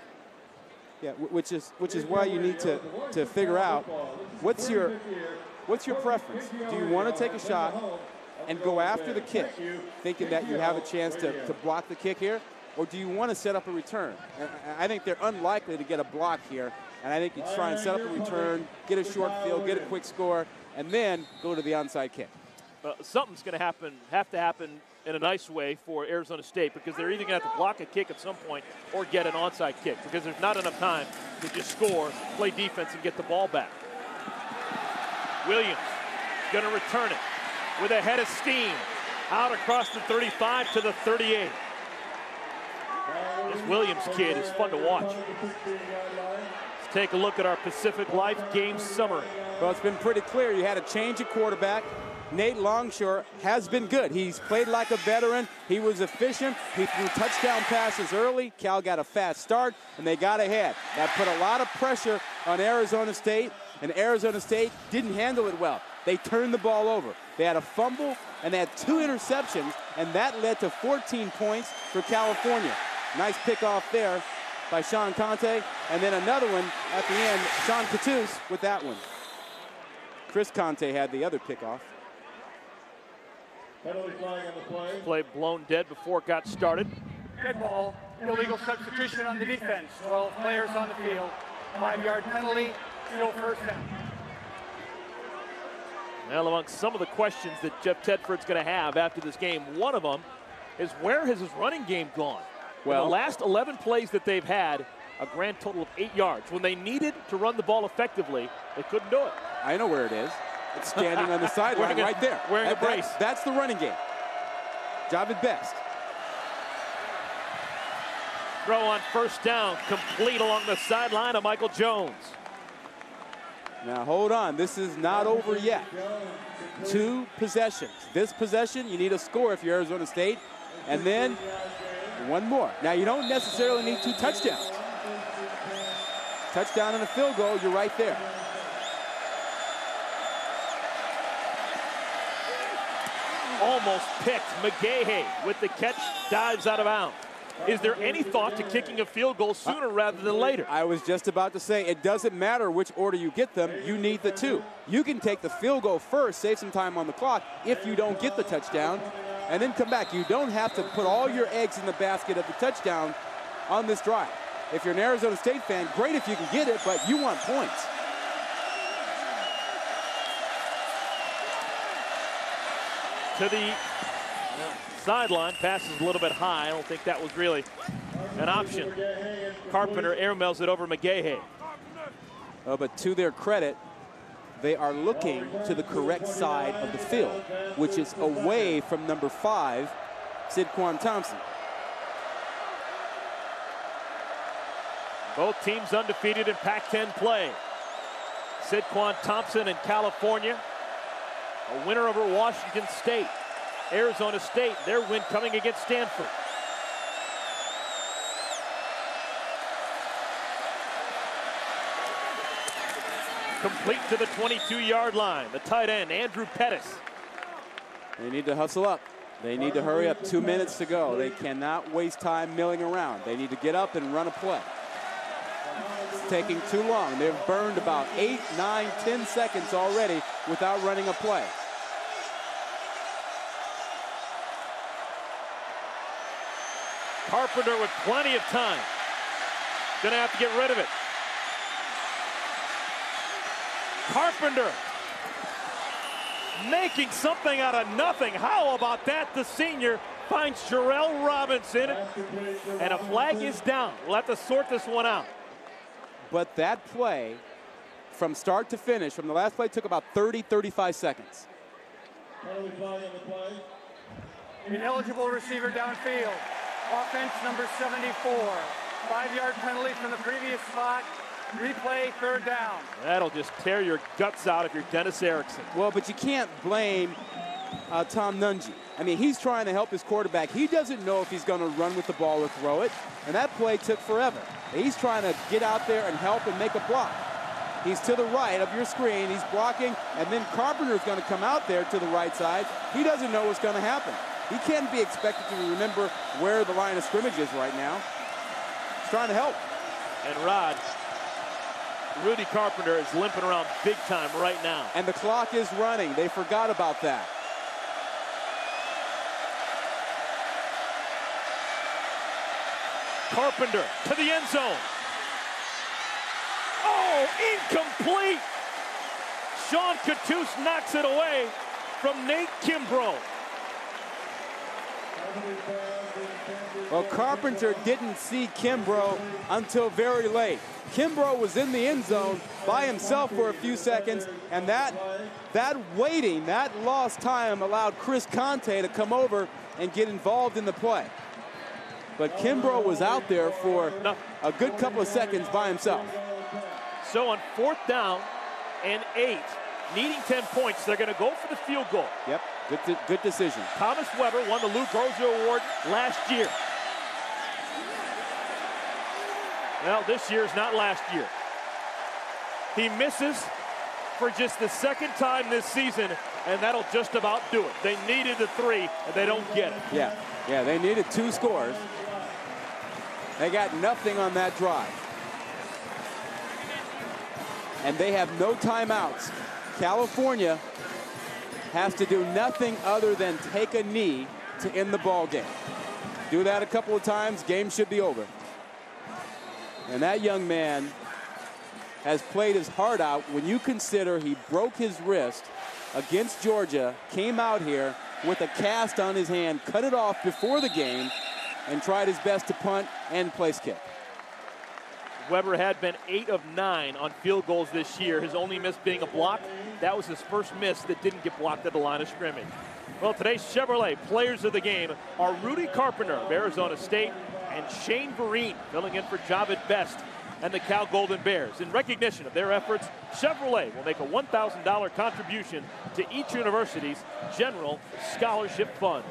Yeah, which is why you need to figure out what's your preference. Do you want to take a shot and go after the kick, thinking that you have a chance to block the kick here? Or do you want to set up a return? I think they're unlikely to get a block here, and I think you try and set up a return, get a short field, get a quick score, and then go to the onside kick. Something's going to have to happen in a nice way for Arizona State, because they're either going to have to block a kick at some point or get an onside kick, because there's not enough time to just score, play defense, and get the ball back. Williams going to return it with a head of steam out across the 35 to the 38. This Williams kid is fun to watch. Let's take a look at our Pacific Life game summary. Well, it's been pretty clear. You had a change at quarterback. Nate Longshore has been good. He's played like a veteran. He was efficient. He threw touchdown passes early. Cal got a fast start, and they got ahead. That put a lot of pressure on Arizona State, and Arizona State didn't handle it well. They turned the ball over. They had a fumble, and they had 2 interceptions, and that led to 14 points for California. Nice pickoff there by Sean Conte, and then another one at the end, Sean Cattouse with that one. Chris Conte had the other pickoff. Penalty flag on the play. Play blown dead before it got started. Dead ball, illegal substitution on the defense. 12 players on the field. 5-yard penalty, still first down. Well, among some of the questions that Jeff Tedford's going to have after this game, one of them is, where has his running game gone? Well, in the last 11 plays that they've had, a grand total of 8 yards. When they needed to run the ball effectively, they couldn't do it. I know where it is. It's standing on the sideline right there. Wearing a brace. That's the running game. Job at best. Throw on first down, complete along the sideline of Michael Jones. Now hold on, this is not over yet. 2 possessions. This possession, you need a score if you're Arizona State, and then one more. Now you don't necessarily need 2 touchdowns. Touchdown and a field goal, you're right there. Almost picked. McGahey with the catch, dives out of bounds. Is there any thought to kicking a field goal sooner rather than later? I was just about to say, it doesn't matter which order you get them, you need the 2. You can take the field goal first, save some time on the clock if you don't get the touchdown, and then come back. You don't have to put all your eggs in the basket of the touchdown on this drive. If you're an Arizona State fan, great if you can get it, but you want points. To the sideline, passes a little bit high. I don't think that was really an option. Carpenter airmails it over McGahey. But to their credit, they are looking to the correct side of the field, which is away from number 5, Sidquan Thompson. Both teams undefeated in Pac-10 play. Sidquan Thompson in California, a winner over Washington State. Arizona State, their win coming against Stanford. Complete to the 22-yard line. The tight end, Andrew Pettis. They need to hustle up. They need to hurry up. 2 minutes to go. They cannot waste time milling around. They need to get up and run a play. taking too long. They've burned about 8, 9, 10 seconds already without running a play. Carpenter with plenty of time. Gonna have to get rid of it. Carpenter making something out of nothing. How about that? The senior finds Jarrell Robinson, and a flag is down. We'll have to sort this one out. But that play, from start to finish, from the last play, took about 30, 35 seconds. Ineligible receiver downfield. Offense number 74. 5-yard penalty from the previous spot. Replay, third down. That'll just tear your guts out if you're Dennis Erickson. Well, but you can't blame Tom Nunge. I mean, he's trying to help his quarterback. He doesn't know if he's going to run with the ball or throw it, and that play took forever. He's trying to get out there and help and make a block. He's to the right of your screen. He's blocking, and then Carpenter's going to come out there to the right side. He doesn't know what's going to happen. He can't be expected to remember where the line of scrimmage is right now. He's trying to help. And Rod, Rudy Carpenter is limping around big time right now. And the clock is running. They forgot about that. Carpenter to the end zone. Oh, incomplete. Sean Cattouse knocks it away from Nate Kimbrough. Well, Carpenter didn't see Kimbrough until very late. Kimbrough was in the end zone by himself for a few seconds, and that waiting, that lost time allowed Chris Conte to come over and get involved in the play. But Kimbrough was out there for a good couple of seconds by himself. So on 4th down and 8, needing 10 points, they're going to go for the field goal. Yep, good decision. Thomas Weber won the Lou Groza Award last year. Well, this year is not last year. He misses for just the second time this season, and that'll just about do it. They needed the 3, and they don't get it. Yeah, they needed 2 scores. They got nothing on that drive. And they have no timeouts. California has to do nothing other than take a knee to end the ball game. Do that a couple of times, game should be over. And that young man has played his heart out when you consider he broke his wrist against Georgia, came out here with a cast on his hand, cut it off before the game, and tried his best to punt and place kick. Weber had been 8 of 9 on field goals this year. His only miss being a block. That was his first miss that didn't get blocked at the line of scrimmage. Well, today's Chevrolet players of the game are Rudy Carpenter of Arizona State and Shane Vereen, filling in for Javid Best and the Cal Golden Bears. In recognition of their efforts, Chevrolet will make a $1,000 contribution to each university's general scholarship fund.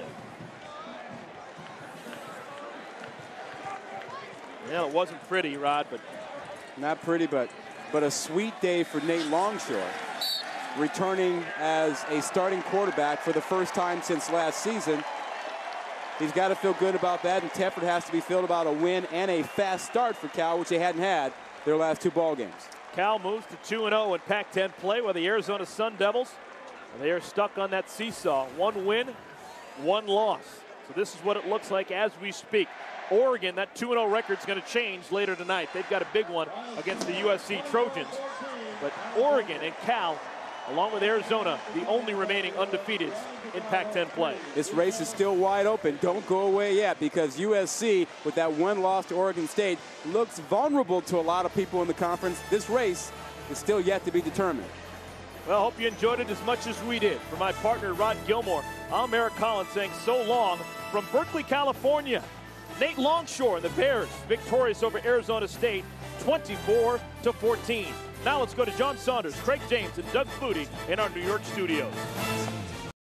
Well, it wasn't pretty, Rod, but not pretty, but a sweet day for Nate Longshore, returning as a starting quarterback for the first time since last season. He's got to feel good about that, and Tefford has to be filled about a win and a fast start for Cal, which they hadn't had their last 2 ball games. Cal moves to 2-0 in Pac-10 play, while the Arizona Sun Devils, they are stuck on that seesaw. 1 win, 1 loss. So this is what it looks like as we speak. Oregon, that 2-0 record's going to change later tonight. They've got a big one against the USC Trojans. But Oregon and Cal, along with Arizona, the only remaining undefeateds in Pac-10 play. This race is still wide open. Don't go away yet, because USC, with that 1 loss to Oregon State, looks vulnerable to a lot of people in the conference. This race is still yet to be determined. Well, I hope you enjoyed it as much as we did. For my partner, Rod Gilmore, I'm Eric Collins saying so long from Berkeley, California. Nate Longshore and the Bears victorious over Arizona State 24-14. Now let's go to John Saunders, Craig James, and Doug Flutie in our New York studios.